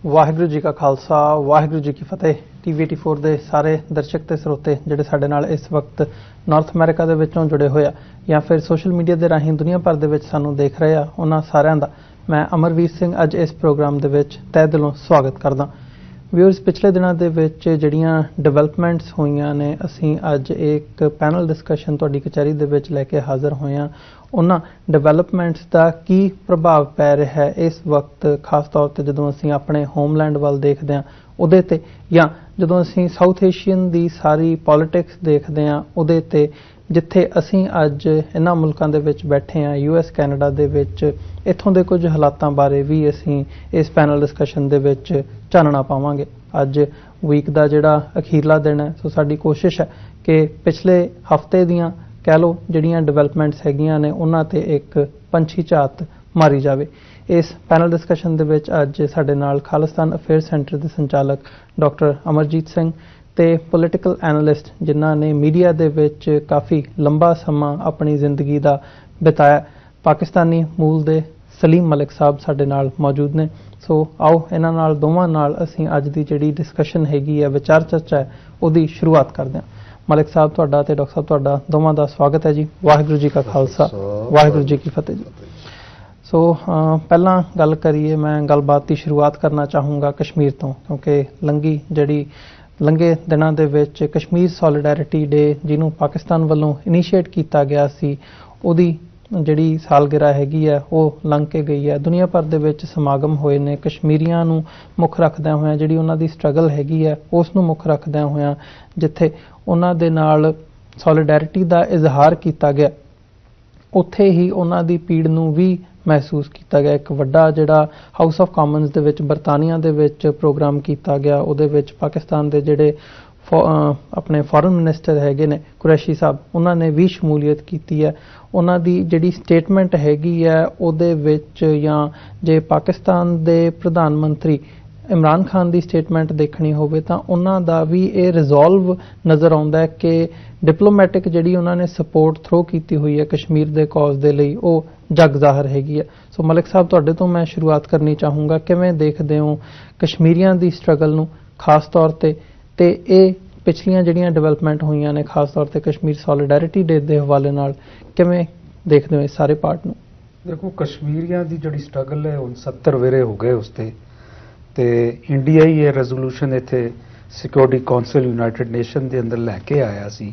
वाहिगुरू जी का खालसा वाहिगुरू जी की फतेह। TV84 ਦੇ ਸਾਰੇ ਦਰਸ਼ਕ ਤੇ ਸਰੋਤੇ ਜਿਹੜੇ ਸਾਡੇ ਨਾਲ ਇਸ ਵਕਤ ਨਾਰਥ ਅਮਰੀਕਾ ਦੇ ਵਿੱਚੋਂ ਜੁੜੇ ਹੋਏ ਆ ਜਾਂ ਫਿਰ ਸੋਸ਼ਲ ਮੀਡੀਆ ਦੇ ਰਾਹੀਂ ਦੁਨੀਆ ਭਰ ਦੇ ਵਿੱਚ ਸਾਨੂੰ ਦੇਖ ਰਹੇ ਆ, ਉਹਨਾਂ ਸਾਰਿਆਂ ਦਾ ਮੈਂ ਅਮਰਵੀਰ ਸਿੰਘ ਅੱਜ ਇਸ ਪ੍ਰੋਗਰਾਮ ਦੇ ਵਿੱਚ ਤਹਿ ਦਿਲੋਂ ਸਵਾਗਤ ਕਰਦਾ। ਵਿਊਅਰਸ, ਪਿਛਲੇ ਦਿਨਾਂ ਦੇ ਵਿੱਚ ਜਿਹੜੀਆਂ ਡਿਵੈਲਪਮੈਂਟਸ ਹੋਈਆਂ ਨੇ, ਅਸੀਂ ਅੱਜ ਇੱਕ ਪੈਨਲ ਡਿਸਕਸ਼ਨ ਤੁਹਾਡੀ ਕਚਹਿਰੀ ਦੇ ਵਿੱਚ ਲੈ ਕੇ ਹਾਜ਼ਰ ਹੋਏ ਹਾਂ। ਉਹਨਾਂ ਡਿਵੈਲਪਮੈਂਟਸ ਦਾ ਕੀ ਪ੍ਰਭਾਵ ਪੈ ਰਿਹਾ ਹੈ ਇਸ ਵਕਤ, ਖਾਸ ਤੌਰ ਤੇ ਜਦੋਂ ਅਸੀਂ ਆਪਣੇ ਹੋਮਲੈਂਡ ਵੱਲ ਦੇਖਦੇ ਹਾਂ ਉਹਦੇ ਤੇ, ਜਾਂ ਜਦੋਂ ਅਸੀਂ ਸਾਊਥ ਏਸ਼ੀਅਨ ਦੀ ਸਾਰੀ ਪੋਲਿਟਿਕਸ ਦੇਖਦੇ ਹਾਂ ਉਹਦੇ ਤੇ, ਜਿੱਥੇ ਅਸੀਂ ਅੱਜ ਇਹਨਾਂ ਮੁਲਕਾਂ ਦੇ ਵਿੱਚ ਬੈਠੇ ਹਾਂ, US ਕੈਨੇਡਾ ਦੇ ਵਿੱਚ, ਇੱਥੋਂ ਦੇ ਕੁਝ ਹਾਲਾਤਾਂ ਬਾਰੇ ਵੀ ਅਸੀਂ ਇਸ ਪੈਨਲ ਡਿਸਕਸ਼ਨ ਦੇ ਵਿੱਚ ਚਾਨਣਾ ਪਾਵਾਂਗੇ। ਅੱਜ ਵੀਕ ਦਾ ਜਿਹੜਾ ਅਖੀਰਲਾ ਦਿਨ ਹੈ, ਸੋ ਸਾਡੀ ਕੋਸ਼ਿਸ਼ ਹੈ ਕਿ ਪਿਛਲੇ ਹਫ਼ਤੇ ਦੀਆਂ ਕਹਿ ਲਓ ਜਿਹੜੀਆਂ ਡਿਵੈਲਪਮੈਂਟਸ ਹੈਗੀਆਂ ਨੇ ਉਹਨਾਂ ਤੇ ਇੱਕ ਪੰਛੀ ਝਾਤ ਮਾਰੀ ਜਾਵੇ। ਇਸ ਪੈਨਲ ਡਿਸਕਸ਼ਨ ਦੇ ਵਿੱਚ ਅੱਜ ਸਾਡੇ ਨਾਲ ਖਾਲਿਸਤਾਨ ਅਫੇਅਰ ਸੈਂਟਰ ਦੇ ਸੰਚਾਲਕ ਡਾਕਟਰ ਅਮਰਜੀਤ ਸਿੰਘ ਤੇ ਪੋਲੀਟੀਕਲ ਐਨਾਲਿਸਟ ਜਿਨ੍ਹਾਂ ਨੇ ਮੀਡੀਆ ਦੇ ਵਿੱਚ ਕਾਫੀ ਲੰਬਾ ਸਮਾਂ ਆਪਣੀ ਜ਼ਿੰਦਗੀ ਦਾ ਬਿਤਾਇਆ, ਪਾਕਿਸਤਾਨੀ ਮੂਲ ਦੇ ਸਲੀਮ ਮਲਿਕ ਸਾਹਿਬ ਸਾਡੇ ਨਾਲ ਮੌਜੂਦ ਨੇ। ਸੋ ਆਓ ਇਹਨਾਂ ਨਾਲ ਦੋਵਾਂ ਨਾਲ ਅਸੀਂ ਅੱਜ ਦੀ ਜਿਹੜੀ ਡਿਸਕਸ਼ਨ ਹੈਗੀ ਹੈ, ਵਿਚਾਰ ਚਰਚਾ ਹੈ, ਉਹਦੀ ਸ਼ੁਰੂਆਤ ਕਰਦੇ ਹਾਂ। ਮਲਿਕ ਸਾਹਿਬ ਤੁਹਾਡਾ ਤੇ ਡਾਕਟਰ ਸਾਹਿਬ ਤੁਹਾਡਾ ਦੋਵਾਂ ਦਾ ਸਵਾਗਤ ਹੈ ਜੀ। ਵਾਹਿਗੁਰੂ ਜੀ ਕਾ ਖਾਲਸਾ ਵਾਹਿਗੁਰੂ ਜੀ ਕੀ ਫਤਿਹ ਜੀ। ਸੋ ਪਹਿਲਾਂ ਗੱਲ ਕਰੀਏ, ਮੈਂ ਗੱਲਬਾਤ ਦੀ ਸ਼ੁਰੂਆਤ ਕਰਨਾ ਚਾਹੂੰਗਾ ਕਸ਼ਮੀਰ ਤੋਂ, ਕਿਉਂਕਿ ਲੰਘੇ ਦਿਨਾਂ ਦੇ ਵਿੱਚ ਕਸ਼ਮੀਰ ਸੋਲੀਡੈਰਿਟੀ ਡੇ ਜਿਹਨੂੰ ਪਾਕਿਸਤਾਨ ਵੱਲੋਂ ਇਨੀਸ਼ੀਏਟ ਕੀਤਾ ਗਿਆ ਸੀ, ਉਹਦੀ ਜਿਹੜੀ ਸਾਲਗਿਰਾ ਹੈਗੀ ਹੈ ਉਹ ਲੰਘ ਕੇ ਗਈ ਹੈ। ਦੁਨੀਆ ਭਰ ਦੇ ਵਿੱਚ ਸਮਾਗਮ ਹੋਏ ਨੇ ਕਸ਼ਮੀਰੀਆਂ ਨੂੰ ਮੁੱਖ ਰੱਖਦਿਆਂ ਹੋਇਆਂ, ਜਿਹੜੀ ਉਹਨਾਂ ਦੀ ਸਟਰਗਲ ਹੈਗੀ ਹੈ ਉਸ ਨੂੰ ਮੁੱਖ ਰੱਖਦਿਆਂ ਹੋਇਆਂ, ਜਿੱਥੇ ਉਹਨਾਂ ਦੇ ਨਾਲ ਸੋਲੀਡੈਰਿਟੀ ਦਾ ਇਜ਼ਹਾਰ ਕੀਤਾ ਗਿਆ, ਉੱਥੇ ਹੀ ਉਹਨਾਂ ਦੀ ਪੀੜ ਨੂੰ ਵੀ ਮਹਿਸੂਸ ਕੀਤਾ ਗਿਆ। ਇੱਕ ਵੱਡਾ ਜਿਹੜਾ ਹਾਊਸ ਆਫ ਕਾਮਨਸ ਦੇ ਵਿੱਚ ਬਰਤਾਨੀਆ ਦੇ ਵਿੱਚ ਪ੍ਰੋਗਰਾਮ ਕੀਤਾ ਗਿਆ, ਉਹਦੇ ਵਿੱਚ ਪਾਕਿਸਤਾਨ ਦੇ ਜਿਹੜੇ ਆਪਣੇ ਫੋਰਨ ਮਿਨਿਸਟਰ ਹੈਗੇ ਨੇ ਕੁਰੈਸ਼ੀ ਸਾਹਿਬ, ਉਹਨਾਂ ਨੇ ਵੀ ਸ਼ਮੂਲੀਅਤ ਕੀਤੀ ਹੈ। ਉਹਨਾਂ ਦੀ ਜਿਹੜੀ ਸਟੇਟਮੈਂਟ ਹੈਗੀ ਹੈ ਉਹਦੇ ਵਿੱਚ, ਜਾਂ ਜੇ ਪਾਕਿਸਤਾਨ ਦੇ ਪ੍ਰਧਾਨ ਮੰਤਰੀ ਇਮਰਾਨ ਖਾਨ ਦੀ ਸਟੇਟਮੈਂਟ ਦੇਖਣੀ ਹੋਵੇ ਤਾਂ ਉਹਨਾਂ ਦਾ ਵੀ ਇਹ ਰਿਜ਼ੋਲਵ ਨਜ਼ਰ ਆਉਂਦਾ ਹੈ ਕਿ ਡਿਪਲੋਮੈਟਿਕ ਜਿਹੜੀ ਉਹਨਾਂ ਨੇ ਸਪੋਰਟ ਥਰੋ ਕੀਤੀ ਹੋਈ ਹੈ ਕਸ਼ਮੀਰ ਦੇ ਕੌਜ਼ ਦੇ ਲਈ, ਉਹ ਜਗ ਜ਼ਾਹਰ ਹੈਗੀ ਹੈ। ਸੋ ਮਲਿਕ ਸਾਹਿਬ ਤੁਹਾਡੇ ਤੋਂ ਮੈਂ ਸ਼ੁਰੂਆਤ ਕਰਨੀ ਚਾਹੂੰਗਾ, ਕਿਵੇਂ ਦੇਖਦੇ ਹੋ ਕਸ਼ਮੀਰੀਆਂ ਦੀ ਸਟਰਗਲ ਨੂੰ ਖਾਸ ਤੌਰ ਤੇ ਇਹ ਪਿਛਲੀਆਂ ਜਿਹੜੀਆਂ ਡਿਵੈਲਪਮੈਂਟ ਹੋਈਆਂ ਨੇ ਖਾਸ ਤੌਰ ਤੇ ਕਸ਼ਮੀਰ ਸੋਲੀਡੈਰਿਟੀ ਡੇ ਦੇ ਹਵਾਲੇ ਨਾਲ, ਕਿਵੇਂ ਦੇਖਦੇ ਹੋ ਇਸ ਸਾਰੇ ਪਾਰਟ ਨੂੰ? ਦੇਖੋ, ਕਸ਼ਮੀਰੀਆਂ ਦੀ ਜਿਹੜੀ ਸਟਰਗਲ ਹੈ ਹੁਣ 70 ਵੇਰੇ ਹੋ ਗਏ ਉਸ ਤੇ ਇੰਡੀਆ ਹੀ ਇਹ ਰੈਜ਼ੋਲੂਸ਼ਨ ਇੱਥੇ ਸਿਕਿਉਰਿਟੀ ਕੌਂਸਲ ਯੂਨਾਈਟਿਡ ਨੇਸ਼ਨ ਦੇ ਅੰਦਰ ਲੈ ਕੇ ਆਇਆ ਸੀ।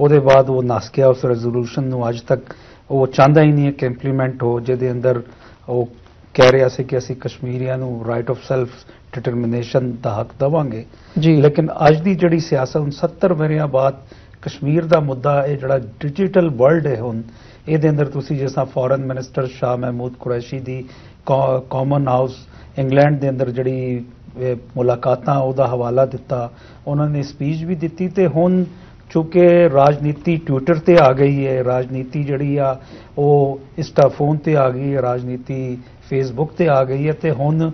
ਉਹਦੇ ਬਾਅਦ ਉਹ ਨਸ ਗਿਆ ਉਸ ਰੈਜ਼ੋਲੂਸ਼ਨ ਨੂੰ। ਅੱਜ ਤੱਕ ਉਹ ਚਾਹੁੰਦਾ ਹੀ ਨਹੀਂ ਹੈ ਕਿ ਇੰਪਲੀਮੈਂਟ ਹੋ, ਜਿਹਦੇ ਅੰਦਰ ਉਹ ਕਹਿ ਰਿਹਾ ਸੀ ਕਿ ਅਸੀਂ ਕਸ਼ਮੀਰੀਆਂ ਨੂੰ ਰਾਈਟ ਆਫ ਸੈਲਫ ਡਿਟਰਮੀਨੇਸ਼ਨ ਦਾ ਹੱਕ ਦੇਵਾਂਗੇ ਜੀ। ਲੇਕਿਨ ਅੱਜ ਦੀ ਜਿਹੜੀ ਸਿਆਸਤ ਹੁਣ 70 ਵਰ੍ਹਿਆਂ ਬਾਅਦ ਕਸ਼ਮੀਰ ਦਾ ਮੁੱਦਾ, ਇਹ ਜਿਹੜਾ ਡਿਜੀਟਲ ਵਰਲਡ ਹੈ ਹੁਣ, ਇਹਦੇ ਅੰਦਰ ਤੁਸੀਂ ਜਿਸ ਤਰ੍ਹਾਂ ਫੋਰਨ ਮਿਨਿਸਟਰ ਸ਼ਾਹ ਮਹਿਮੂਦ ਕੁਰੈਸ਼ੀ ਦੀ ਕਾਮਨ ਹਾਊਸ ਇੰਗਲੈਂਡ ਦੇ ਅੰਦਰ ਜਿਹੜੀ ਮੁਲਾਕਾਤਾਂ ਉਹਦਾ ਹਵਾਲਾ ਦਿੱਤਾ, ਉਹਨਾਂ ਨੇ ਸਪੀਚ ਵੀ ਦਿੱਤੀ। ਤੇ ਹੁਣ ਚੂੰਕਿ ਰਾਜਨੀਤੀ ਟਵਿੱਟਰ ਤੇ ਆ ਗਈ ਹੈ, ਰਾਜਨੀਤੀ ਜਿਹੜੀ ਆ ਉਹ ਇੰਸਟਾ ਫੋਨ ਤੇ ਆ ਗਈ ਹੈ, ਰਾਜਨੀਤੀ ਫੇਸਬੁੱਕ ਤੇ ਆ ਗਈ ਹੈ, ਤੇ ਹੁਣ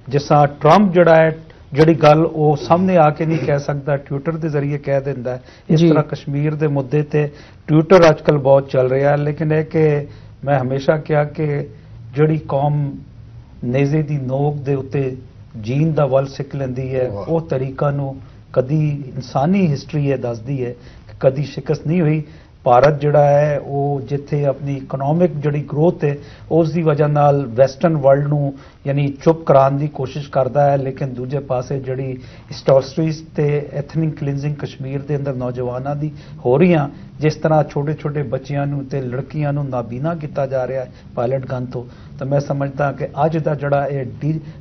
ਜਿਸ ਤਰ੍ਹਾਂ ਟਰੰਪ ਜਿਹੜਾ ਹੈ ਜਿਹੜੀ ਗੱਲ ਉਹ ਸਾਹਮਣੇ ਆ ਕੇ ਨਹੀਂ ਕਹਿ ਸਕਦਾ, ਟਵਿੱਟਰ ਦੇ ਜ਼ਰੀਏ ਕਹਿ ਦਿੰਦਾ ਹੈ। ਇਸ ਤਰ੍ਹਾਂ ਕਸ਼ਮੀਰ ਦੇ ਮੁੱਦੇ ਤੇ ਟਵਿੱਟਰ ਅੱਜ ਕੱਲ੍ਹ ਬਹੁਤ ਚੱਲ ਰਿਹਾ ਹੈ। ਲੇਕਿਨ ਇਹ ਕਿ ਮੈਂ ਹਮੇਸ਼ਾ ਕਿਹਾ ਕਿ ਜਿਹੜੀ ਕੌਮ ਨੇਜ਼ੇ ਦੀ ਨੋਕ ਦੇ ਉੱਤੇ ਜੀਣ ਦਾ ਵੱਲ ਸਿੱਖ ਲੈਂਦੀ ਹੈ, ਉਹ ਤਰੀਕਾ ਨੂੰ ਕਦੀ ਇਨਸਾਨੀ ਹਿਸਟਰੀ ਇਹ ਦੱਸਦੀ ਹੈ ਕਿ ਕਦੀ ਸ਼ਿਕਸਤ ਨਹੀਂ ਹੋਈ। ਭਾਰਤ ਜਿਹੜਾ ਹੈ ਉਹ ਜਿੱਥੇ ਆਪਣੀ ਇਕਨੋਮਿਕ ਜਿਹੜੀ ਗਰੋਥ ਹੈ ਉਸ ਦੀ ਵਜ੍ਹਾ ਨਾਲ ਵੈਸਟਰਨ ਵਰਲਡ ਨੂੰ ਯਾਨੀ ਚੁੱਪ ਕਰਾਉਣ ਦੀ ਕੋਸ਼ਿਸ਼ ਕਰਦਾ ਹੈ, ਲੇਕਿਨ ਦੂਜੇ ਪਾਸੇ ਜਿਹੜੀ ਹਿਸਟੋਰੀਜ਼ ਤੇ ਐਥਨਿਕ ਕਲੀਨਜ਼ਿੰਗ ਕਸ਼ਮੀਰ ਦੇ ਅੰਦਰ ਨੌਜਵਾਨਾਂ ਦੀ ਹੋ ਰਹੀਆਂ, ਜਿਸ ਤਰ੍ਹਾਂ ਛੋਟੇ ਛੋਟੇ ਬੱਚਿਆਂ ਨੂੰ ਤੇ ਲੜਕੀਆਂ ਨੂੰ ਨਾਬੀਨਾ ਕੀਤਾ ਜਾ ਰਿਹਾ ਹੈ ਪਾਇਲਟ ਗਨ ਤੋਂ, ਤਾਂ ਮੈਂ ਸਮਝਦਾ ਕਿ ਅੱਜ ਦਾ ਜਿਹੜਾ ਇਹ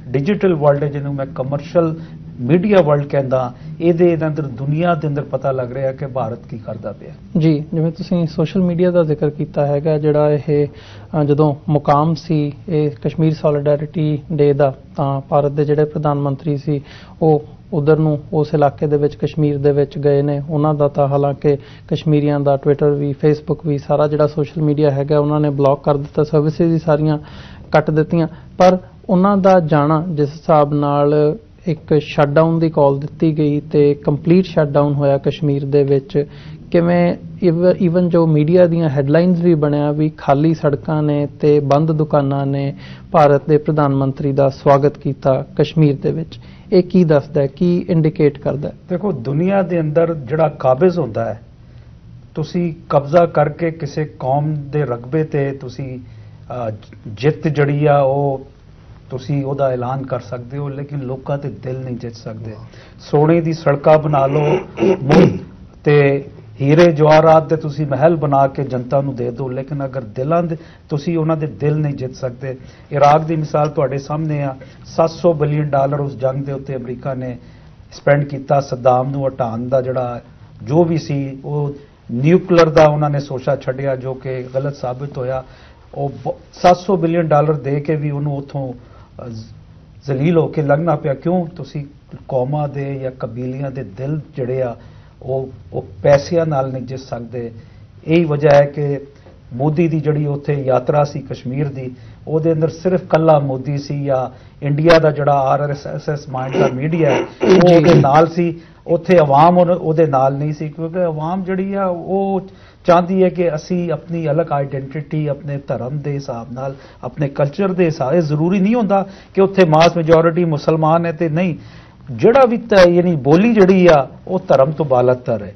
ਡਿਜੀਟਲ ਵਰਲਡ ਹੈ, ਜਿਹਨੂੰ ਮੈਂ ਕਮਰਸ਼ੀਅਲ ਮੀਡੀਆ ਵਰਲਡ ਕਹਿੰਦਾ, ਇਹਦੇ ਅੰਦਰ ਦੁਨੀਆ ਦੇ ਅੰਦਰ ਪਤਾ ਲੱਗ ਰਿਹਾ ਕਿ ਭਾਰਤ ਕੀ ਕਰਦਾ ਪਿਆ ਜੀ। ਜਿਵੇਂ ਤੁਸੀਂ ਸੋਸ਼ਲ ਮੀਡੀਆ ਦਾ ਜ਼ਿਕਰ ਕੀਤਾ ਹੈਗਾ, ਜਿਹੜਾ ਇਹ ਜਦੋਂ ਮੁਕਾਮ ਸੀ ਇਹ ਕਸ਼ਮੀਰ ਸੋਲੀਡੈਰਿਟੀ ਡੇ ਦਾ, ਤਾਂ ਭਾਰਤ ਦੇ ਜਿਹੜੇ ਪ੍ਰਧਾਨ ਮੰਤਰੀ ਸੀ ਉਹ ਉਧਰ ਨੂੰ ਉਸ ਇਲਾਕੇ ਦੇ ਵਿੱਚ ਕਸ਼ਮੀਰ ਦੇ ਵਿੱਚ ਗਏ ਨੇ। ਉਹਨਾਂ ਦਾ ਤਾਂ ਹਾਲਾਂਕਿ ਕਸ਼ਮੀਰੀਆਂ ਦਾ ਟਵਿੱਟਰ ਵੀ, ਫੇਸਬੁੱਕ ਵੀ, ਸਾਰਾ ਜਿਹੜਾ ਸੋਸ਼ਲ ਮੀਡੀਆ ਹੈਗਾ ਉਹਨਾਂ ਨੇ ਬਲੌਕ ਕਰ ਦਿੱਤਾ, ਸਰਵਿਸਿਜ਼ ਹੀ ਸਾਰੀਆਂ ਕੱਟ ਦਿੱਤੀਆਂ। ਪਰ ਉਹਨਾਂ ਦਾ ਜਾਣਾ, ਜਿਸ ਹਿਸਾਬ ਨਾਲ ਇੱਕ ਸ਼ਟਡਾਊਨ ਦੀ ਕਾਲ ਦਿੱਤੀ ਗਈ ਤੇ ਕੰਪਲੀਟ ਸ਼ਟਡਾਊਨ ਹੋਇਆ ਕਸ਼ਮੀਰ ਦੇ ਵਿੱਚ, ਕਿਵੇਂ ਈਵਨ ਜੋ ਮੀਡੀਆ ਦੀਆਂ ਹੈਡਲਾਈਨਸ ਵੀ ਬਣਿਆ ਵੀ ਖਾਲੀ ਸੜਕਾਂ ਨੇ ਤੇ ਬੰਦ ਦੁਕਾਨਾਂ ਨੇ ਭਾਰਤ ਦੇ ਪ੍ਰਧਾਨ ਮੰਤਰੀ ਦਾ ਸਵਾਗਤ ਕੀਤਾ ਕਸ਼ਮੀਰ ਦੇ ਵਿੱਚ। ਇਹ ਕੀ ਦੱਸਦਾ ਹੈ, ਕੀ ਇੰਡੀਕੇਟ ਕਰਦਾ ਹੈ? ਦੇਖੋ, ਦੁਨੀਆ ਦੇ ਅੰਦਰ ਜਿਹੜਾ ਕਾਬਜ਼ ਹੁੰਦਾ ਹੈ, ਤੁਸੀਂ ਕਬਜ਼ਾ ਕਰਕੇ ਕਿਸੇ ਕੌਮ ਦੇ ਰਕਬੇ ਤੇ ਤੁਸੀਂ ਜਿੱਤ ਜਿਹੜੀ ਆ ਉਹ ਤੁਸੀਂ ਉਹਦਾ ਐਲਾਨ ਕਰ ਸਕਦੇ ਹੋ, ਲੇਕਿਨ ਲੋਕਾਂ ਤੇ ਦਿਲ ਨਹੀਂ ਜਿੱਤ ਸਕਦੇ। ਸੋਨੇ ਦੀ ਸੜਕਾਂ ਬਣਾ ਲਓ ਤੇ ਹੀਰੇ ਜਵਾਹਰਾਤ ਦੇ ਤੁਸੀਂ ਮਹਿਲ ਬਣਾ ਕੇ ਜਨਤਾ ਨੂੰ ਦੇ ਦਿਓ, ਲੇਕਿਨ ਅਗਰ ਦਿਲਾਂ ਦੇ ਤੁਸੀਂ ਉਹਨਾਂ ਦੇ ਦਿਲ ਨਹੀਂ ਜਿੱਤ ਸਕਦੇ। ਇਰਾਕ ਦੀ ਮਿਸਾਲ ਤੁਹਾਡੇ ਸਾਹਮਣੇ ਆ। $700 ਬਿਲੀਅਨ ਉਸ ਜੰਗ ਦੇ ਉੱਤੇ ਅਮਰੀਕਾ ਨੇ ਸਪੈਂਡ ਕੀਤਾ। ਸਦਾਮ ਨੂੰ ਹਟਾਉਣ ਦਾ ਜਿਹੜਾ ਜੋ ਵੀ ਸੀ, ਉਹ ਨਿਊਕਲੀਅਰ ਦਾ ਉਹਨਾਂ ਨੇ ਸੋਚਾ ਛੱਡਿਆ, ਜੋ ਕਿ ਗਲਤ ਸਾਬਿਤ ਹੋਇਆ। ਉਹ $700 ਬਿਲੀਅਨ ਦੇ ਕੇ ਵੀ ਉਹਨੂੰ ਉੱਥੋਂ ਜ਼ਲੀਲ ਹੋ ਕੇ ਲੰਘਣਾ ਪਿਆ। ਕਿਉਂ? ਤੁਸੀਂ ਕੌਮਾਂ ਦੇ ਜਾਂ ਕਬੀਲਿਆਂ ਦੇ ਦਿਲ ਜਿਹੜੇ ਆ ਉਹ ਪੈਸਿਆਂ ਨਾਲ ਨਹੀਂ ਜਿੱਤ ਸਕਦੇ। ਇਹੀ ਵਜ੍ਹਾ ਹੈ ਕਿ ਮੋਦੀ ਦੀ ਜਿਹੜੀ ਉੱਥੇ ਯਾਤਰਾ ਸੀ ਕਸ਼ਮੀਰ ਦੀ, ਉਹਦੇ ਅੰਦਰ ਸਿਰਫ ਕੱਲਾ ਮੋਦੀ ਸੀ ਜਾਂ ਇੰਡੀਆ ਦਾ ਜਿਹੜਾ RSS ਮਾਈਂਡ ਦਾ ਮੀਡੀਆ ਹੈ ਉਹ ਉਹਦੇ ਨਾਲ ਸੀ। ਉੱਥੇ ਆਵਾਮ ਉਹਦੇ ਨਾਲ ਨਹੀਂ ਸੀ, ਕਿਉਂਕਿ ਆਵਾਮ ਜਿਹੜੀ ਆ ਉਹ ਚਾਹੁੰਦੀ ਹੈ ਕਿ ਅਸੀਂ ਆਪਣੀ ਅਲੱਗ ਆਈਡੈਂਟੀਟੀ ਆਪਣੇ ਧਰਮ ਦੇ ਹਿਸਾਬ ਨਾਲ, ਆਪਣੇ ਕਲਚਰ ਦੇ ਹਿਸਾਬ। ਇਹ ਜ਼ਰੂਰੀ ਨਹੀਂ ਹੁੰਦਾ ਕਿ ਉੱਥੇ ਮਾਸ ਮੈਜੋਰਿਟੀ ਮੁਸਲਮਾਨ ਹੈ ਤੇ ਨਹੀਂ, ਜਿਹੜਾ ਵੀ ਯਾਨੀ ਬੋਲੀ ਜਿਹੜੀ ਆ ਉਹ ਧਰਮ ਤੋਂ ਬਾਲਤਰ ਹੈ।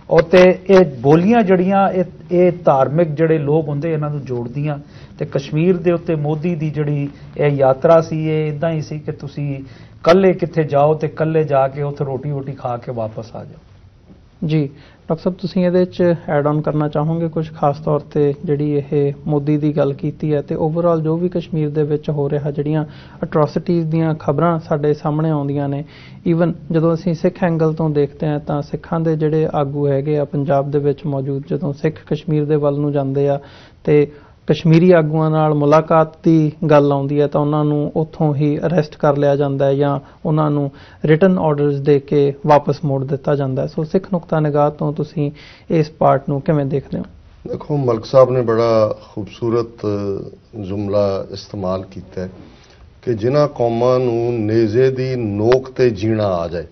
ਉਹ ਤੇ ਇਹ ਬੋਲੀਆਂ ਜਿਹੜੀਆਂ ਇਹ ਧਾਰਮਿਕ ਜਿਹੜੇ ਲੋਕ ਹੁੰਦੇ ਇਹਨਾਂ ਨੂੰ ਜੋੜਦੀਆਂ। ਤੇ ਕਸ਼ਮੀਰ ਦੇ ਉੱਤੇ ਮੋਦੀ ਦੀ ਜਿਹੜੀ ਇਹ ਯਾਤਰਾ ਸੀ, ਇਹ ਇਦਾਂ ਹੀ ਸੀ ਕਿ ਤੁਸੀਂ ਕੱਲੇ ਕਿੱਥੇ ਜਾਓ ਤੇ ਕੱਲੇ ਜਾ ਕੇ ਉੱਥੇ ਰੋਟੀ ਖਾ ਕੇ ਵਾਪਸ ਆ ਜਾਓ। ਜੀ ਡਾਕਟਰ ਸਾਹਿਬ, ਤੁਸੀਂ ਇਹਦੇ 'ਚ ਐਡ ਆਨ ਕਰਨਾ ਚਾਹੋਗੇ ਕੁਝ ਖਾਸ ਤੌਰ ਤੇ ਜਿਹੜੀ ਇਹ ਮੋਦੀ ਦੀ ਗੱਲ ਕੀਤੀ ਹੈ ਤੇ ਓਵਰਆਲ ਜੋ ਵੀ ਕਸ਼ਮੀਰ ਦੇ ਵਿੱਚ ਹੋ ਰਿਹਾ, ਜਿਹੜੀਆਂ ਅਟਰੋਸਿਟੀਜ਼ ਦੀਆਂ ਖਬਰਾਂ ਸਾਡੇ ਸਾਹਮਣੇ ਆਉਂਦੀਆਂ ਨੇ। ਈਵਨ ਜਦੋਂ ਅਸੀਂ ਸਿੱਖ ਐਂਗਲ ਤੋਂ ਦੇਖਦੇ ਹਾਂ ਤਾਂ ਸਿੱਖਾਂ ਦੇ ਜਿਹੜੇ ਆਗੂ ਹੈਗੇ ਆ ਪੰਜਾਬ ਦੇ ਵਿੱਚ ਮੌਜੂਦ, ਜਦੋਂ ਸਿੱਖ ਕਸ਼ਮੀਰ ਦੇ ਵੱਲ ਨੂੰ ਜਾਂਦੇ ਆ ਤੇ ਕਸ਼ਮੀਰੀ ਆਗੂਆਂ ਨਾਲ ਮੁਲਾਕਾਤ ਦੀ ਗੱਲ ਆਉਂਦੀ ਹੈ ਤਾਂ ਉਹਨਾਂ ਨੂੰ ਉੱਥੋਂ ਹੀ ਅਰੈਸਟ ਕਰ ਲਿਆ ਜਾਂਦਾ ਹੈ ਜਾਂ ਉਹਨਾਂ ਨੂੰ ਰਿਟਨ ਆਰਡਰਸ ਦੇ ਕੇ ਵਾਪਸ ਮੋੜ ਦਿੱਤਾ ਜਾਂਦਾ ਹੈ। ਸੋ ਸਿੱਖ ਨੁਕਤਾ ਨਿਗਾਹ ਤੋਂ ਤੁਸੀਂ ਇਸ ਪਾਰਟ ਨੂੰ ਕਿਵੇਂ ਦੇਖਦੇ ਹੋ? ਦੇਖੋ, ਮਲਕ ਸਾਹਿਬ ਨੇ ਬੜਾ ਖੂਬਸੂਰਤ ਜੁਮਲਾ ਇਸਤੇਮਾਲ ਕੀਤਾ ਕਿ ਜਿਨ੍ਹਾਂ ਕੌਮਾਂ ਨੂੰ ਨੇਜ਼ੇ ਦੀ ਨੋਕ ਤੇ ਜੀਣਾ ਆ ਜਾਏ,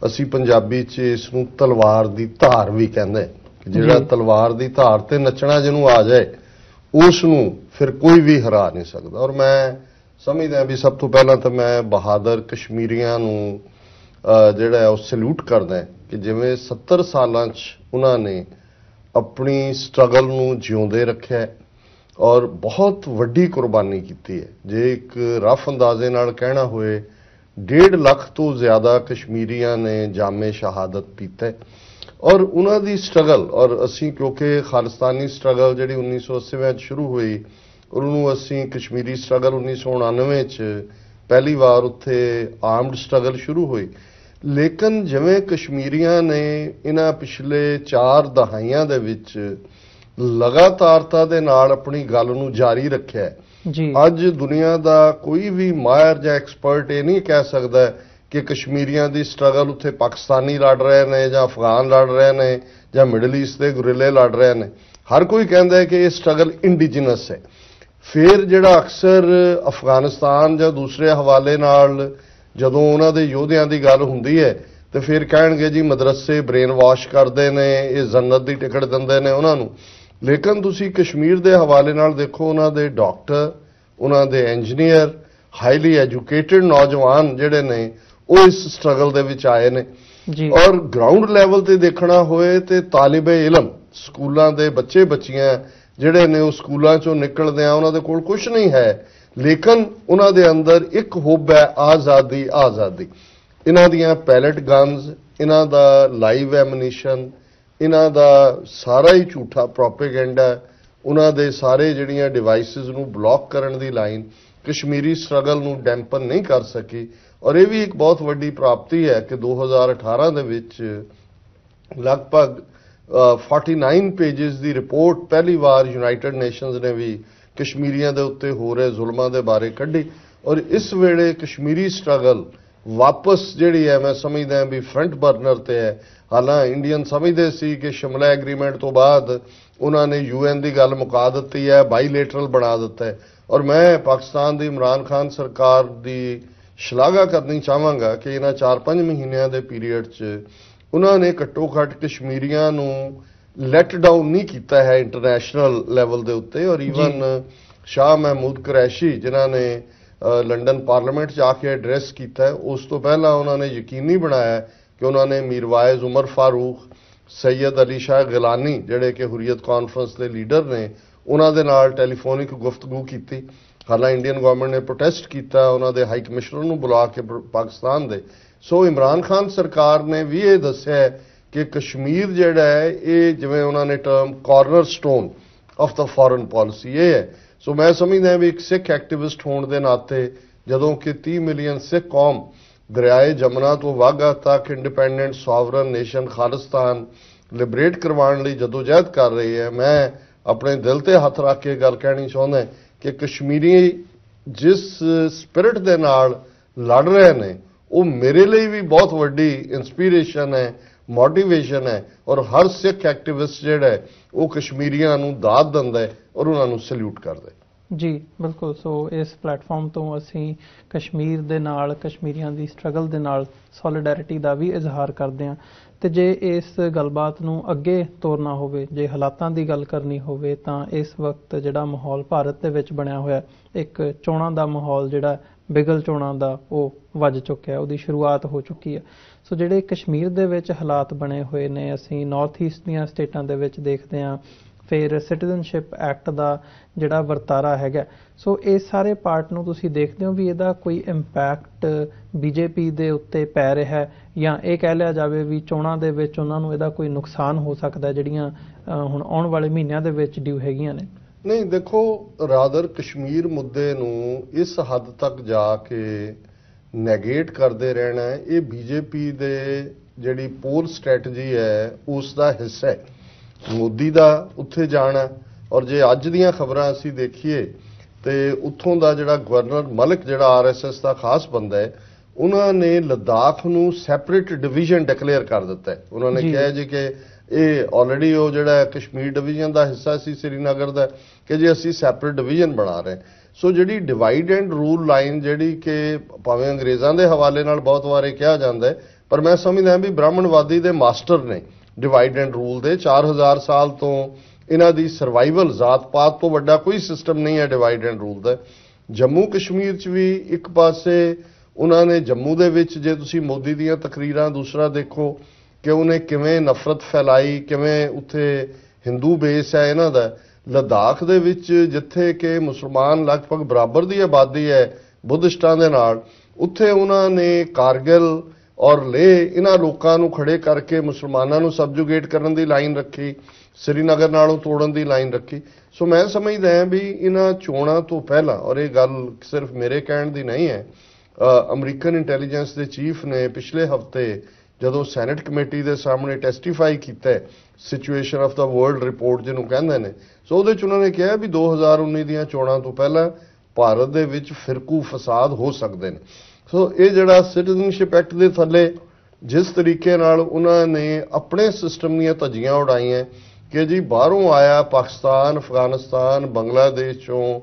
ਅਸੀਂ ਪੰਜਾਬੀ 'ਚ ਇਸ ਨੂੰ ਤਲਵਾਰ ਦੀ ਧਾਰ ਵੀ ਕਹਿੰਦੇ, ਕਿ ਜਿਹੜਾ ਤਲਵਾਰ ਦੀ ਧਾਰ ਤੇ ਨੱਚਣਾ ਜਿਹਨੂੰ ਆ ਜਾਏ ਉਸ ਨੂੰ ਫਿਰ ਕੋਈ ਵੀ ਹਰਾ ਨਹੀਂ ਸਕਦਾ। ਔਰ ਮੈਂ ਸਮਝਦਾ ਵੀ ਸਭ ਤੋਂ ਪਹਿਲਾਂ ਤਾਂ ਮੈਂ ਬਹਾਦਰ ਕਸ਼ਮੀਰੀਆਂ ਨੂੰ ਜਿਹੜਾ ਉਹ ਸਲੂਟ ਕਰਦਾ ਕਿ ਜਿਵੇਂ 70 ਸਾਲਾਂ 'ਚ ਉਹਨਾਂ ਨੇ ਆਪਣੀ ਸਟਰਗਲ ਨੂੰ ਜਿਉਂਦੇ ਰੱਖਿਆ ਔਰ ਬਹੁਤ ਵੱਡੀ ਕੁਰਬਾਨੀ ਕੀਤੀ ਹੈ। ਜੇ ਇੱਕ ਰਫ ਅੰਦਾਜ਼ੇ ਨਾਲ ਕਹਿਣਾ ਹੋਏ 1.5 ਲੱਖ ਤੋਂ ਜ਼ਿਆਦਾ ਕਸ਼ਮੀਰੀਆਂ ਨੇ ਜਾਮੇ ਸ਼ਹਾਦਤ ਪੀਤਾ ਔਰ ਉਹਨਾਂ ਦੀ ਸਟਰਗਲ। ਔਰ ਅਸੀਂ ਕਿਉਂਕਿ ਖਾਲਿਸਤਾਨੀ ਸਟਰਗਲ ਜਿਹੜੀ 1980 'ਚ ਸ਼ੁਰੂ ਹੋਈ, ਉਹਨੂੰ ਅਸੀਂ ਕਸ਼ਮੀਰੀ ਸਟਰਗਲ 1999 'ਚ ਪਹਿਲੀ ਵਾਰ ਉੱਥੇ ਆਰਮਡ ਸਟਰਗਲ ਸ਼ੁਰੂ ਹੋਈ। ਲੇਕਿਨ ਜਿਵੇਂ ਕਸ਼ਮੀਰੀਆਂ ਨੇ ਇਹਨਾਂ ਪਿਛਲੇ 4 ਦਹਾਈਆਂ ਦੇ ਵਿੱਚ ਲਗਾਤਾਰਤਾ ਦੇ ਨਾਲ ਆਪਣੀ ਗੱਲ ਨੂੰ ਜਾਰੀ ਰੱਖਿਆ, ਅੱਜ ਦੁਨੀਆ ਦਾ ਕੋਈ ਵੀ ਮਾਹਿਰ ਜਾਂ ਐਕਸਪਰਟ ਇਹ ਨਹੀਂ ਕਹਿ ਸਕਦਾ ਕਿ ਕਸ਼ਮੀਰੀਆਂ ਦੀ ਸਟਰਗਲ ਉੱਥੇ ਪਾਕਿਸਤਾਨੀ ਲੜ ਰਹੇ ਨੇ ਜਾਂ ਅਫਗਾਨ ਲੜ ਰਹੇ ਨੇ ਜਾਂ ਮਿਡਲ ਈਸਟ ਦੇ ਗੁਰਿਲੇ ਲੜ ਰਹੇ ਨੇ। ਹਰ ਕੋਈ ਕਹਿੰਦਾ ਹੈ ਕਿ ਇਹ ਸਟਰਗਲ ਇੰਡੀਜੀਨਸ ਹੈ। ਫਿਰ ਜਿਹੜਾ ਅਕਸਰ ਅਫਗਾਨਿਸਤਾਨ ਜਾਂ ਦੂਸਰੇ ਹਵਾਲੇ ਨਾਲ ਜਦੋਂ ਉਹਨਾਂ ਦੇ ਯੋਧਿਆਂ ਦੀ ਗੱਲ ਹੁੰਦੀ ਹੈ ਤੇ ਫਿਰ ਕਹਿਣਗੇ ਜੀ ਮਦਰਸੇ ਬ੍ਰੇਨ ਵਾਸ਼ ਕਰਦੇ ਨੇ, ਇਹ ਜੰਨਤ ਦੀ ਟਿਕਟ ਦਿੰਦੇ ਨੇ ਉਹਨਾਂ ਨੂੰ। ਲੇਕਿਨ ਤੁਸੀਂ ਕਸ਼ਮੀਰ ਦੇ ਹਵਾਲੇ ਨਾਲ ਦੇਖੋ, ਉਹਨਾਂ ਦੇ ਡਾਕਟਰ, ਉਹਨਾਂ ਦੇ ਇੰਜੀਨੀਅਰ, ਹਾਈਲੀ ਐਜੂਕੇਟਿਡ ਨੌਜਵਾਨ ਜਿਹੜੇ ਨੇ ਉਹ ਇਸ ਸਟਰਗਲ ਦੇ ਵਿੱਚ ਆਏ ਨੇ। ਔਰ ਗਰਾਊਂਡ ਲੈਵਲ ਤੇ ਦੇਖਣਾ ਹੋਏ ਤੇ ਤਾਲਿਬੇ ਇਲਮ, ਸਕੂਲਾਂ ਦੇ ਬੱਚੇ ਬੱਚੀਆਂ ਜਿਹੜੇ ਨੇ ਉਹ ਸਕੂਲਾਂ ਚੋਂ ਨਿਕਲਦੇ ਆ, ਉਹਨਾਂ ਦੇ ਕੋਲ ਕੁਝ ਨਹੀਂ ਹੈ, ਲੇਕਿਨ ਉਹਨਾਂ ਦੇ ਅੰਦਰ ਇੱਕ ਹੁਬ ਹੈ ਆਜ਼ਾਦੀ। ਆਜ਼ਾਦੀ ਇਹਨਾਂ ਦੀਆਂ ਪੈਲਟ ਗਨਸ, ਇਹਨਾਂ ਦਾ ਲਾਈਵ ਐਮਨੀਸ਼ਨ, ਇਹਨਾਂ ਦਾ ਸਾਰਾ ਹੀ ਝੂਠਾ ਪ੍ਰੋਪੇਗੈਂਡਾ, ਉਹਨਾਂ ਦੇ ਸਾਰੇ ਜਿਹੜੀਆਂ ਡਿਵਾਈਸਿਸ ਨੂੰ ਬਲੌਕ ਕਰਨ ਦੀ ਲਾਈਨ ਕਸ਼ਮੀਰੀ ਸਟਰਗਲ ਨੂੰ ਡੈਂਪਨ ਨਹੀਂ ਕਰ ਸਕੀ। ਔਰ ਇਹ ਵੀ ਇੱਕ ਬਹੁਤ ਵੱਡੀ ਪ੍ਰਾਪਤੀ ਹੈ ਕਿ 2018 ਦੇ ਵਿੱਚ ਲਗਭਗ 49 ਪੇਜਸ ਦੀ ਰਿਪੋਰਟ ਪਹਿਲੀ ਵਾਰ ਯੂਨਾਈਟਿਡ ਨੇਸ਼ਨਸ ਨੇ ਵੀ ਕਸ਼ਮੀਰੀਆਂ ਦੇ ਉੱਤੇ ਹੋ ਰਹੇ ਜ਼ੁਲਮਾਂ ਦੇ ਬਾਰੇ ਕੱਢੀ। ਔਰ ਇਸ ਵੇਲੇ ਕਸ਼ਮੀਰੀ ਸਟਰਗਲ ਵਾਪਸ ਜਿਹੜੀ ਹੈ ਮੈਂ ਸਮਝਦਾ ਵੀ ਫਰੰਟ ਬਰਨਰ ਤੇ ਹੈ। ਹਾਲਾਂਕਿ ਇੰਡੀਅਨ ਸਮਝਦੇ ਸੀ ਕਿ ਸ਼ਿਮਲਾ ਐਗਰੀਮੈਂਟ ਤੋਂ ਬਾਅਦ ਉਹਨਾਂ ਨੇ UN ਦੀ ਗੱਲ ਮੁਕਾ ਦਿੱਤੀ ਹੈ, ਬਾਈਲੇਟਰਲ ਬਣਾ ਦਿੱਤਾ ਹੈ। ਔਰ ਮੈਂ ਪਾਕਿਸਤਾਨ ਦੀ ਇਮਰਾਨ ਖਾਨ ਸਰਕਾਰ ਦੀ ਸ਼ਲਾਘਾ ਕਰਨੀ ਚਾਹਾਂਗਾ ਕਿ ਇਹਨਾਂ 4-5 ਮਹੀਨਿਆਂ ਦੇ ਪੀਰੀਅਡ 'ਚ ਉਹਨਾਂ ਨੇ ਘੱਟੋ ਘੱਟ ਕਸ਼ਮੀਰੀਆਂ ਨੂੰ ਲੈਟ ਡਾਊਨ ਨਹੀਂ ਕੀਤਾ ਹੈ ਇੰਟਰਨੈਸ਼ਨਲ ਲੈਵਲ ਦੇ ਉੱਤੇ। ਔਰ ਈਵਨ ਸ਼ਾਹ ਮਹਿਮੂਦ ਕੁਰੈਸ਼ੀ ਜਿਨ੍ਹਾਂ ਨੇ ਲੰਡਨ ਪਾਰਲੀਮੈਂਟ 'ਚ ਆ ਕੇ ਐਡਰੈਸ ਕੀਤਾ, ਉਸ ਤੋਂ ਪਹਿਲਾਂ ਉਹਨਾਂ ਨੇ ਯਕੀਨੀ ਬਣਾਇਆ ਕਿ ਉਹਨਾਂ ਨੇ ਮੀਰਵਾਇਜ਼ ਉਮਰ ਫਾਰੂਕ, ਸੈਯਦ ਅਲੀ ਸ਼ਾਹ ਗਿਲਾਨੀ ਜਿਹੜੇ ਕਿ ਹੁਰੀਅਤ ਕਾਨਫਰੰਸ ਦੇ ਲੀਡਰ ਨੇ, ਉਹਨਾਂ ਦੇ ਨਾਲ ਟੈਲੀਫੋਨਿਕ ਗੁਫ਼ਤਗੂ ਕੀਤੀ। ਹਾਲਾਂਕਿ ਇੰਡੀਅਨ ਗਵਰਨਮੈਂਟ ਨੇ ਪ੍ਰੋਟੈਸਟ ਕੀਤਾ ਉਹਨਾਂ ਦੇ ਹਾਈ ਕਮਿਸ਼ਨਰ ਨੂੰ ਬੁਲਾ ਕੇ ਪਾਕਿਸਤਾਨ ਦੇ। ਸੋ ਇਮਰਾਨ ਖਾਨ ਸਰਕਾਰ ਨੇ ਵੀ ਇਹ ਦੱਸਿਆ ਕਿ ਕਸ਼ਮੀਰ ਜਿਹੜਾ ਹੈ ਇਹ ਜਿਵੇਂ ਉਹਨਾਂ ਨੇ term corner stone of the foreign policy ਇਹ ਹੈ। ਸੋ ਮੈਂ ਸਮਝਦਾ ਵੀ ਇੱਕ ਸਿੱਖ ਐਕਟਿਵਿਸਟ ਹੋਣ ਦੇ ਨਾਤੇ ਜਦੋਂ ਕਿ 30 ਮਿਲੀਅਨ ਸਿੱਖ ਕੌਮ ਦਰਿਆਏ ਜਮਨਾ ਤੋਂ ਵਾਘਾ ਤੱਕ independent sovereign nation Khalistan liberate ਕਰਵਾਉਣ ਲਈ ਜਦੋਜਹਿਦ ਕਰ ਰਹੀ ਹੈ, ਮੈਂ ਆਪਣੇ ਦਿਲ ਤੇ ਹੱਥ ਰੱਖ ਕੇ ਗੱਲ ਕਹਿਣੀ ਚਾਹੁੰਦਾ ਕਿ ਕਸ਼ਮੀਰੀ ਜਿਸ ਸਪਿਰਿਟ ਦੇ ਨਾਲ ਲੜ ਰਹੇ ਨੇ ਉਹ ਮੇਰੇ ਲਈ ਵੀ ਬਹੁਤ ਵੱਡੀ ਇਨਸਪੀਰੇਸ਼ਨ ਹੈ, ਮੋਟੀਵੇਸ਼ਨ ਹੈ। ਔਰ ਹਰ ਸਿੱਖ ਐਕਟਿਵਿਸਟ ਜਿਹੜਾ ਹੈ ਉਹ ਕਸ਼ਮੀਰੀਆਂ ਨੂੰ ਦਾਦ ਦਿੰਦਾ ਹੈ ਔਰ ਉਹਨਾਂ ਨੂੰ ਸਲੂਟ ਕਰਦਾ ਹੈ। ਜੀ ਬਿਲਕੁਲ। ਸੋ ਇਸ ਪਲੇਟਫਾਰਮ ਤੋਂ ਅਸੀਂ ਕਸ਼ਮੀਰ ਦੇ ਨਾਲ, ਕਸ਼ਮੀਰੀਆਂ ਦੀ ਸਟਰਗਲ ਦੇ ਨਾਲ ਸੋਲੀਡੈਰਿਟੀ ਦਾ ਵੀ ਇਜ਼ਹਾਰ ਕਰਦੇ ਹਾਂ। ਤੇ ਜੇ ਇਸ ਗੱਲਬਾਤ ਨੂੰ ਅੱਗੇ ਤੋਰਨਾ ਹੋਵੇ, ਜੇ ਹਾਲਾਤਾਂ ਦੀ ਗੱਲ ਕਰਨੀ ਹੋਵੇ, ਤਾਂ ਇਸ ਵਕਤ ਜਿਹੜਾ ਮਾਹੌਲ ਭਾਰਤ ਦੇ ਵਿੱਚ ਬਣਿਆ ਹੋਇਆ, ਇੱਕ ਚੋਣਾਂ ਦਾ ਮਾਹੌਲ ਜਿਹੜਾ ਬਿਗਲ ਚੋਣਾਂ ਦਾ ਉਹ ਵੱਜ ਚੁੱਕਿਆ, ਉਹਦੀ ਸ਼ੁਰੂਆਤ ਹੋ ਚੁੱਕੀ ਹੈ। ਸੋ ਜਿਹੜੇ ਕਸ਼ਮੀਰ ਦੇ ਵਿੱਚ ਹਾਲਾਤ ਬਣੇ ਹੋਏ ਨੇ, ਅਸੀਂ ਨਾਰਥ ਈਸਟ ਦੀਆਂ ਸਟੇਟਾਂ ਦੇ ਵਿੱਚ ਦੇਖਦੇ ਹਾਂ, ਫਿਰ ਸਿਟੀਜ਼ਨਸ਼ਿਪ ਐਕਟ ਦਾ ਜਿਹੜਾ ਵਰਤਾਰਾ ਹੈਗਾ, ਸੋ ਇਸ ਸਾਰੇ ਪਾਰਟ ਨੂੰ ਤੁਸੀਂ ਦੇਖਦੇ ਹੋ ਵੀ ਇਹਦਾ ਕੋਈ ਇੰਪੈਕਟ ਬੀਜੇਪੀ ਦੇ ਉੱਤੇ ਪੈ ਰਿਹਾ ਹੈ, ਜਾਂ ਇਹ ਕਹਿ ਲਿਆ ਜਾਵੇ ਵੀ ਚੋਣਾਂ ਦੇ ਵਿੱਚ ਉਹਨਾਂ ਨੂੰ ਇਹਦਾ ਕੋਈ ਨੁਕਸਾਨ ਹੋ ਸਕਦਾ ਜਿਹੜੀਆਂ ਹੁਣ ਆਉਣ ਵਾਲੇ ਮਹੀਨਿਆਂ ਦੇ ਵਿੱਚ ਡਿਊ ਹੈਗੀਆਂ ਨੇ? ਨਹੀਂ, ਦੇਖੋ ਰਾਦਰ ਕਸ਼ਮੀਰ ਮੁੱਦੇ ਨੂੰ ਇਸ ਹੱਦ ਤੱਕ ਜਾ ਕੇ ਨੈਗੇਟ ਕਰਦੇ ਰਹਿਣਾ ਇਹ ਬੀਜੇਪੀ ਦੇ ਜਿਹੜੀ ਪੋਲ ਸਟ੍ਰੈਟਜੀ ਹੈ ਉਸ ਦਾ ਹਿੱਸਾ ਹੈ। ਮੋਦੀ ਦਾ ਉੱਥੇ ਜਾਣਾ, ਔਰ ਜੇ ਅੱਜ ਦੀਆਂ ਖਬਰਾਂ ਅਸੀਂ ਦੇਖੀਏ ਤੇ ਉੱਥੋਂ ਦਾ ਜਿਹੜਾ ਗਵਰਨਰ ਮਲਿਕ ਜਿਹੜਾ ਆਰਐਸਐਸ ਦਾ ਖਾਸ ਬੰਦਾ ਹੈ, ਉਹਨਾਂ ਨੇ ਲੱਦਾਖ ਨੂੰ ਸੈਪਰੇਟ ਡਿਵੀਜ਼ਨ ਡਿਕਲੇਅਰ ਕਰ ਦਿੱਤਾ ਹੈ। ਉਹਨਾਂ ਨੇ ਕਿਹਾ ਜੀ ਕਿ ਇਹ ਆਲਰੇਡੀ ਉਹ ਜਿਹੜਾ ਕਸ਼ਮੀਰ ਡਿਵੀਜ਼ਨ ਦਾ ਹਿੱਸਾ ਸੀ ਸ੍ਰੀਨਗਰ ਦਾ, ਕਿ ਜੇ ਅਸੀਂ ਸੈਪਰੇਟ ਡਿਵੀਜ਼ਨ ਬਣਾ ਰਹੇ। ਸੋ ਜਿਹੜੀ ਡਿਵਾਈਡ ਐਂਡ ਰੂਲ ਲਾਈਨ ਜਿਹੜੀ ਕਿ ਭਾਵੇਂ ਅੰਗਰੇਜ਼ਾਂ ਦੇ ਹਵਾਲੇ ਨਾਲ ਬਹੁਤ ਵਾਰੇ ਕਿਹਾ ਜਾਂਦਾ ਹੈ, ਪਰ ਮੈਂ ਸਮਝਦਾ ਵੀ ਬ੍ਰਾਹਮਣਵਾਦੀ ਦੇ ਮਾਸਟਰ ਨੇ ਡਿਵਾਈਡ ਐਂਡ ਰੂਲ ਦੇ। 4000 ਸਾਲ ਤੋਂ ਇਹਨਾਂ ਦੀ ਸਰਵਾਈਵਲ, ਜ਼ਾਤ-ਪਾਤ ਤੋਂ ਵੱਡਾ ਕੋਈ ਸਿਸਟਮ ਨਹੀਂ ਹੈ ਡਿਵਾਈਡ ਐਂਡ ਰੂਲ ਦਾ। ਜੰਮੂ ਕਸ਼ਮੀਰ 'ਚ ਵੀ ਇੱਕ ਪਾਸੇ ਉਹਨਾਂ ਨੇ ਜੰਮੂ ਦੇ ਵਿੱਚ ਜੇ ਤੁਸੀਂ ਮੋਦੀ ਦੀਆਂ ਤਕਰੀਰਾਂ ਦੂਸਰਾ ਦੇਖੋ ਕਿ ਉਹਨੇ ਕਿਵੇਂ ਨਫ਼ਰਤ ਫੈਲਾਈ, ਕਿਵੇਂ ਉੱਥੇ ਹਿੰਦੂ ਬੇਸ ਹੈ ਇਹਨਾਂ ਦਾ। ਲੱਦਾਖ ਦੇ ਵਿੱਚ ਜਿੱਥੇ ਕਿ ਮੁਸਲਮਾਨ ਲਗਭਗ ਬਰਾਬਰ ਦੀ ਆਬਾਦੀ ਹੈ ਬੁੱਧਿਸਟਾਂ ਦੇ ਨਾਲ, ਉੱਥੇ ਉਹਨਾਂ ਨੇ ਕਾਰਗਿਲ ਔਰ ਲੇਹ ਇਹਨਾਂ ਲੋਕਾਂ ਨੂੰ ਖੜੇ ਕਰਕੇ ਮੁਸਲਮਾਨਾਂ ਨੂੰ ਸਬਜੂਗੇਟ ਕਰਨ ਦੀ ਲਾਈਨ ਰੱਖੀ, ਸ੍ਰੀਨਗਰ ਨਾਲੋਂ ਤੋੜਨ ਦੀ ਲਾਈਨ ਰੱਖੀ। ਸੋ ਮੈਂ ਸਮਝਦਾ ਹਾਂ ਵੀ ਇਹਨਾਂ ਚੋਣਾਂ ਤੋਂ ਪਹਿਲਾਂ, ਔਰ ਇਹ ਗੱਲ ਸਿਰਫ ਮੇਰੇ ਕਹਿਣ ਦੀ ਨਹੀਂ ਹੈ, ਅਮਰੀਕਨ ਇੰਟੈਲੀਜੈਂਸ ਦੇ ਚੀਫ ਨੇ ਪਿਛਲੇ ਹਫ਼ਤੇ ਜਦੋਂ ਸੈਨੇਟ ਕਮੇਟੀ ਦੇ ਸਾਹਮਣੇ ਟੈਸਟੀਫਾਈ ਕੀਤਾ situation of the world report ਜਿਹਨੂੰ ਕਹਿੰਦੇ ਨੇ, ਸੋ ਉਹਦੇ 'ਚ ਉਹਨਾਂ ਨੇ ਕਿਹਾ ਵੀ 2019 ਦੀਆਂ ਚੋਣਾਂ ਤੋਂ ਪਹਿਲਾਂ ਭਾਰਤ ਦੇ ਵਿੱਚ ਫਿਰਕੂ ਫਸਾਦ ਹੋ ਸਕਦੇ ਨੇ। ਸੋ ਇਹ ਜਿਹੜਾ ਸਿਟੀਜ਼ਨਸ਼ਿਪ ਐਕਟ ਦੇ ਥੱਲੇ ਜਿਸ ਤਰੀਕੇ ਨਾਲ ਉਹਨਾਂ ਨੇ ਆਪਣੇ ਸਿਸਟਮ ਦੀਆਂ ਧੱਜੀਆਂ ਉਡਾਈਆਂ ਕਿ ਜੀ ਬਾਹਰੋਂ ਆਇਆ ਪਾਕਿਸਤਾਨ, ਅਫਗਾਨਿਸਤਾਨ, ਬੰਗਲਾਦੇਸ਼ 'ਚੋਂ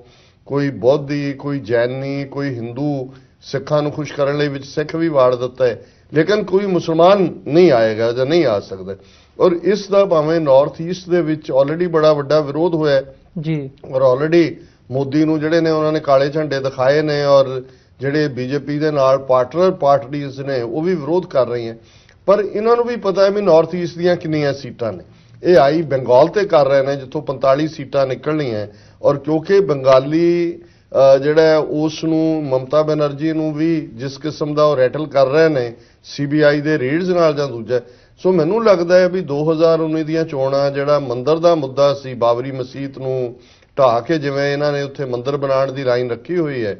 ਕੋਈ ਬੌਧੀ, ਕੋਈ ਜੈਨੀ, ਕੋਈ ਹਿੰਦੂ, ਸਿੱਖਾਂ ਨੂੰ ਖੁਸ਼ ਕਰਨ ਲਈ ਵਿੱਚ ਸਿੱਖ ਵੀ ਵਾੜ ਦਿੱਤਾ ਹੈ, ਲੇਕਿਨ ਕੋਈ ਮੁਸਲਮਾਨ ਨਹੀਂ ਆਏਗਾ ਜਾਂ ਨਹੀਂ ਆ ਸਕਦਾ। ਔਰ ਇਸ ਦਾ ਭਾਵੇਂ ਨਾਰਥ ਈਸਟ ਦੇ ਵਿੱਚ ਆਲਰੇਡੀ ਬੜਾ ਵੱਡਾ ਵਿਰੋਧ ਹੋਇਆ ਜੀ, ਔਰ ਆਲਰੇਡੀ ਮੋਦੀ ਨੂੰ ਜਿਹੜੇ ਨੇ ਉਹਨਾਂ ਨੇ ਕਾਲੇ ਝੰਡੇ ਦਿਖਾਏ ਨੇ, ਔਰ ਜਿਹੜੇ ਬੀਜੇਪੀ ਦੇ ਨਾਲ ਪਾਰਟਨਰ ਪਾਰਟੀਆਂ ਨੇ ਉਹ ਵੀ ਵਿਰੋਧ ਕਰ ਰਹੀਆਂ। ਪਰ ਇਹਨਾਂ ਨੂੰ ਵੀ ਪਤਾ ਹੈ ਵੀ ਨਾਰਥ ਈਸਟ ਦੀਆਂ ਕਿੰਨੀਆਂ ਸੀਟਾਂ ਨੇ। ਇਹ ਆਈ ਬੰਗਾਲ ਤੇ ਕਰ ਰਹੇ ਨੇ ਜਿੱਥੋਂ 45 ਸੀਟਾਂ ਨਿਕਲਣੀਆਂ, ਔਰ ਕਿਉਂਕਿ ਬੰਗਾਲੀ ਜਿਹੜਾ ਉਸ ਨੂੰ ਮਮਤਾ ਬੈਨਰਜੀ ਨੂੰ ਵੀ ਜਿਸ ਕਿਸਮ ਦਾ ਉਹ ਰੈਟਲ ਕਰ ਰਹੇ ਨੇ ਸੀਬੀਆਈ ਦੇ ਰੇਡਸ ਨਾਲ ਜਾਂ ਦੂਜਾ, ਸੋ ਮੈਨੂੰ ਲੱਗਦਾ ਹੈ ਵੀ 2019 ਦੀਆਂ ਚੋਣਾਂ ਜਿਹੜਾ ਮੰਦਰ ਦਾ ਮੁੱਦਾ ਸੀ, ਬਾਬਰੀ ਮਸਜਿਦ ਨੂੰ ਢਾਹ ਕੇ ਜਿਵੇਂ ਇਹਨਾਂ ਨੇ ਉੱਥੇ ਮੰਦਰ ਬਣਾਉਣ ਦੀ ਲਾਈਨ ਰੱਖੀ ਹੋਈ ਹੈ,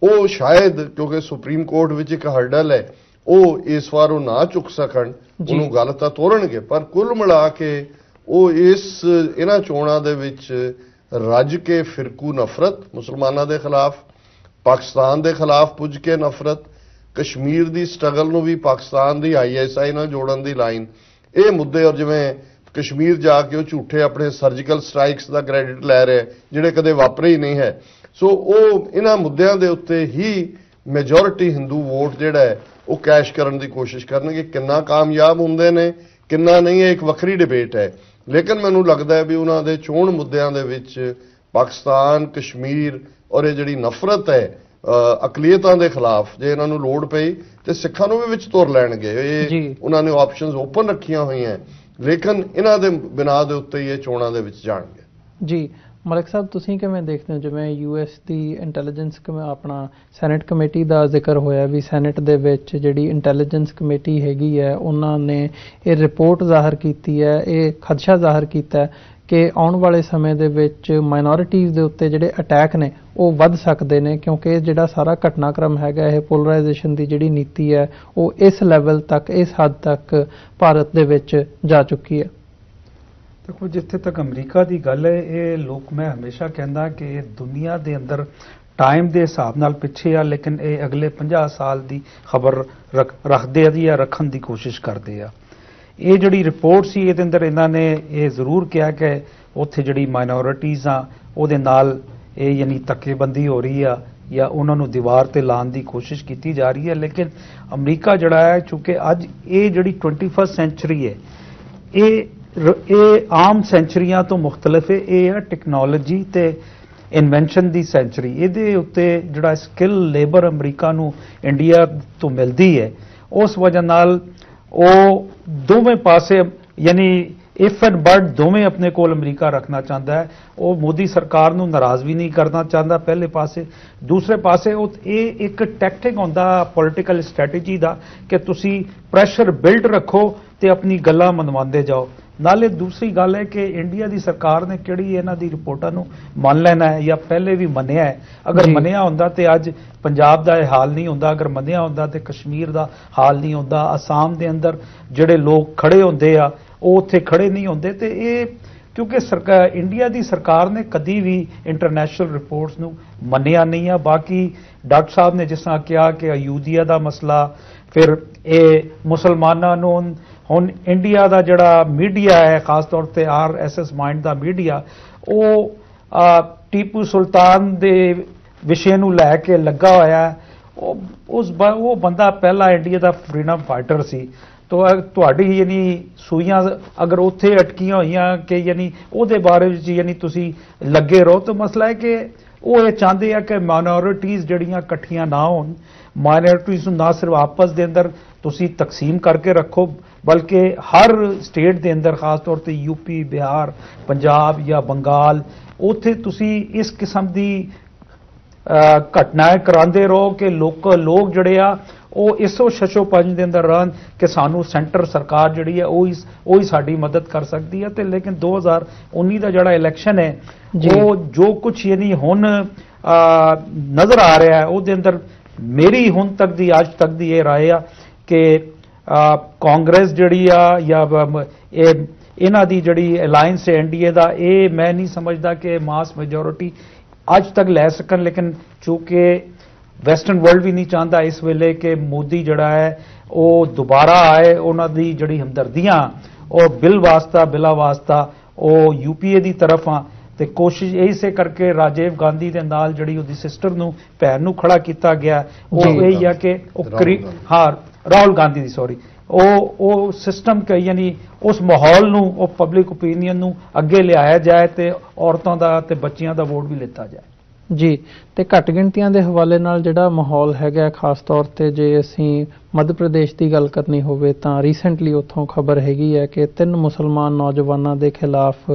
ਉਹ ਸ਼ਾਇਦ ਕਿਉਂਕਿ ਸੁਪਰੀਮ ਕੋਰਟ ਵਿੱਚ ਇੱਕ ਹਰਡਲ ਹੈ ਉਹ ਇਸ ਵਾਰ ਉਹ ਨਾ ਚੁੱਕ ਸਕਣ, ਉਹਨੂੰ ਗੱਲ ਤਾਂ ਤੋੜਨਗੇ। ਪਰ ਕੁੱਲ ਮਿਲਾ ਕੇ ਉਹ ਇਹਨਾਂ ਚੋਣਾਂ ਦੇ ਵਿੱਚ ਰੱਜ ਕੇ ਫਿਰਕੂ ਨਫ਼ਰਤ ਮੁਸਲਮਾਨਾਂ ਦੇ ਖਿਲਾਫ, ਪਾਕਿਸਤਾਨ ਦੇ ਖਿਲਾਫ ਪੁੱਜ ਕੇ ਨਫ਼ਰਤ, ਕਸ਼ਮੀਰ ਦੀ ਸਟਰਗਲ ਨੂੰ ਵੀ ਪਾਕਿਸਤਾਨ ਦੀ ISI ਨਾਲ ਜੋੜਨ ਦੀ ਲਾਈਨ, ਇਹ ਮੁੱਦੇ, ਔਰ ਜਿਵੇਂ ਕਸ਼ਮੀਰ ਜਾ ਕੇ ਉਹ ਝੂਠੇ ਆਪਣੇ ਸਰਜੀਕਲ ਸਟ੍ਰਾਈਕਸ ਦਾ ਕ੍ਰੈਡਿਟ ਲੈ ਰਹੇ ਜਿਹੜੇ ਕਦੇ ਵਾਪਰੇ ਹੀ ਨਹੀਂ ਹੈ। ਸੋ ਉਹ ਇਹਨਾਂ ਮੁੱਦਿਆਂ ਦੇ ਉੱਤੇ ਹੀ ਮੈਜੋਰਿਟੀ ਹਿੰਦੂ ਵੋਟ ਜਿਹੜਾ ਹੈ ਉਹ ਕੈਸ਼ ਕਰਨ ਦੀ ਕੋਸ਼ਿਸ਼ ਕਰਨਗੇ। ਕਿੰਨਾ ਕਾਮਯਾਬ ਹੁੰਦੇ ਨੇ ਕਿੰਨਾ ਨਹੀਂ ਹੈ ਇੱਕ ਵੱਖਰੀ ਡਿਬੇਟ ਹੈ, ਲੇਕਿਨ ਮੈਨੂੰ ਲੱਗਦਾ ਹੈ ਵੀ ਉਹਨਾਂ ਦੇ ਚੋਣ ਮੁੱਦਿਆਂ ਦੇ ਵਿੱਚ ਪਾਕਿਸਤਾਨ, ਕਸ਼ਮੀਰ ਔਰ ਇਹ ਜਿਹੜੀ ਨਫ਼ਰਤ ਹੈ ਅਕਲੀਅਤਾਂ ਦੇ ਖਿਲਾਫ, ਜੇ ਇਹਨਾਂ ਨੂੰ ਲੋੜ ਪਈ ਤੇ ਸਿੱਖਾਂ ਨੂੰ ਵੀ ਵਿੱਚ ਤੁਰ ਲੈਣਗੇ। ਇਹ ਉਹਨਾਂ ਨੇ ਆਪਸ਼ਨਸ ਓਪਨ ਰੱਖੀਆਂ ਹੋਈਆਂ, ਲੇਕਿਨ ਇਹਨਾਂ ਦੇ ਬਿਨਾਂ ਦੇ ਉੱਤੇ ਹੀ ਇਹ ਚੋਣਾਂ ਦੇ ਵਿੱਚ ਜਾਣਗੇ। ਜੀ ਮਲਿਕ ਸਾਹਿਬ, ਤੁਸੀਂ ਕਿਵੇਂ ਦੇਖਦੇ ਹੋ, ਜਿਵੇਂ US ਦੀ ਇੰਟੈਲੀਜੈਂਸ ਆਪਣਾ ਸੈਨੇਟ ਕਮੇਟੀ ਦਾ ਜ਼ਿਕਰ ਹੋਇਆ ਵੀ ਸੈਨੇਟ ਦੇ ਵਿੱਚ ਜਿਹੜੀ ਇੰਟੈਲੀਜੈਂਸ ਕਮੇਟੀ ਹੈਗੀ ਹੈ ਉਹਨਾਂ ਨੇ ਇਹ ਰਿਪੋਰਟ ਜ਼ਾਹਰ ਕੀਤੀ ਹੈ, ਇਹ ਖਦਸ਼ਾ ਜ਼ਾਹਰ ਕੀਤਾ ਕਿ ਆਉਣ ਵਾਲੇ ਸਮੇਂ ਦੇ ਵਿੱਚ ਮਾਈਨੋਰਿਟੀਜ਼ ਦੇ ਉੱਤੇ ਜਿਹੜੇ ਅਟੈਕ ਨੇ ਉਹ ਵੱਧ ਸਕਦੇ ਨੇ, ਕਿਉਂਕਿ ਇਹ ਜਿਹੜਾ ਸਾਰਾ ਘਟਨਾਕ੍ਰਮ ਹੈਗਾ, ਇਹ ਪੋਲਰਾਈਜੇਸ਼ਨ ਦੀ ਜਿਹੜੀ ਨੀਤੀ ਹੈ ਉਹ ਇਸ ਲੈਵਲ ਤੱਕ, ਇਸ ਹੱਦ ਤੱਕ ਭਾਰਤ ਦੇ ਵਿੱਚ ਜਾ ਚੁੱਕੀ ਹੈ। ਦੇਖੋ, ਜਿੱਥੇ ਤੱਕ ਅਮਰੀਕਾ ਦੀ ਗੱਲ ਹੈ, ਇਹ ਲੋਕ, ਮੈਂ ਹਮੇਸ਼ਾ ਕਹਿੰਦਾ ਕਿ ਦੁਨੀਆ ਦੇ ਅੰਦਰ ਟਾਈਮ ਦੇ ਹਿਸਾਬ ਨਾਲ ਪਿੱਛੇ ਆ, ਲੇਕਿਨ ਇਹ ਅਗਲੇ 50 ਸਾਲ ਦੀ ਖਬਰ ਰੱਖਦੇ ਆ ਜਾਂ ਰੱਖਣ ਦੀ ਕੋਸ਼ਿਸ਼ ਕਰਦੇ ਆ। ਇਹ ਜਿਹੜੀ ਰਿਪੋਰਟ ਸੀ, ਇਹਦੇ ਅੰਦਰ ਇਹਨਾਂ ਨੇ ਇਹ ਜ਼ਰੂਰ ਕਿਹਾ ਕਿ ਉੱਥੇ ਜਿਹੜੀ ਮਾਈਨੋਰਿਟੀਜ਼ ਆ ਉਹਦੇ ਨਾਲ ਇਹ ਯਾਨੀ ਧੱਕੇਬੰਦੀ ਹੋ ਰਹੀ ਆ ਜਾਂ ਉਹਨਾਂ ਨੂੰ ਦੀਵਾਰ ਤੇ ਲਾਉਣ ਦੀ ਕੋਸ਼ਿਸ਼ ਕੀਤੀ ਜਾ ਰਹੀ ਹੈ। ਲੇਕਿਨ ਅਮਰੀਕਾ ਜਿਹੜਾ ਹੈ, ਚੂੰਕਿ ਅੱਜ ਇਹ ਜਿਹੜੀ 21st ਸੈਂਚੁਰੀ ਹੈ, ਇਹ ਆਮ ਸੈਂਚਰੀਆਂ ਤੋਂ ਮੁਖਤਲਿਫ ਹੈ। ਇਹ ਹੈ ਟੈਕਨੋਲੋਜੀ ਤੇ ਇਨਵੈਂਸ਼ਨ ਦੀ ਸੈਂਚਰੀ। ਇਹਦੇ ਉੱਤੇ ਜਿਹੜਾ ਸਕਿੱਲ ਲੇਬਰ ਅਮਰੀਕਾ ਨੂੰ ਇੰਡੀਆ ਤੋਂ ਮਿਲਦੀ ਹੈ, ਉਸ ਵਜ੍ਹਾ ਨਾਲ ਉਹ ਦੋਵੇਂ ਪਾਸੇ ਯਾਨੀ ਇਫ ਐਂਡ ਬਟ ਦੋਵੇਂ ਆਪਣੇ ਕੋਲ ਅਮਰੀਕਾ ਰੱਖਣਾ ਚਾਹੁੰਦਾ ਹੈ। ਉਹ ਮੋਦੀ ਸਰਕਾਰ ਨੂੰ ਨਾਰਾਜ਼ ਵੀ ਨਹੀਂ ਕਰਨਾ ਚਾਹੁੰਦਾ ਪਹਿਲੇ ਪਾਸੇ। ਦੂਸਰੇ ਪਾਸੇ ਇਹ ਇੱਕ ਟੈਕਟਿਕ ਹੁੰਦਾ ਪੋਲੀਟੀਕਲ ਸਟ੍ਰੈਟੇਜੀ ਦਾ ਕਿ ਤੁਸੀਂ ਪ੍ਰੈਸ਼ਰ ਬਿਲਡ ਰੱਖੋ ਤੇ ਆਪਣੀ ਗੱਲਾਂ ਮਨਵਾਉਂਦੇ ਜਾਓ। ਨਾਲੇ ਦੂਸਰੀ ਗੱਲ ਹੈ ਕਿ ਇੰਡੀਆ ਦੀ ਸਰਕਾਰ ਨੇ ਕਿਹੜੀ ਇਹਨਾਂ ਦੀ ਰਿਪੋਰਟਾਂ ਨੂੰ ਮੰਨ ਲੈਣਾ ਹੈ ਜਾਂ ਪਹਿਲੇ ਵੀ ਮੰਨਿਆ ਹੈ। ਅਗਰ ਮੰਨਿਆ ਹੁੰਦਾ ਤੇ ਅੱਜ ਪੰਜਾਬ ਦਾ ਇਹ ਹਾਲ ਨਹੀਂ ਹੁੰਦਾ, ਅਗਰ ਮੰਨਿਆ ਹੁੰਦਾ ਤੇ ਕਸ਼ਮੀਰ ਦਾ ਹਾਲ ਨਹੀਂ ਹੁੰਦਾ, ਅਸਾਮ ਦੇ ਅੰਦਰ ਜਿਹੜੇ ਲੋਕ ਖੜੇ ਹੁੰਦੇ ਆ ਉਹ ਉੱਥੇ ਖੜੇ ਨਹੀਂ ਹੁੰਦੇ। ਤੇ ਇਹ ਕਿਉਂਕਿ ਸਰਕਾਰ, ਇੰਡੀਆ ਦੀ ਸਰਕਾਰ ਨੇ ਕਦੀ ਵੀ ਇੰਟਰਨੈਸ਼ਨਲ ਰਿਪੋਰਟਸ ਨੂੰ ਮੰਨਿਆ ਨਹੀਂ ਆ। ਬਾਕੀ ਡਾਕਟਰ ਸਾਹਿਬ ਨੇ ਜਿਸ ਤਰ੍ਹਾਂ ਕਿਹਾ ਕਿ ਅਯੁੱਧਿਆ ਦਾ ਮਸਲਾ, ਫਿਰ ਇਹ ਮੁਸਲਮਾਨਾਂ ਨੂੰ, ਹੁਣ ਇੰਡੀਆ ਦਾ ਜਿਹੜਾ ਮੀਡੀਆ ਹੈ, ਖਾਸ ਤੌਰ ਤੇ RSS ਮਾਈਂਡ ਦਾ ਮੀਡੀਆ, ਉਹ ਟੀਪੂ ਸੁਲਤਾਨ ਦੇ ਵਿਸ਼ੇ ਨੂੰ ਲੈ ਕੇ ਲੱਗਾ ਹੋਇਆ। ਉਹ ਬੰਦਾ ਪਹਿਲਾ ਇੰਡੀਆ ਦਾ ਫਰੀडम ਫਾਈਟਰ ਸੀ। ਤੁਹਾਡੀ ਯਾਨੀ ਸੂਈਆਂ ਅਗਰ ਉੱਥੇ ਅਟਕੀਆਂ ਹੋਈਆਂ ਕਿ ਯਾਨੀ ਉਹਦੇ ਬਾਰੇ ਵਿੱਚ ਯਾਨੀ ਤੁਸੀਂ ਲੱਗੇ ਰਹੋ, ਤਾਂ ਮਸਲਾ ਹੈ ਕਿ ਉਹ ਇਹ ਚਾਹੁੰਦੇ ਆ ਕਿ ਮਾਈਨੋਰਿਟੀਜ਼ ਜਿਹੜੀਆਂ ਇਕੱਠੀਆਂ ਨਾ ਹੋਣ। ਮਾਈਨੋਰਿਟੀਜ਼ ਨੂੰ ਨਾ ਸਿਰਫ ਆਪਸ ਦੇ ਅੰਦਰ ਤੁਸੀਂ ਤਕਸੀਮ ਕਰਕੇ ਰੱਖੋ, ਬਲਕਿ ਹਰ ਸਟੇਟ ਦੇ ਅੰਦਰ, ਖਾਸ ਤੌਰ ਤੇ UP, ਬਿਹਾਰ, ਪੰਜਾਬ ਜਾਂ ਬੰਗਾਲ, ਉੱਥੇ ਤੁਸੀਂ ਇਸ ਕਿਸਮ ਦੀ ਘਟਨਾएं ਕਰਾਉਂਦੇ ਰਹੋ ਕਿ ਲੋਕ ਜਿਹੜੇ ਆ ਉਹ ਇਸੋ ਛਛੋਪੰਜ ਦੇ ਅੰਦਰ ਰਹਿਣ ਕਿ ਸਾਨੂੰ ਸੈਂਟਰ ਸਰਕਾਰ ਜਿਹੜੀ ਹੈ ਉਹ ਹੀ ਸਾਡੀ ਮਦਦ ਕਰ ਸਕਦੀ ਹੈ। ਤੇ ਲੇਕਿਨ 2019 ਦਾ ਜਿਹੜਾ ਇਲੈਕਸ਼ਨ ਹੈ, ਉਹ ਜੋ ਕੁਝ ਯਾਨੀ ਹੁਣ ਨਜ਼ਰ ਆ ਰਿਹਾ ਹੈ, ਉਹਦੇ ਅੰਦਰ ਮੇਰੀ ਹੁਣ ਤੱਕ ਦੀ, ਅੱਜ ਤੱਕ ਦੀ ਇਹ ਰਾਏ ਆ ਕਿ ਕਾਂਗਰਸ ਜਿਹੜੀ ਆ ਜਾਂ ਇਹਨਾਂ ਦੀ ਜਿਹੜੀ ਅਲਾਈਅੰਸ ਹੈ NDA ਦਾ, ਇਹ ਮੈਂ ਨਹੀਂ ਸਮਝਦਾ ਕਿ ਮਾਸ ਮੈਜੋਰਿਟੀ ਅੱਜ ਤੱਕ ਲੈ ਸਕਣ। ਲੇਕਿਨ ਚੂੰਕਿ ਵੈਸਟਰਨ ਵਰਲਡ ਵੀ ਨਹੀਂ ਚਾਹੁੰਦਾ ਇਸ ਵੇਲੇ ਕਿ ਮੋਦੀ ਜਿਹੜਾ ਹੈ ਉਹ ਦੁਬਾਰਾ ਆਏ, ਉਹਨਾਂ ਦੀ ਜਿਹੜੀ ਹਮਦਰਦੀਆਂ ਉਹ ਬਿਲਾ ਵਾਸਤਾ ਉਹ UPA ਦੀ ਤਰਫ ਆ। ਤੇ ਕੋਸ਼ਿਸ਼ ਇਸੇ ਕਰਕੇ ਰਾਜੀਵ ਗਾਂਧੀ ਦੇ ਨਾਲ ਜਿਹੜੀ ਉਹਦੀ ਸਿਸਟਰ ਨੂੰ, ਭੈਣ ਨੂੰ ਖੜਾ ਕੀਤਾ ਗਿਆ, ਉਹ ਇਹ ਆ ਕਿ ਰਾਹੁਲ ਗਾਂਧੀ ਦੀ ਉਹ ਸਿਸਟਮ ਯਾਨੀ ਉਸ ਮਾਹੌਲ ਨੂੰ, ਉਹ ਪਬਲਿਕ ਓਪੀਨੀਅਨ ਨੂੰ ਅੱਗੇ ਲਿਆਇਆ ਜਾਏ ਤੇ ਔਰਤਾਂ ਦਾ ਤੇ ਬੱਚਿਆਂ ਦਾ ਵੋਟ ਵੀ ਲਿੱਤਾ ਜਾਏ। ਜੀ, ਤੇ ਘੱਟ ਗਿਣਤੀਆਂ ਦੇ ਹਵਾਲੇ ਨਾਲ ਜਿਹੜਾ ਮਾਹੌਲ ਹੈਗਾ, ਖਾਸ ਤੌਰ ਤੇ ਜੇ ਅਸੀਂ ਮੱਧ ਪ੍ਰਦੇਸ਼ ਦੀ ਗੱਲ ਕਰਨੀ ਹੋਵੇ ਤਾਂ ਰੀਸੈਂਟਲੀ ਉੱਥੋਂ ਖਬਰ ਹੈਗੀ ਹੈ ਕਿ 3 ਮੁਸਲਮਾਨ ਨੌਜਵਾਨਾਂ ਦੇ ਖਿਲਾਫ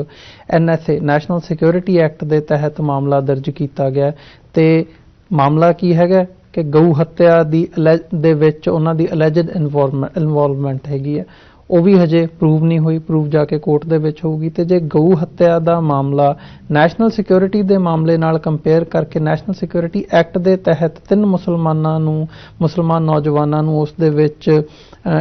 NSA ਨੈਸ਼ਨਲ ਸਿਕਿਉਰਿਟੀ ਐਕਟ ਦੇ ਤਹਿਤ ਮਾਮਲਾ ਦਰਜ ਕੀਤਾ ਗਿਆ। ਤੇ ਮਾਮਲਾ ਕੀ ਹੈਗਾ ਕਿ ਗਊ ਹੱਤਿਆ ਦੇ ਵਿੱਚ ਉਹਨਾਂ ਦੀ ਅਲੈਜਡ ਇਨਵੋਲਵਮੈਂਟ ਹੈਗੀ ਹੈ। ਉਹ ਵੀ ਹਜੇ ਪ੍ਰੂਵ ਨਹੀਂ ਹੋਈ, ਪ੍ਰੂਵ ਜਾ ਕੇ ਕੋਰਟ ਦੇ ਵਿੱਚ ਹੋਊਗੀ। ਤੇ ਜੇ ਗਊ ਹੱਤਿਆ ਦਾ ਮਾਮਲਾ ਨੈਸ਼ਨਲ ਸਿਕਿਉਰਿਟੀ ਦੇ ਮਾਮਲੇ ਨਾਲ ਕੰਪੇਅਰ ਕਰਕੇ ਨੈਸ਼ਨਲ ਸਿਕਿਉਰਿਟੀ ਐਕਟ ਦੇ ਤਹਿਤ 3 ਮੁਸਲਮਾਨ ਨੌਜਵਾਨਾਂ ਨੂੰ ਉਸ ਦੇ ਵਿੱਚ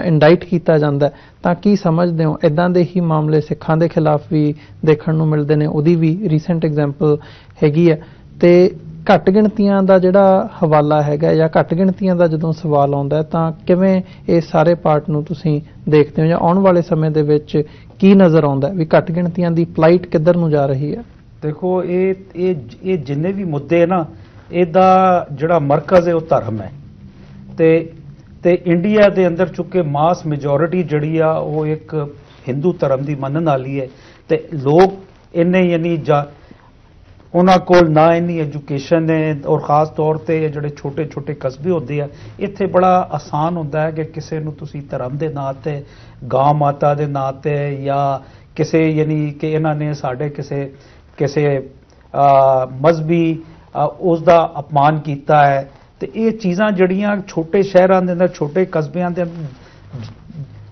ਇੰਡਾਈਟ ਕੀਤਾ ਜਾਂਦਾ, ਤਾਂ ਕੀ ਸਮਝਦੇ ਹੋ? ਇਦਾਂ ਦੇ ਹੀ ਮਾਮਲੇ ਸਿੱਖਾਂ ਦੇ ਖਿਲਾਫ ਵੀ ਦੇਖਣ ਨੂੰ ਮਿਲਦੇ ਨੇ, ਉਹਦੀ ਵੀ ਰੀਸੈਂਟ ਐਗਜ਼ਾਮਪਲ ਹੈਗੀ ਹੈ। ਤੇ ਘੱਟ ਗਿਣਤੀਆਂ ਦਾ ਜਿਹੜਾ ਹਵਾਲਾ ਹੈਗਾ ਜਾਂ ਘੱਟ ਗਿਣਤੀਆਂ ਦਾ ਜਦੋਂ ਸਵਾਲ ਆਉਂਦਾ ਤਾਂ ਕਿਵੇਂ ਇਸ ਸਾਰੇ ਪਾਰਟ ਨੂੰ ਤੁਸੀਂ ਦੇਖਦੇ ਹੋ, ਜਾਂ ਆਉਣ ਵਾਲੇ ਸਮੇਂ ਦੇ ਵਿੱਚ ਕੀ ਨਜ਼ਰ ਆਉਂਦਾ ਵੀ ਘੱਟ ਗਿਣਤੀਆਂ ਦੀ ਪਲਾਈਟ ਕਿੱਧਰ ਨੂੰ ਜਾ ਰਹੀ ਹੈ? ਦੇਖੋ, ਇਹ ਜਿੰਨੇ ਵੀ ਮੁੱਦੇ ਨਾ, ਇਹਦਾ ਜਿਹੜਾ ਮਰਕਜ਼ ਹੈ ਉਹ ਧਰਮ ਹੈ। ਤੇ ਇੰਡੀਆ ਦੇ ਅੰਦਰ ਚੁੱਕੇ ਮਾਸ ਮੈਜੋਰਿਟੀ ਜਿਹੜੀ ਆ ਉਹ ਇੱਕ ਹਿੰਦੂ ਧਰਮ ਦੀ ਮੰਨਣ ਵਾਲੀ ਹੈ। ਤੇ ਲੋਕ ਇੰਨੇ ਯਾਨੀ ਉਹਨਾਂ ਕੋਲ ਨਾ ਇੰਨੀ ਐਜੂਕੇਸ਼ਨ ਹੈ, ਔਰ ਖਾਸ ਤੌਰ ਤੇ ਜਿਹੜੇ ਛੋਟੇ ਛੋਟੇ ਕਸਬੇ ਹੁੰਦੇ ਆ, ਇੱਥੇ ਬੜਾ ਆਸਾਨ ਹੁੰਦਾ ਹੈ ਕਿ ਕਿਸੇ ਨੂੰ ਤੁਸੀਂ ਧਰਮ ਦੇ ਨਾਂ ਤੇ, ਗਾਂ ਮਾਤਾ ਦੇ ਨਾਂ ਤੇ, ਜਾਂ ਕਿਸੇ ਯਾਨੀ ਕਿ ਇਹਨਾਂ ਨੇ ਸਾਡੇ ਕਿਸੇ ਮਜ਼ਹਬੀ ਉਸ ਦਾ ਅਪਮਾਨ ਕੀਤਾ ਹੈ। ਤੇ ਇਹ ਚੀਜ਼ਾਂ ਜਿਹੜੀਆਂ ਛੋਟੇ ਸ਼ਹਿਰਾਂ ਦੇ ਅੰਦਰ, ਛੋਟੇ ਕਸਬਿਆਂ ਦੇ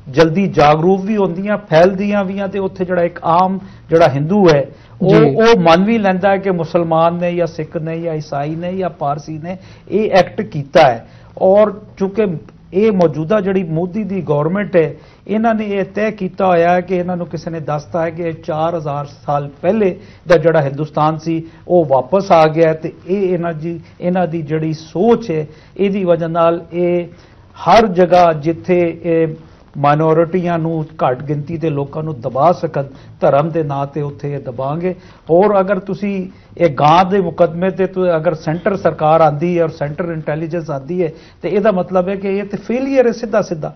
ਜਲਦੀ ਜਾਗਰੂਕ ਵੀ ਹੁੰਦੀਆਂ, ਫੈਲਦੀਆਂ ਵੀ ਆ, ਤੇ ਉੱਥੇ ਜਿਹੜਾ ਇੱਕ ਆਮ ਜਿਹੜਾ ਹਿੰਦੂ ਹੈ ਉਹ ਮੰਨ ਵੀ ਲੈਂਦਾ ਹੈ ਕਿ ਮੁਸਲਮਾਨ ਨੇ ਜਾਂ ਸਿੱਖ ਨੇ ਜਾਂ ਈਸਾਈ ਨੇ ਜਾਂ ਪਾਰਸੀ ਨੇ ਇਹ ਐਕਟ ਕੀਤਾ ਹੈ। ਔਰ ਚूंकि ਇਹ ਮੌਜੂਦਾ ਜਿਹੜੀ ਮੋਦੀ ਦੀ ਗਵਰਨਮੈਂਟ ਹੈ, ਇਹਨਾਂ ਨੇ ਇਹ ਤੈਅ ਕੀਤਾ ਹੋਇਆ ਹੈ ਕਿ ਇਹਨਾਂ ਨੂੰ ਕਿਸੇ ਨੇ ਦੱਸਤਾ ਹੈ ਕਿ 4000 ਸਾਲ ਪਹਿਲੇ ਦਾ ਜਿਹੜਾ ਹਿੰਦੁਸਤਾਨ ਸੀ ਉਹ ਵਾਪਸ ਆ ਗਿਆ, ਤੇ ਇਹ ਇਹਨਾਂ ਦੀ ਜਿਹੜੀ ਸੋਚ ਹੈ, ਇਹਦੀ ਵਜ੍ਹਾ ਨਾਲ ਇਹ ਹਰ ਜਗ੍ਹਾ ਜਿੱਥੇ ਇਹ ਮਾਈਨੋਰਿਟੀਆਂ ਨੂੰ, ਘੱਟ ਗਿਣਤੀ ਦੇ ਲੋਕਾਂ ਨੂੰ ਦਬਾ ਸਕਣ ਧਰਮ ਦੇ ਨਾਂ ਤੇ, ਉੱਥੇ ਇਹ ਦਬਾਂਗੇ। ਹੋਰ ਅਗਰ ਤੁਸੀਂ ਇਹ ਗਾਂ ਦੇ ਮੁਕਦਮੇ ਤੇ ਅਗਰ ਸੈਂਟਰ ਸਰਕਾਰ ਆਂਦੀ ਹੈ ਔਰ ਸੈਂਟਰ ਇੰਟੈਲੀਜੈਂਸ ਆਂਦੀ ਹੈ, ਤੇ ਇਹਦਾ ਮਤਲਬ ਹੈ ਕਿ ਇਹ ਤੇ ਫੇਲੀਅਰ ਹੈ ਸਿੱਧਾ ਸਿੱਧਾ।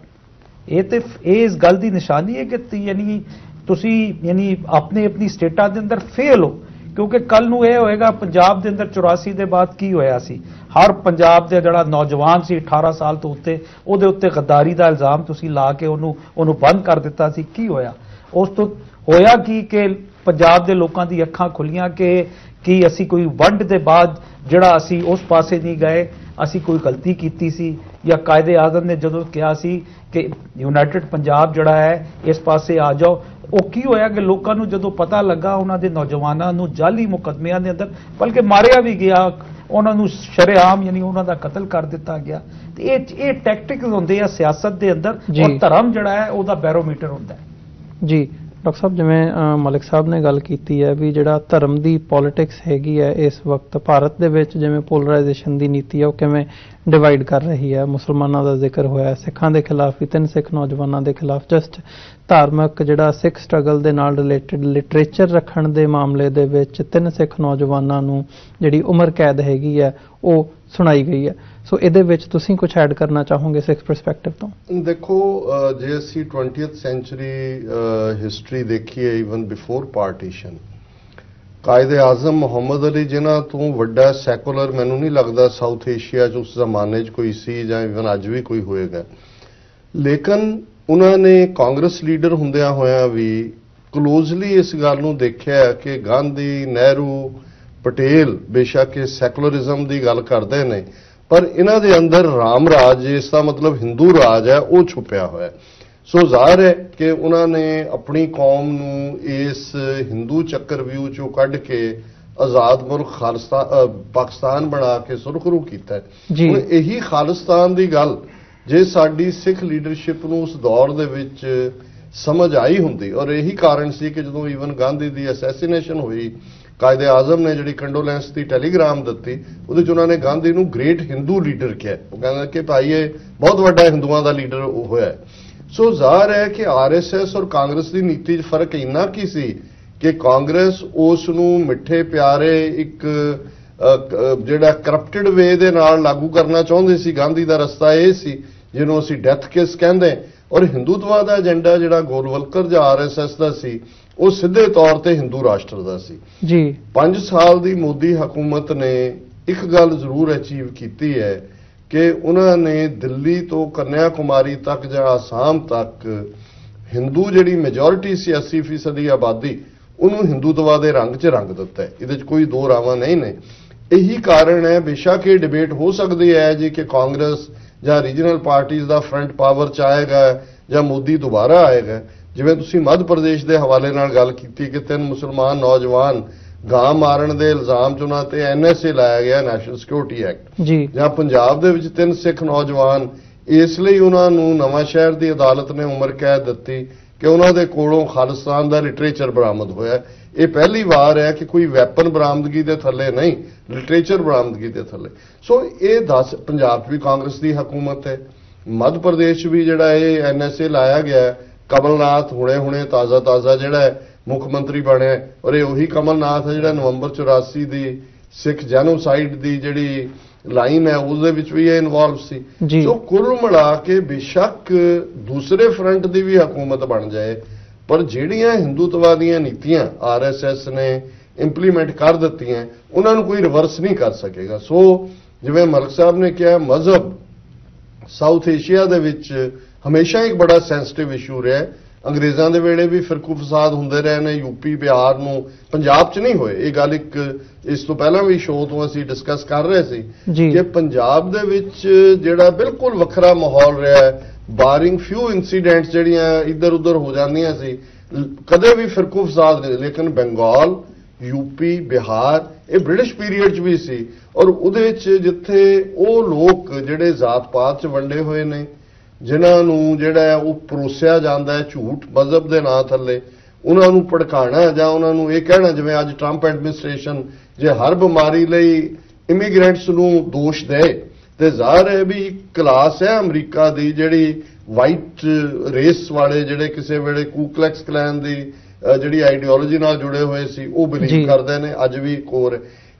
ਇਹ ਇਸ ਗੱਲ ਦੀ ਨਿਸ਼ਾਨੀ ਹੈ ਕਿ ਯਾਨੀ ਤੁਸੀਂ ਯਾਨੀ ਆਪਣੀ ਸਟੇਟਾਂ ਦੇ ਅੰਦਰ ਫੇਲ ਹੋ। ਕਿਉਂਕਿ ਕੱਲ ਨੂੰ ਇਹ ਹੋਏਗਾ, ਪੰਜਾਬ ਦੇ ਅੰਦਰ 84 ਦੇ ਬਾਅਦ ਕੀ ਹੋਇਆ ਸੀ, ਹਰ ਪੰਜਾਬ ਦੇ ਜਿਹੜਾ ਨੌਜਵਾਨ ਸੀ 18 ਸਾਲ ਤੋਂ ਉੱਤੇ, ਉਹਦੇ ਉੱਤੇ ਗੱਦਾਰੀ ਦਾ ਇਲਜ਼ਾਮ ਤੁਸੀਂ ਲਾ ਕੇ ਉਹਨੂੰ ਬੰਦ ਕਰ ਦਿੱਤਾ ਸੀ। ਕੀ ਹੋਇਆ ਉਸ ਤੋਂ? ਹੋਇਆ ਕਿ ਪੰਜਾਬ ਦੇ ਲੋਕਾਂ ਦੀ ਅੱਖਾਂ ਖੁੱਲੀਆਂ ਕਿ ਅਸੀਂ ਕੋਈ ਵੰਡ ਦੇ ਬਾਅਦ ਜਿਹੜਾ ਅਸੀਂ ਉਸ ਪਾਸੇ ਨਹੀਂ ਗਏ, ਅਸੀਂ ਕੋਈ ਗਲਤੀ ਕੀਤੀ ਸੀ। ਜਾਂ ਕਾਇਦੇ ਆਜ਼ਮ ਨੇ ਜਦੋਂ ਕਿਹਾ ਸੀ ਕਿ ਯੂਨਾਈਟਿਡ ਪੰਜਾਬ ਜਿਹੜਾ ਹੈ ਇਸ ਪਾਸੇ ਆ ਜਾਓ, ਉਹ ਕੀ ਹੋਇਆ ਕਿ ਲੋਕਾਂ ਨੂੰ ਜਦੋਂ ਪਤਾ ਲੱਗਾ, ਉਹਨਾਂ ਦੇ ਨੌਜਵਾਨਾਂ ਨੂੰ ਜਾਲੀ ਮੁਕੱਦਮਿਆਂ ਦੇ ਅੰਦਰ ਬਲਕਿ ਮਾਰਿਆ ਵੀ ਗਿਆ, ਉਹਨਾਂ ਨੂੰ ਸ਼ਰੇਆਮ ਯਾਨੀ ਉਹਨਾਂ ਦਾ ਕਤਲ ਕਰ ਦਿੱਤਾ ਗਿਆ। ਤੇ ਇਹ ਟੈਕਟਿਕਸ ਹੁੰਦੇ ਆ ਸਿਆਸਤ ਦੇ ਅੰਦਰ, ਔਰ ਧਰਮ ਜਿਹੜਾ ਹੈ ਉਹਦਾ ਬੈਰੋਮੀਟਰ ਹੁੰਦਾ ਹੈ। ਜੀ ਡਾਕਟਰ ਸਾਹਿਬ, ਜਿਵੇਂ ਮਲਿਕ ਸਾਹਿਬ ਨੇ ਗੱਲ ਕੀਤੀ ਹੈ ਵੀ ਜਿਹੜਾ ਧਰਮ ਦੀ ਪੋਲਿਟਿਕਸ ਹੈਗੀ ਹੈ ਇਸ ਵਕਤ ਭਾਰਤ ਦੇ ਵਿੱਚ, ਜਿਵੇਂ ਪੋਲਰਾਈਜੇਸ਼ਨ ਦੀ ਨੀਤੀ ਹੈ ਉਹ ਕਿਵੇਂ ਡਿਵਾਈਡ ਕਰ ਰਹੀ ਹੈ। ਮੁਸਲਮਾਨਾਂ ਦਾ ਜ਼ਿਕਰ ਹੋਇਆ, ਸਿੱਖਾਂ ਦੇ ਖਿਲਾਫ ਵੀ 3 ਸਿੱਖ ਨੌਜਵਾਨਾਂ ਦੇ ਖਿਲਾਫ ਜਸਟ ਧਾਰਮਿਕ ਜਿਹੜਾ ਸਿੱਖ ਸਟਰਗਲ ਦੇ ਨਾਲ ਰਿਲੇਟਡ ਲਿਟਰੇਚਰ ਰੱਖਣ ਦੇ ਮਾਮਲੇ ਦੇ ਵਿੱਚ 3 ਸਿੱਖ ਨੌਜਵਾਨਾਂ ਨੂੰ ਜਿਹੜੀ ਉਮਰ ਕੈਦ ਹੈਗੀ ਹੈ ਉਹ ਸੁਣਾਈ ਗਈ ਹੈ। ਸੋ ਇਹਦੇ ਵਿੱਚ ਤੁਸੀਂ ਕੁਝ ਐਡ ਕਰਨਾ ਚਾਹੋਗੇ ਸਿੱਖ ਪਰਸਪੈਕਟਿਵ ਤੋਂ? ਦੇਖੋ, ਜੇ ਅਸੀਂ 20th ਸੈਂਚੁਰੀ ਹਿਸਟਰੀ ਦੇਖੀਏ, ਈਵਨ ਬਿਫੋਰ ਪਾਰਟੀਸ਼ਨ, ਕਾਇਦੇ ਆਜ਼ਮ ਮੁਹੰਮਦ ਅਲੀ ਜਿਨ੍ਹਾਂ ਤੋਂ ਵੱਡਾ ਸੈਕੂਲਰ ਮੈਨੂੰ ਨਹੀਂ ਲੱਗਦਾ ਸਾਊਥ ਏਸ਼ੀਆ 'ਚ ਉਸ ਜ਼ਮਾਨੇ 'ਚ ਕੋਈ ਸੀ, ਜਾਂ ਈਵਨ ਅੱਜ ਵੀ ਕੋਈ ਹੋਏਗਾ। ਲੇਕਿਨ ਉਹਨਾਂ ਨੇ ਕਾਂਗਰਸ ਲੀਡਰ ਹੁੰਦਿਆਂ ਹੋਇਆਂ ਵੀ ਕਲੋਜ਼ਲੀ ਇਸ ਗੱਲ ਨੂੰ ਦੇਖਿਆ ਕਿ ਗਾਂਧੀ, ਨਹਿਰੂ, ਪਟੇਲ ਬੇਸ਼ੱਕ ਇਹ ਸੈਕੂਲਰਿਜ਼ਮ ਦੀ ਗੱਲ ਕਰਦੇ ਨੇ, ਪਰ ਇਹਨਾਂ ਦੇ ਅੰਦਰ ਰਾਮ ਰਾਜ, ਜਿਸ ਦਾ ਮਤਲਬ ਹਿੰਦੂ ਰਾਜ ਹੈ, ਉਹ ਛੁਪਿਆ ਹੋਇਆ। ਸੋ ਜ਼ਾਹਰ ਹੈ ਕਿ ਉਹਨਾਂ ਨੇ ਆਪਣੀ ਕੌਮ ਨੂੰ ਇਸ ਹਿੰਦੂ ਚੱਕਰਵਿਊਹ ਚੋਂ ਕੱਢ ਕੇ ਆਜ਼ਾਦ ਮੁਲਕ ਪਾਕਿਸਤਾਨ ਬਣਾ ਕੇ ਸੁਰਖਰੂ ਕੀਤਾ। ਹੁਣ ਇਹੀ ਖਾਲਿਸਤਾਨ ਦੀ ਗੱਲ ਜੇ ਸਾਡੀ ਸਿੱਖ ਲੀਡਰਸ਼ਿਪ ਨੂੰ ਉਸ ਦੌਰ ਦੇ ਵਿੱਚ ਸਮਝ ਆਈ ਹੁੰਦੀ, ਔਰ ਇਹੀ ਕਾਰਨ ਸੀ ਕਿ ਜਦੋਂ ਈਵਨ ਗਾਂਧੀ ਦੀ ਅਸੈਸੀਨੇਸ਼ਨ ਹੋਈ, ਕਾਇਦੇ ਆਜ਼ਮ ਨੇ ਜਿਹੜੀ ਕੰਡੋਲੈਂਸ ਦੀ ਟੈਲੀਗ੍ਰਾਮ ਦਿੱਤੀ, ਉਹਦੇ 'ਚ ਉਹਨਾਂ ਨੇ ਗਾਂਧੀ ਨੂੰ ਗ੍ਰੇਟ ਹਿੰਦੂ ਲੀਡਰ ਕਿਹਾ। ਉਹ ਕਹਿੰਦਾ ਕਿ ਭਾਈ ਇਹ ਬਹੁਤ ਵੱਡਾ ਹਿੰਦੂਆਂ ਦਾ ਲੀਡਰ ਹੋਇਆ। ਸੋ ਜ਼ਾਹਰ ਹੈ ਕਿ ਆਰਐਸਐਸ ਔਰ ਕਾਂਗਰਸ ਦੀ ਨੀਤੀ 'ਚ ਫਰਕ ਇੰਨਾ ਕੀ ਸੀ ਕਿ ਕਾਂਗਰਸ ਉਸ ਨੂੰ ਮਿੱਠੇ ਪਿਆਰੇ ਇੱਕ ਜਿਹੜਾ ਕਰਪਟਡ ਵੇ ਦੇ ਨਾਲ ਲਾਗੂ ਕਰਨਾ ਚਾਹੁੰਦੇ ਸੀ। ਗਾਂਧੀ ਦਾ ਰਸਤਾ ਇਹ ਸੀ ਜਿਹਨੂੰ ਅਸੀਂ ਡੈਥ ਕਿਸ ਕਹਿੰਦੇ, ਔਰ ਹਿੰਦੂਤਵਾ ਦਾ ਏਜੰਡਾ ਜਿਹੜਾ ਗੋਲਵਲਕਰ ਜਾਂ ਆਰਐਸਐਸ ਦਾ ਸੀ ਉਹ ਸਿੱਧੇ ਤੌਰ ਤੇ ਹਿੰਦੂ ਰਾਸ਼ਟਰ ਦਾ ਸੀ। ਜੀ 5 ਸਾਲ ਦੀ ਮੋਦੀ ਹਕੂਮਤ ਨੇ ਇੱਕ ਗੱਲ ਜ਼ਰੂਰ ਅਚੀਵ ਕੀਤੀ ਹੈ ਕਿ ਉਹਨਾਂ ਨੇ ਦਿੱਲੀ ਤੋਂ ਕੰਨਿਆ ਕੁਮਾਰੀ ਤੱਕ ਜਾਂ ਆਸਾਮ ਤੱਕ ਹਿੰਦੂ ਜਿਹੜੀ ਮੈਜੋਰਿਟੀ ਸੀ 80% ਆਬਾਦੀ, ਉਹਨੂੰ ਹਿੰਦੂਤਵਾ ਦੇ ਰੰਗ 'ਚ ਰੰਗ ਦਿੱਤਾ ਹੈ। ਇਹਦੇ 'ਚ ਕੋਈ ਦੋ ਰਾਵਾਂ ਨਹੀਂ ਨੇ। ਇਹੀ ਕਾਰਨ ਹੈ, ਬੇਸ਼ੱਕ ਇਹ ਡਿਬੇਟ ਹੋ ਸਕਦੀ ਹੈ ਜੀ ਕਿ ਕਾਂਗਰਸ ਜਾਂ ਰੀਜਨਲ ਪਾਰਟੀਆਂ ਦਾ ਫਰੰਟ ਪਾਵਰ 'ਚ ਆਏਗਾ ਜਾਂ ਮੋਦੀ ਦੁਬਾਰਾ ਆਏਗਾ। ਜਿਵੇਂ ਤੁਸੀਂ ਮੱਧ ਪ੍ਰਦੇਸ਼ ਦੇ ਹਵਾਲੇ ਨਾਲ ਗੱਲ ਕੀਤੀ ਕਿ 3 ਮੁਸਲਮਾਨ ਨੌਜਵਾਨ ਗਾਂ ਮਾਰਨ ਦੇ ਇਲਜ਼ਾਮ 'ਚ ਉਹਨਾਂ ਤੇ ਐਨਐਸਏ ਲਾਇਆ ਗਿਆ, ਨੈਸ਼ਨਲ ਸਿਕਿਉਰਿਟੀ ਐਕਟ ਜੀ, ਜਾਂ ਪੰਜਾਬ ਦੇ ਵਿੱਚ 3 ਸਿੱਖ ਨੌਜਵਾਨ, ਇਸ ਲਈ ਉਹਨਾਂ ਨੂੰ ਨਵਾਂ ਸ਼ਹਿਰ ਦੀ ਅਦਾਲਤ ਨੇ ਉਮਰ ਕੈਦ ਦਿੱਤੀ ਕਿ ਉਹਨਾਂ ਦੇ ਕੋਲੋਂ ਖਾਲਿਸਤਾਨ ਦਾ ਲਿਟਰੇਚਰ ਬਰਾਮਦ ਹੋਇਆ। ਇਹ ਪਹਿਲੀ ਵਾਰ ਹੈ ਕਿ ਕੋਈ ਵੈਪਨ ਬਰਾਮਦਗੀ ਦੇ ਥੱਲੇ ਨਹੀਂ, ਲਿਟਰੇਚਰ ਬਰਾਮਦਗੀ ਦੇ ਥੱਲੇ। ਸੋ ਇਹ 10 ਪੰਜਾਬ 'ਚ ਵੀ ਕਾਂਗਰਸ ਦੀ ਹਕੂਮਤ ਹੈ, ਮੱਧ ਪ੍ਰਦੇਸ਼ 'ਚ ਵੀ ਜਿਹੜਾ ਇਹ ਐਨਐਸਏ ਲਾਇਆ ਗਿਆ। ਕਮਲਨਾਥ ਹੁਣੇ ਤਾਜ਼ਾ ਜਿਹੜਾ ਮੁੱਖ ਮੰਤਰੀ ਬਣਿਆ, ਔਰ ਇਹ ਉਹੀ ਕਮਲਨਾਥ ਹੈ ਜਿਹੜਾ ਨਵੰਬਰ 84 ਦੀ ਸਿੱਖ ਜੈਨੋਸਾਈਡ ਦੀ ਜਿਹੜੀ ਲਾਈਨ ਹੈ ਉਹਦੇ ਵਿੱਚ ਵੀ ਇਹ ਇਨਵੋਲਵ ਸੀ। ਸੋ ਕੁੱਲ ਮਿਲਾ ਕੇ ਬੇਸ਼ੱਕ ਦੂਸਰੇ ਫਰੰਟ ਦੀ ਵੀ ਹਕੂਮਤ ਬਣ ਜਾਏ, ਪਰ ਜਿਹੜੀਆਂ ਹਿੰਦੂਤਵਾਦੀਆਂ ਨੀਤੀਆਂ RSS ਨੇ ਇੰਪਲੀਮੈਂਟ ਕਰ ਦਿੱਤੀਆਂ ਉਹਨਾਂ ਨੂੰ ਕੋਈ ਰਿਵਰਸ ਨਹੀਂ ਕਰ ਸਕੇਗਾ। ਸੋ ਜਿਵੇਂ ਮਲਕ ਸਾਹਿਬ ਨੇ ਕਿਹਾ, ਮਜ਼ਹਬ ਸਾਊਥ ਏਸ਼ੀਆ ਦੇ ਵਿੱਚ ਹਮੇਸ਼ਾ ਇੱਕ ਬੜਾ ਸੈਂਸਿਟਿਵ ਇਸ਼ੂ ਰਿਹਾ। ਅੰਗਰੇਜ਼ਾਂ ਦੇ ਵੇਲੇ ਵੀ ਫਿਰਕੂ ਫਸਾਦ ਹੁੰਦੇ ਰਹੇ ਨੇ, ਯੂਪੀ ਬਿਹਾਰ ਨੂੰ, ਪੰਜਾਬ 'ਚ ਨਹੀਂ ਹੋਏ। ਇਹ ਗੱਲ ਇਸ ਤੋਂ ਪਹਿਲਾਂ ਵੀ ਸ਼ੋਅ ਤੋਂ ਅਸੀਂ ਡਿਸਕਸ ਕਰ ਰਹੇ ਸੀ ਕਿ ਪੰਜਾਬ ਦੇ ਵਿੱਚ ਜਿਹੜਾ ਬਿਲਕੁਲ ਵੱਖਰਾ ਮਾਹੌਲ ਰਿਹਾ ਹੈ, ਬਾਰਿੰਗ ਫਿਊ ਇਨਸੀਡੈਂਟਸ ਜਿਹੜੀਆਂ ਇੱਧਰ ਉੱਧਰ ਹੋ ਜਾਂਦੀਆਂ ਸੀ, ਕਦੇ ਵੀ ਫਿਰਕੂ ਫਸਾਦ ਨਹੀਂ। ਲੇਕਿਨ ਬੰਗਾਲ, ਯੂਪੀ, ਬਿਹਾਰ ਇਹ ਬ੍ਰਿਟਿਸ਼ ਪੀਰੀਅਡ 'ਚ ਵੀ ਸੀ, ਔਰ ਉਹਦੇ ਵਿੱਚ ਜਿੱਥੇ ਉਹ ਲੋਕ ਜਿਹੜੇ ਜ਼ਾਤ ਪਾਤ 'ਚ ਵੰਡੇ ਹੋਏ ਨੇ, ਜਿਨ੍ਹਾਂ ਨੂੰ ਜਿਹੜਾ ਉਹ ਪਰੋਸਿਆ ਜਾਂਦਾ ਹੈ ਝੂਠ ਮਜ਼ਹਬ ਦੇ ਨਾਂ ਥੱਲੇ, ਉਹਨਾਂ ਨੂੰ ਭੜਕਾਣਾ ਜਾਂ ਉਹਨਾਂ ਨੂੰ ਇਹ ਕਹਿਣਾ, ਜਿਵੇਂ ਅੱਜ ਟਰੰਪ ਐਡਮਿਨਿਸਟ੍ਰੇਸ਼ਨ ਜੇ ਹਰ ਬਿਮਾਰੀ ਲਈ ਇਮੀਗ੍ਰੈਂਟਸ ਨੂੰ ਦੋਸ਼ ਦੇ, ਤੇ ਜ਼ਾਹਰ ਹੈ ਵੀ ਕਲਾਸ ਹੈ ਅਮਰੀਕਾ ਦੀ ਜਿਹੜੀ ਵਾਈਟ ਰੇਸ ਵਾਲੇ, ਜਿਹੜੇ ਕਿਸੇ ਵੇਲੇ ਕੂਕਲੈਕਸ ਕਲੈਨ ਦੀ ਜਿਹੜੀ ਆਈਡੀਓਲੋਜੀ ਨਾਲ ਜੁੜੇ ਹੋਏ ਸੀ, ਉਹ ਬਿਲੀਵ ਕਰਦੇ ਨੇ, ਅੱਜ ਵੀ ਇੱਕ ਹੋਰ।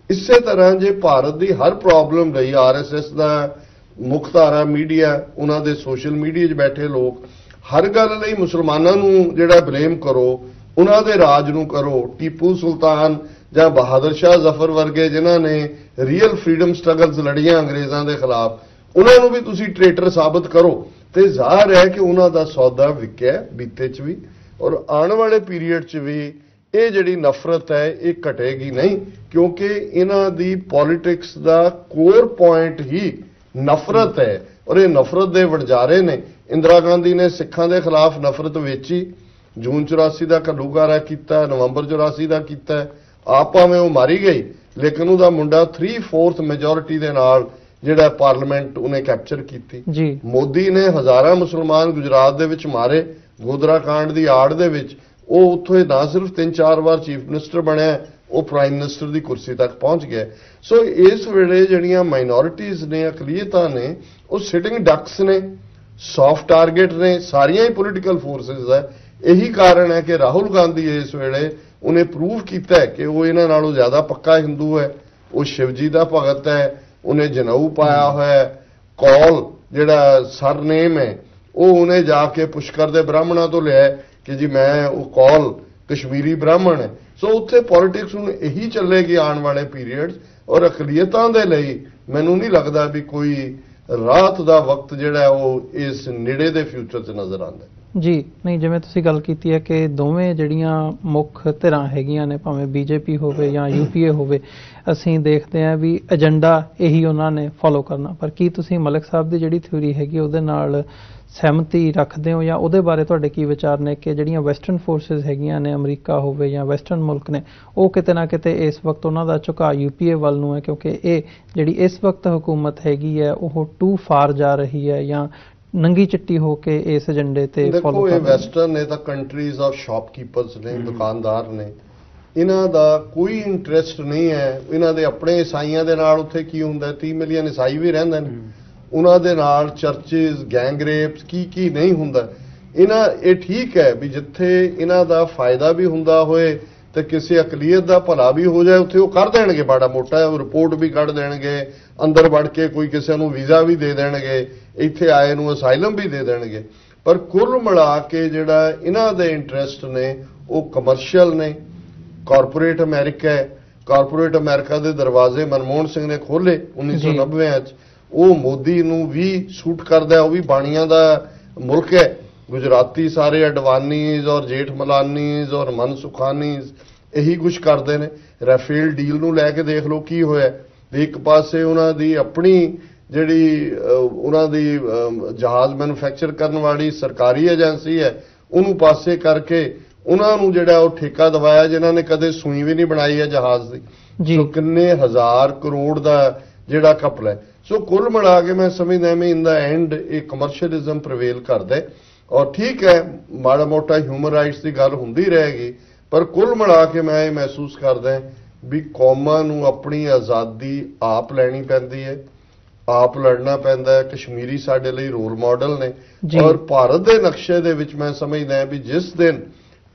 ਇਸੇ ਤਰ੍ਹਾਂ ਜੇ ਭਾਰਤ ਦੀ ਹਰ ਪ੍ਰੋਬਲਮ ਲਈ RSS ਦਾ ਮੁੱਖ ਧਾਰਾ ਮੀਡੀਆ, ਉਹਨਾਂ ਦੇ ਸੋਸ਼ਲ ਮੀਡੀਆ 'ਚ ਬੈਠੇ ਲੋਕ ਹਰ ਗੱਲ ਲਈ ਮੁਸਲਮਾਨਾਂ ਨੂੰ ਜਿਹੜਾ ਬਲੇਮ ਕਰੋ, ਉਹਨਾਂ ਦੇ ਰਾਜ ਨੂੰ ਕਰੋ। ਟੀਪੂ ਸੁਲਤਾਨ ਜਾਂ ਬਹਾਦਰ ਸ਼ਾਹ ਜ਼ਫਰ ਵਰਗੇ ਜਿਨ੍ਹਾਂ ਨੇ ਰੀਅਲ ਫਰੀडम ਸਟਰਗਲਸ ਲੜੀਆਂ ਅੰਗਰੇਜ਼ਾਂ ਦੇ ਖਿਲਾਫ, ਉਹਨਾਂ ਨੂੰ ਵੀ ਤੁਸੀਂ ਟ੍ਰੇਟਰ ਸਾਬਤ ਕਰੋ, ਤੇ ਜ਼ਾਹਰ ਹੈ ਕਿ ਉਹਨਾਂ ਦਾ ਸੌਦਾ ਵਿਕਿਆ ਬੀਤੇ 'ਚ ਵੀ, ਔਰ ਆਉਣ ਵਾਲੇ ਪੀਰੀਅਡ 'ਚ ਵੀ ਇਹ ਜਿਹੜੀ ਨਫ਼ਰਤ ਹੈ ਇਹ ਘਟੇਗੀ ਨਹੀਂ, ਕਿਉਂਕਿ ਇਹਨਾਂ ਦੀ ਪੋਲਿਟਿਕਸ ਦਾ ਕੋਰ ਪੁਆਇੰਟ ਹੀ ਨਫ਼ਰਤ ਹੈ, ਔਰ ਇਹ ਨਫ਼ਰਤ ਦੇ ਵਣਜਾਰੇ ਨੇ। ਇੰਦਰਾ ਗਾਂਧੀ ਨੇ ਸਿੱਖਾਂ ਦੇ ਖਿਲਾਫ ਨਫ਼ਰਤ ਵੇਚੀ, ਜੂਨ 84 ਦਾ ਘੱਲੂਘਾਰਾ ਕੀਤਾ, ਨਵੰਬਰ 84 ਦਾ ਕੀਤਾ। ਆਪ ਭਾਵੇਂ ਉਹ ਮਾਰੀ ਗਈ, ਲੇਕਿਨ ਉਹਦਾ ਮੁੰਡਾ 3/4 ਮੈਜੋਰਿਟੀ ਦੇ ਨਾਲ ਜਿਹੜਾ ਪਾਰਲੀਮੈਂਟ ਉਹਨੇ ਕੈਪਚਰ ਕੀਤੀ। ਮੋਦੀ ਨੇ ਹਜ਼ਾਰਾਂ ਮੁਸਲਮਾਨ ਗੁਜਰਾਤ ਦੇ ਵਿੱਚ ਮਾਰੇ, ਗੋਧਰਾ ਕਾਂਡ ਦੀ ਆੜ ਦੇ ਵਿੱਚ। ਉਹ ਉੱਥੋਂ ਨਾ ਸਿਰਫ 3-4 ਵਾਰ ਚੀਫ ਮਿਨਿਸਟਰ ਬਣਿਆ, ਉਹ ਪ੍ਰਾਈਮ ਮਿਨਿਸਟਰ ਦੀ ਕੁਰਸੀ ਤੱਕ ਪਹੁੰਚ ਗਿਆ। ਸੋ ਇਸ ਵੇਲੇ ਜਿਹੜੀਆਂ ਮਾਈਨੋਰਿਟੀਜ਼ ਨੇ, ਅਕਲੀਅਤਾਂ ਨੇ, ਉਹ ਸਿਟਿੰਗ ਡਕਸ ਨੇ, ਸੌਫਟ ਟਾਰਗੇਟ ਨੇ, ਸਾਰੀਆਂ ਹੀ ਪੋਲੀਟੀਕਲ ਫੋਰਸਿਸ ਹੈ। ਇਹੀ ਕਾਰਨ ਹੈ ਕਿ ਰਾਹੁਲ ਗਾਂਧੀ ਇਸ ਵੇਲੇ ਉਹਨੇ ਪ੍ਰੂਵ ਕੀਤਾ ਹੈ ਕਿ ਉਹ ਇਹਨਾਂ ਨਾਲੋਂ ਜ਼ਿਆਦਾ ਪੱਕਾ ਹਿੰਦੂ ਹੈ, ਉਹ ਸ਼ਿਵਜੀ ਦਾ ਭਗਤ ਹੈ, ਉਹਨੇ ਜਨੇਊ ਪਾਇਆ ਹੋਇਆ ਹੈ। ਕੌਲ ਜਿਹੜਾ ਸਰਨੇਮ ਹੈ ਉਹ ਉਹਨੇ ਜਾ ਕੇ ਪੁਸ਼ਕਰ ਦੇ ਬ੍ਰਾਹਮਣਾਂ ਤੋਂ ਲਿਆ ਕਿ ਜੀ ਮੈਂ ਉਹ ਕੌਲ ਕਸ਼ਮੀਰੀ ਬ੍ਰਾਹਮਣ ਹੈ। ਸੋ ਉੱਥੇ ਪੋਲਿਟਿਕਸ ਹੁਣ ਇਹੀ ਚੱਲੇਗੀ ਆਉਣ ਵਾਲੇ ਪੀਰੀਅਡ, ਔਰ ਅਕਲੀਅਤਾਂ ਦੇ ਲਈ ਮੈਨੂੰ ਨਹੀਂ ਲੱਗਦਾ ਵੀ ਕੋਈ ਰਾਤ ਦਾ ਵਕਤ ਜਿਹੜਾ ਉਹ ਇਸ ਨੇੜੇ ਦੇ ਫਿਊਚਰ 'ਚ ਨਜ਼ਰ ਆਉਂਦਾ ਜੀ। ਨਹੀਂ, ਜਿਵੇਂ ਤੁਸੀਂ ਗੱਲ ਕੀਤੀ ਹੈ ਕਿ ਦੋਵੇਂ ਜਿਹੜੀਆਂ ਮੁੱਖ ਧਿਰਾਂ ਹੈਗੀਆਂ ਨੇ, ਭਾਵੇਂ BJP ਹੋਵੇ ਜਾਂ UPA ਹੋਵੇ, ਅਸੀਂ ਦੇਖਦੇ ਹਾਂ ਵੀ ਏਜੰਡਾ ਇਹੀ ਉਹਨਾਂ ਨੇ ਫੋਲੋ ਕਰਨਾ। ਪਰ ਕੀ ਤੁਸੀਂ ਮਲਿਕ ਸਾਹਿਬ ਦੀ ਜਿਹੜੀ ਥਿਊਰੀ ਹੈਗੀ ਉਹਦੇ ਨਾਲ ਸਹਿਮਤੀ ਰੱਖਦੇ ਹੋ, ਜਾਂ ਉਹਦੇ ਬਾਰੇ ਤੁਹਾਡੇ ਕੀ ਵਿਚਾਰ ਨੇ ਕਿ ਜਿਹੜੀਆਂ ਵੈਸਟਰਨ ਫੋਰਸਿਸ ਹੈਗੀਆਂ ਨੇ, ਅਮਰੀਕਾ ਹੋਵੇ ਜਾਂ ਵੈਸਟਰਨ ਮੁਲਕ ਨੇ, ਉਹ ਕਿਤੇ ਨਾ ਕਿਤੇ ਇਸ ਵਕਤ ਉਹਨਾਂ ਦਾ ਝੁਕਾਅ UPA ਵੱਲ ਨੂੰ ਹੈ, ਕਿਉਂਕਿ ਇਹ ਜਿਹੜੀ ਇਸ ਵਕਤ ਹੁਕੂਮਤ ਹੈਗੀ ਹੈ ਉਹ ਟੂ ਫਾਰ ਜਾ ਰਹੀ ਹੈ ਜਾਂ ਨੰਗੀ ਚਿੱਟੀ ਹੋ ਕੇ ਇਸ ਏਜੰਡੇ ਤੇ ਫੋਲੋ ਕਰ ਰਹੀ ਹੈ? ਦੇਖੋ, ਇਹ ਵੈਸਟਰਨ ਨੇ ਤਾਂ ਕੰਟਰੀਜ਼ ਆਫ ਸ਼ਾਪਕੀਪਰਸ ਨੇ, ਦੁਕਾਨਦਾਰ ਨੇ, ਇਹਨਾਂ ਦਾ ਕੋਈ ਇੰਟਰਸਟ ਨਹੀਂ ਹੈ। ਇਹਨਾਂ ਦੇ ਆਪਣੇ ਈਸਾਈਆਂ ਦੇ ਨਾਲ ਉੱਥੇ ਕੀ ਹੁੰਦਾ, 30 ਮਿਲੀਅਨ ਈਸਾਈ ਵੀ ਰਹਿੰਦੇ ਨੇ, ਉਹਨਾਂ ਦੇ ਨਾਲ ਚਰਚਿਸ, ਗੈਂਗ ਰੇਪਸ, ਕੀ ਨਹੀਂ ਹੁੰਦਾ। ਇਹ ਠੀਕ ਹੈ ਵੀ ਜਿੱਥੇ ਇਹਨਾਂ ਦਾ ਫਾਇਦਾ ਵੀ ਹੁੰਦਾ ਹੋਏ ਤੇ ਕਿਸੇ ਅਕਲੀਅਤ ਦਾ ਭਲਾ ਵੀ ਹੋ ਜਾਏ, ਉੱਥੇ ਉਹ ਕਰ ਦੇਣਗੇ ਮਾੜਾ ਮੋਟਾ, ਉਹ ਰਿਪੋਰਟ ਵੀ ਕੱਢ ਦੇਣਗੇ, ਅੰਦਰ ਵੜ ਕੇ ਕੋਈ ਕਿਸੇ ਨੂੰ ਵੀਜ਼ਾ ਵੀ ਦੇ ਦੇਣਗੇ, ਇੱਥੇ ਆਏ ਨੂੰ ਅਸਾਈਲਮ ਵੀ ਦੇ ਦੇਣਗੇ। ਪਰ ਕੁੱਲ ਮਿਲਾ ਕੇ ਜਿਹੜਾ ਇਹਨਾਂ ਦੇ ਇੰਟਰਸਟ ਨੇ ਉਹ ਕਮਰਸ਼ੀਅਲ ਨੇ, ਕਾਰਪੋਰੇਟ ਅਮਰੀਕਾ ਹੈ। ਕਾਰਪੋਰੇਟ ਅਮਰੀਕਾ ਦੇ ਦਰਵਾਜ਼ੇ ਮਨਮੋਹਨ ਸਿੰਘ ਨੇ ਖੋਲੇ 1990 'ਚ, ਉਹ ਮੋਦੀ ਨੂੰ ਵੀ ਸੂਟ ਕਰਦਾ, ਉਹ ਵੀ ਬਾਣੀਆਂ ਦਾ ਮੁਲਕ ਹੈ। ਗੁਜਰਾਤੀ ਸਾਰੇ ਅਡਵਾਨੀਜ਼ ਔਰ ਜੇਠ ਮਲਾਨੀਜ਼ ਔਰ ਮਨਸੁਖਾਨੀਜ਼ ਇਹੀ ਕੁਝ ਕਰਦੇ ਨੇ। ਰਾਫੇਲ ਡੀਲ ਨੂੰ ਲੈ ਕੇ ਦੇਖ ਲਓ ਕੀ ਹੋਇਆ। ਇੱਕ ਪਾਸੇ ਉਹਨਾਂ ਦੀ ਆਪਣੀ ਜਿਹੜੀ ਉਹਨਾਂ ਦੀ ਜਹਾਜ਼ ਮੈਨੂਫੈਕਚਰ ਕਰਨ ਵਾਲੀ ਸਰਕਾਰੀ ਏਜੰਸੀ ਹੈ, ਉਹਨੂੰ ਪਾਸੇ ਕਰਕੇ ਉਹਨਾਂ ਨੂੰ ਜਿਹੜਾ ਉਹ ਠੇਕਾ ਦਵਾਇਆ, ਜਿਨ੍ਹਾਂ ਨੇ ਕਦੇ ਸੂਈ ਵੀ ਨਹੀਂ ਬਣਾਈ ਹੈ ਜਹਾਜ਼ ਦੀ। ਸੋ ਕਿੰਨੇ ਹਜ਼ਾਰ ਕਰੋੜ ਦਾ ਜਿਹੜਾ ਘਪਲਾ ਹੈ। ਸੋ ਕੁੱਲ ਮਿਲਾ ਕੇ ਮੈਂ ਸਮਝਦਾ ਮੈਂ ਇਨ ਦਾ ਐਂਡ ਇਹ ਕਮਰਸ਼ੀਅਲਿਜ਼ਮ ਪ੍ਰਵੇਲ ਕਰਦਾ, ਔਰ ਠੀਕ ਹੈ ਮਾੜਾ ਮੋਟਾ ਹਿਊਮਨ ਰਾਈਟਸ ਦੀ ਗੱਲ ਹੁੰਦੀ ਰਹੇਗੀ, ਪਰ ਕੁੱਲ ਮਿਲਾ ਕੇ ਮੈਂ ਇਹ ਮਹਿਸੂਸ ਕਰਦਾ ਵੀ ਕੌਮਾਂ ਨੂੰ ਆਪਣੀ ਆਜ਼ਾਦੀ ਆਪ ਲੈਣੀ ਪੈਂਦੀ ਹੈ, ਆਪ ਲੜਨਾ ਪੈਂਦਾ ਹੈ। ਕਸ਼ਮੀਰੀ ਸਾਡੇ ਲਈ ਰੋਲ ਮਾਡਲ ਨੇ, ਔਰ ਭਾਰਤ ਦੇ ਨਕਸ਼ੇ ਦੇ ਵਿੱਚ ਮੈਂ ਸਮਝਦਾ ਵੀ ਜਿਸ ਦਿਨ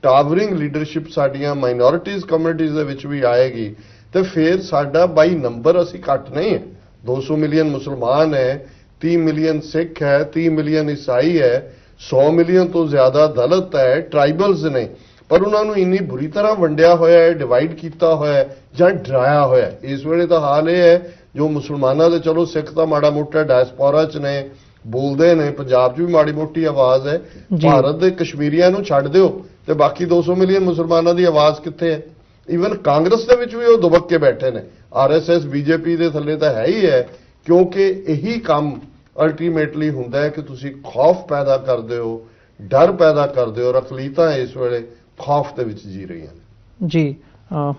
ਟਾਵਰਿੰਗ ਲੀਡਰਸ਼ਿਪ ਸਾਡੀਆਂ ਮਾਈਨੋਰਿਟੀਜ਼ ਕਮਿਊਨਿਟੀਜ਼ ਦੇ ਵਿੱਚ ਵੀ ਆਏਗੀ, ਤੇ ਫਿਰ ਸਾਡਾ ਬਾਈ ਨੰਬਰ ਅਸੀਂ ਘੱਟ ਨਹੀਂ ਹੈ। 200 ਮਿਲੀਅਨ ਮੁਸਲਮਾਨ ਹੈ, 30 ਮਿਲੀਅਨ ਸਿੱਖ ਹੈ, 30 ਮਿਲੀਅਨ ਈਸਾਈ ਹੈ। 100 ਮਿਲੀਅਨ ਤੋਂ ਜ਼ਿਆਦਾ ਦਲਿਤ ਹੈ, ਟ੍ਰਾਈਬਲਸ ਨੇ, ਪਰ ਉਹਨਾਂ ਨੂੰ ਇੰਨੀ ਬੁਰੀ ਤਰ੍ਹਾਂ ਵੰਡਿਆ ਹੋਇਆ ਹੈ, ਡਿਵਾਈਡ ਕੀਤਾ ਹੋਇਆ ਹੈ ਜਾਂ ਡਰਾਇਆ ਹੋਇਆ ਹੈ। ਇਸ ਵੇਲੇ ਦਾ ਹਾਲ ਇਹ ਹੈ, ਜੋ ਮੁਸਲਮਾਨਾਂ ਦੇ, ਚਲੋ ਸਿੱਖ ਤਾਂ ਮਾੜਾ ਮੋਟਾ ਡਾਇਸਪੋਰਾ 'ਚ ਨੇ, ਬੋਲਦੇ ਨੇ, ਪੰਜਾਬ 'ਚ ਵੀ ਮਾੜੀ ਮੋਟੀ ਆਵਾਜ਼ ਹੈ। ਭਾਰਤ ਦੇ ਕਸ਼ਮੀਰੀਆਂ ਨੂੰ ਛੱਡ ਦਿਓ ਤੇ ਬਾਕੀ 200 ਮਿਲੀਅਨ ਮੁਸਲਮਾਨਾਂ ਦੀ ਆਵਾਜ਼ ਕਿੱਥੇ ਹੈ? ਈਵਨ ਕਾਂਗਰਸ ਦੇ ਵਿੱਚ ਵੀ ਉਹ ਦੁਬਕ ਕੇ ਬੈਠੇ ਨੇ। RSS BJP ਦੇ ਥੱਲੇ ਤਾਂ ਹੈ ਹੀ ਹੈ, ਕਿਉਂਕਿ ਇਹੀ ਕੰਮ ਅਲਟੀਮੇਟਲੀ ਹੁੰਦਾ ਹੈ ਕਿ ਤੁਸੀਂ ਖੌਫ ਪੈਦਾ ਕਰਦੇ ਹੋ, ਡਰ ਪੈਦਾ ਕਰਦੇ ਹੋ। ਅਕਲੀਤਾਂ ਇਸ ਵੇਲੇ ਖੌਫ ਦੇ ਵਿੱਚ ਜੀ ਰਹੀਆਂ ਨੇ। ਜੀ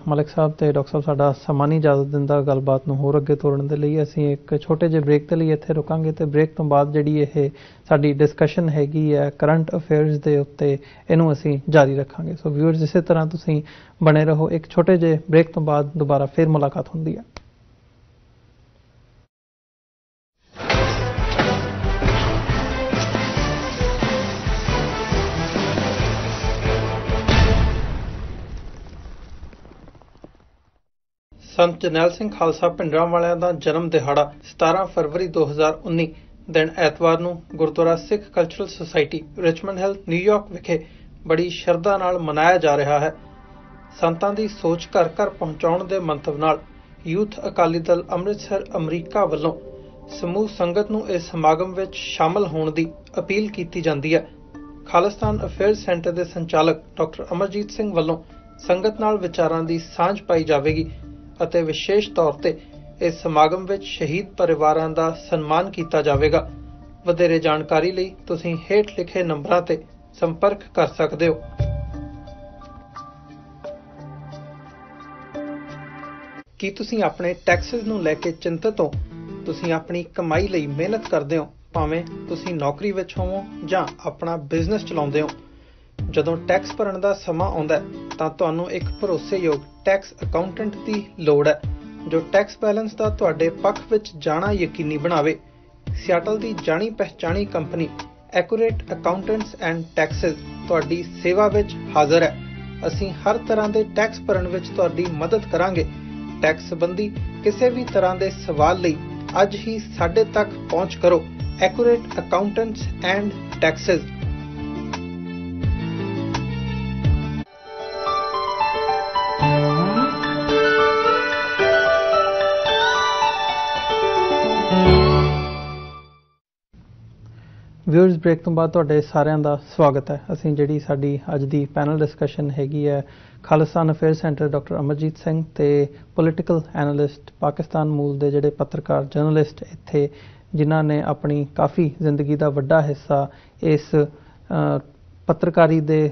ਮਲਿਕ ਸਾਹਿਬ ਤੇ ਡਾਕਟਰ ਸਾਹਿਬ, ਸਾਡਾ ਸਮਾਂ ਨਹੀਂ ਇਜਾਜ਼ਤ ਦਿੰਦਾ ਗੱਲਬਾਤ ਨੂੰ ਹੋਰ ਅੱਗੇ ਤੋਰਨ ਦੇ ਲਈ। ਅਸੀਂ ਇੱਕ ਛੋਟੇ ਜਿਹੇ ਬ੍ਰੇਕ ਦੇ ਲਈ ਇੱਥੇ ਰੁਕਾਂਗੇ ਤੇ ਬ੍ਰੇਕ ਤੋਂ ਬਾਅਦ ਜਿਹੜੀ ਇਹ ਸਾਡੀ ਡਿਸਕਸ਼ਨ ਹੈਗੀ ਹੈ ਕਰੰਟ ਅਫੇਅਰਸ ਦੇ ਉੱਤੇ, ਇਹਨੂੰ ਅਸੀਂ ਜਾਰੀ ਰੱਖਾਂਗੇ। ਸੋ ਵਿਊਅਰਸ, ਇਸੇ ਤਰ੍ਹਾਂ ਤੁਸੀਂ ਬਣੇ ਰਹੋ। ਇੱਕ ਛੋਟੇ ਜਿਹੇ ਬ੍ਰੇਕ ਤੋਂ ਬਾਅਦ ਦੁਬਾਰਾ ਫਿਰ ਮੁਲਾਕਾਤ ਹੁੰਦੀ ਹੈ। ਸੰਤ ਜਰਨੈਲ ਸਿੰਘ ਖਾਲਸਾ ਭਿੰਡਰਾਂਵਾਲਿਆਂ ਦਾ ਜਨਮ ਦਿਹਾੜਾ 17 ਫਰਵਰੀ 2019 ਦਿਨ ਐਤਵਾਰ ਨੂੰ Gurdwara Sikh cultural society Richmond Hill New York ਵਿਖੇ ਬੜੀ ਸ਼ਰਧਾ ਨਾਲ ਮਨਾਇਆ ਜਾ ਰਿਹਾ ਹੈ। ਸੰਤਾਂ ਦੀ ਸੋਚ ਘਰ ਘਰ ਪਹੁੰਚਾਉਣ ਦੇ ਮੰਤਵ ਨਾਲ ਯੂਥ ਅਕਾਲੀ ਦਲ ਅੰਮ੍ਰਿਤਸਰ ਅਮਰੀਕਾ ਵੱਲੋਂ ਸਮੂਹ ਸੰਗਤ ਨੂੰ ਇਸ ਸਮਾਗਮ ਵਿੱਚ ਸ਼ਾਮਲ ਹੋਣ ਦੀ ਅਪੀਲ ਕੀਤੀ ਜਾਂਦੀ ਹੈ। ਖਾਲਿਸਤਾਨ ਅਫੇਅਰਸ ਸੈਂਟਰ ਦੇ ਸੰਚਾਲਕ ਡਾਕਟਰ ਅਮਰਜੀਤ ਸਿੰਘ ਵੱਲੋਂ ਸੰਗਤ ਨਾਲ ਵਿਚਾਰਾਂ ਦੀ ਸਾਂਝ ਪਾਈ ਜਾਵੇਗੀ ਅਤੇ ਵਿਸ਼ੇਸ਼ ਤੌਰ ਤੇ ਇਸ ਸਮਾਗਮ ਵਿੱਚ ਸ਼ਹੀਦ ਪਰਿਵਾਰਾਂ ਦਾ ਸਨਮਾਨ ਕੀਤਾ ਜਾਵੇਗਾ। ਵਧੇਰੇ ਜਾਣਕਾਰੀ ਲਈ ਤੁਸੀਂ ਹੇਠ ਲਿਖੇ ਨੰਬਰਾਂ ਤੇ ਸੰਪਰਕ ਕਰ ਸਕਦੇ ਹੋ। ਕੀ ਤੁਸੀਂ ਆਪਣੇ ਟੈਕਸਿਸ ਨੂੰ ਲੈ ਕੇ ਚਿੰਤਤ ਹੋ? ਤੁਸੀਂ ਆਪਣੀ ਕਮਾਈ ਲਈ ਮਿਹਨਤ ਕਰਦੇ ਹੋ, ਭਾਵੇਂ ਤੁਸੀਂ ਨੌਕਰੀ ਵਿੱਚ ਹੋਵੋ ਜਾਂ ਆਪਣਾ ਬਿਜ਼ਨਸ ਚਲਾਉਂਦੇ ਹੋ। ਜਦੋਂ ਟੈਕਸ ਭਰਨ ਦਾ ਸਮਾਂ ਆਉਂਦਾ ਹੈ ਤਾਂ ਤੁਹਾਨੂੰ ਇੱਕ ਭਰੋਸੇਯੋਗ ਟੈਕਸ ਅਕਾਊਂਟੈਂਟ ਦੀ ਲੋੜ ਹੈ, ਜੋ ਟੈਕਸ ਬੈਲੈਂਸ ਦਾ ਤੁਹਾਡੇ ਪੱਖ ਵਿੱਚ ਜਾਣਾ ਯਕੀਨੀ ਬਣਾਵੇ। ਸਿਆਟਲ ਦੀ ਜਾਣੀ ਪਹਿਚਾਣੀ company accurate accountants and taxes ਤੁਹਾਡੀ ਸੇਵਾ ਵਿੱਚ ਹਾਜ਼ਰ ਹੈ। ਅਸੀਂ ਹਰ ਤਰ੍ਹਾਂ ਦੇ ਟੈਕਸ ਭਰਨ ਵਿੱਚ ਤੁਹਾਡੀ ਮਦਦ ਕਰਾਂਗੇ। ਟੈਕਸ ਸੰਬੰਧੀ ਕਿਸੇ ਵੀ ਤਰ੍ਹਾਂ ਦੇ ਸਵਾਲ ਲਈ ਅੱਜ ਹੀ ਸਾਡੇ ਤੱਕ ਪਹੁੰਚ ਕਰੋ। Accurate accountants and taxes. Viewers, break ਤੋਂ ਬਾਅਦ ਤੁਹਾਡੇ ਸਾਰਿਆਂ ਦਾ ਸਵਾਗਤ ਹੈ। ਅਸੀਂ ਜਿਹੜੀ ਸਾਡੀ ਅੱਜ ਦੀ ਪੈਨਲ ਡਿਸਕਸ਼ਨ ਹੈਗੀ ਹੈ, Khalistan affairs centre doctor Amarjit Singh ਤੇ ਪੋਲੀਟੀਕਲ ਐਨਾਲਿਸਟ, ਪਾਕਿਸਤਾਨ ਮੂਲ ਦੇ ਜਿਹੜੇ ਪੱਤਰਕਾਰ ਜਰਨਲਿਸਟ ਇੱਥੇ, ਜਿਨ੍ਹਾਂ ਨੇ ਆਪਣੀ ਕਾਫੀ ਜ਼ਿੰਦਗੀ ਦਾ ਵੱਡਾ ਹਿੱਸਾ ਇਸ ਪੱਤਰਕਾਰੀ ਦੇ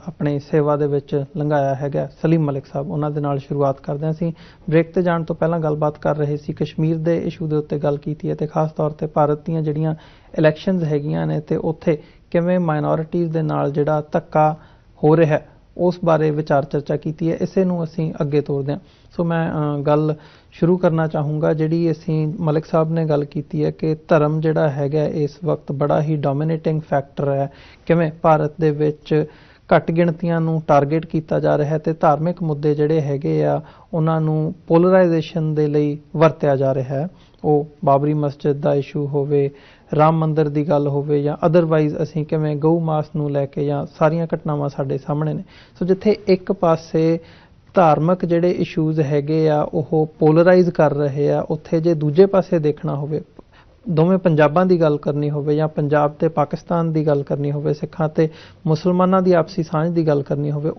ਆਪਣੇ ਸੇਵਾ ਦੇ ਵਿੱਚ ਲੰਘਾਇਆ ਹੈਗਾ, ਸਲੀਮ ਮਲਿਕ ਸਾਹਿਬ, ਉਹਨਾਂ ਦੇ ਨਾਲ ਸ਼ੁਰੂਆਤ ਕਰਦੇ ਹਾਂ। ਅਸੀਂ ਬ੍ਰੇਕ ਤੇ ਜਾਣ ਤੋਂ ਪਹਿਲਾਂ ਗੱਲਬਾਤ ਕਰ ਰਹੇ ਸੀ, ਕਸ਼ਮੀਰ ਦੇ ਇਸ਼ੂ ਦੇ ਉੱਤੇ ਗੱਲ ਕੀਤੀ ਹੈ ਤੇ ਖਾਸ ਤੌਰ ਤੇ ਭਾਰਤ ਦੀਆਂ ਜਿਹੜੀਆਂ ਇਲੈਕਸ਼ਨਸ ਹੈਗੀਆਂ ਨੇ ਤੇ ਉੱਥੇ ਕਿਵੇਂ ਮਾਈਨੋਰਿਟੀਜ਼ ਦੇ ਨਾਲ ਜਿਹੜਾ ਧੱਕਾ ਹੋ ਰਿਹਾ ਹੈ ਉਸ ਬਾਰੇ ਵਿਚਾਰ ਚਰਚਾ ਕੀਤੀ ਹੈ। ਇਸੇ ਨੂੰ ਅਸੀਂ ਅੱਗੇ ਤੋਰਦੇ ਹਾਂ। ਸੋ ਮੈਂ ਗੱਲ ਸ਼ੁਰੂ ਕਰਨਾ ਚਾਹੂੰਗਾ, ਜਿਹੜੀ ਅਸੀਂ ਮਲਿਕ ਸਾਹਿਬ ਨੇ ਗੱਲ ਕੀਤੀ ਹੈ ਕਿ ਧਰਮ ਜਿਹੜਾ ਹੈਗਾ ਇਸ ਵਕਤ ਬੜਾ ਹੀ ਡੋਮੀਨੇਟਿੰਗ ਫੈਕਟਰ ਹੈ, ਕਿਵੇਂ ਭਾਰਤ ਦੇ ਵਿੱਚ ਘੱਟ ਗਿਣਤੀਆਂ ਨੂੰ ਟਾਰਗੇਟ ਕੀਤਾ ਜਾ ਰਿਹਾ ਹੈ ਤੇ ਧਾਰਮਿਕ ਮੁੱਦੇ ਜਿਹੜੇ ਹੈਗੇ ਆ ਉਹਨਾਂ ਨੂੰ ਪੋਲਰਾਈਜੇਸ਼ਨ ਦੇ ਲਈ ਵਰਤਿਆ ਜਾ ਰਿਹਾ ਹੈ। ਉਹ ਬਾਬਰੀ ਮਸਜਿਦ ਦਾ ਇਸ਼ੂ ਹੋਵੇ, ਰਾਮ ਮੰਦਿਰ ਦੀ ਗੱਲ ਹੋਵੇ ਜਾਂ ਅਦਰਵਾਈਜ਼ ਅਸੀਂ ਕਿਵੇਂ ਗਊ ਮਾਸ ਨੂੰ ਲੈ ਕੇ, ਜਾਂ ਸਾਰੀਆਂ ਘਟਨਾਵਾਂ ਸਾਡੇ ਸਾਹਮਣੇ ਨੇ। ਸੋ ਜਿੱਥੇ ਇੱਕ ਪਾਸੇ ਧਾਰਮਿਕ ਜਿਹੜੇ ਇਸ਼ੂਜ਼ ਹੈਗੇ ਆ ਉਹ ਪੋਲਰਾਈਜ਼ ਕਰ ਰਹੇ ਆ, ਉੱਥੇ ਜੇ ਦੂਜੇ ਪਾਸੇ ਦੇਖਣਾ ਹੋਵੇ, ਦੋਵੇਂ ਪੰਜਾਬਾਂ ਦੀ ਗੱਲ ਕਰਨੀ ਹੋਵੇ ਜਾਂ ਪੰਜਾਬ ਤੇ ਪਾਕਿਸਤਾਨ ਦੀ ਗੱਲ ਕਰਨੀ ਹੋਵੇ, ਸਿੱਖਾਂ ਤੇ ਮੁਸਲਮਾਨਾਂ ਦੀ ਆਪਸੀ ਸਾਂਝ ਦੀ ਗੱਲ ਕਰਨੀ ਹੋਵੇ,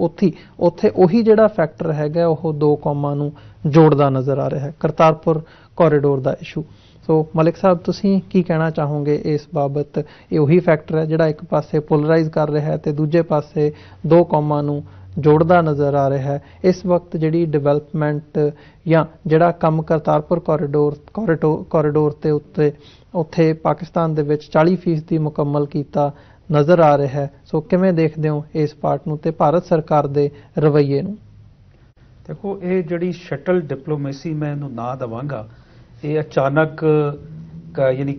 ਉੱਥੇ ਉਹੀ ਜਿਹੜਾ ਫੈਕਟਰ ਹੈਗਾ ਉਹ ਦੋ ਕੌਮਾਂ ਨੂੰ ਜੋੜਦਾ ਨਜ਼ਰ ਆ ਰਿਹਾ ਹੈ, ਕਰਤਾਰਪੁਰ ਕੋਰੀਡੋਰ ਦਾ ਇਸ਼ੂ। ਸੋ ਮਲਿਕ ਸਾਹਿਬ, ਤੁਸੀਂ ਕੀ ਕਹਿਣਾ ਚਾਹੋਗੇ ਇਸ ਬਾਬਤ? ਇਹ ਉਹੀ ਫੈਕਟਰ ਹੈ ਜਿਹੜਾ ਇੱਕ ਪਾਸੇ ਪੋਲਰਾਈਜ਼ ਕਰ ਰਿਹਾ ਹੈ ਤੇ ਦੂਜੇ ਪਾਸੇ ਦੋ ਕੌਮਾਂ ਨੂੰ ਜੋੜਦਾ ਨਜ਼ਰ ਆ ਰਿਹਾ ਹੈ। ਇਸ ਵਕਤ ਜਿਹੜੀ ਡਿਵੈਲਪਮੈਂਟ ਜਾਂ ਜਿਹੜਾ ਕੰਮ ਕਰਤਾਰਪੁਰ ਕੋਰੀਡੋਰ ਤੇ ਉੱਥੇ ਪਾਕਿਸਤਾਨ ਦੇ ਵਿੱਚ 40% ਮੁਕੰਮਲ ਕੀਤਾ ਨਜ਼ਰ ਆ ਰਿਹਾ ਹੈ। ਸੋ ਕਿਵੇਂ ਦੇਖਦੇ ਹੋ ਇਸ ਪਾਰਟ ਨੂੰ ਤੇ ਭਾਰਤ ਸਰਕਾਰ ਦੇ ਰਵੱਈਏ ਨੂੰ? ਦੇਖੋ, ਇਹ ਜਿਹੜੀ ਸ਼ਟਲ ਡਿਪਲੋਮੇਸੀ ਮੈਂ ਇਹਨੂੰ ਨਾਂ ਦੇਵਾਂਗਾ, ਇਹ ਅਚਾਨਕ ਯਾਨੀ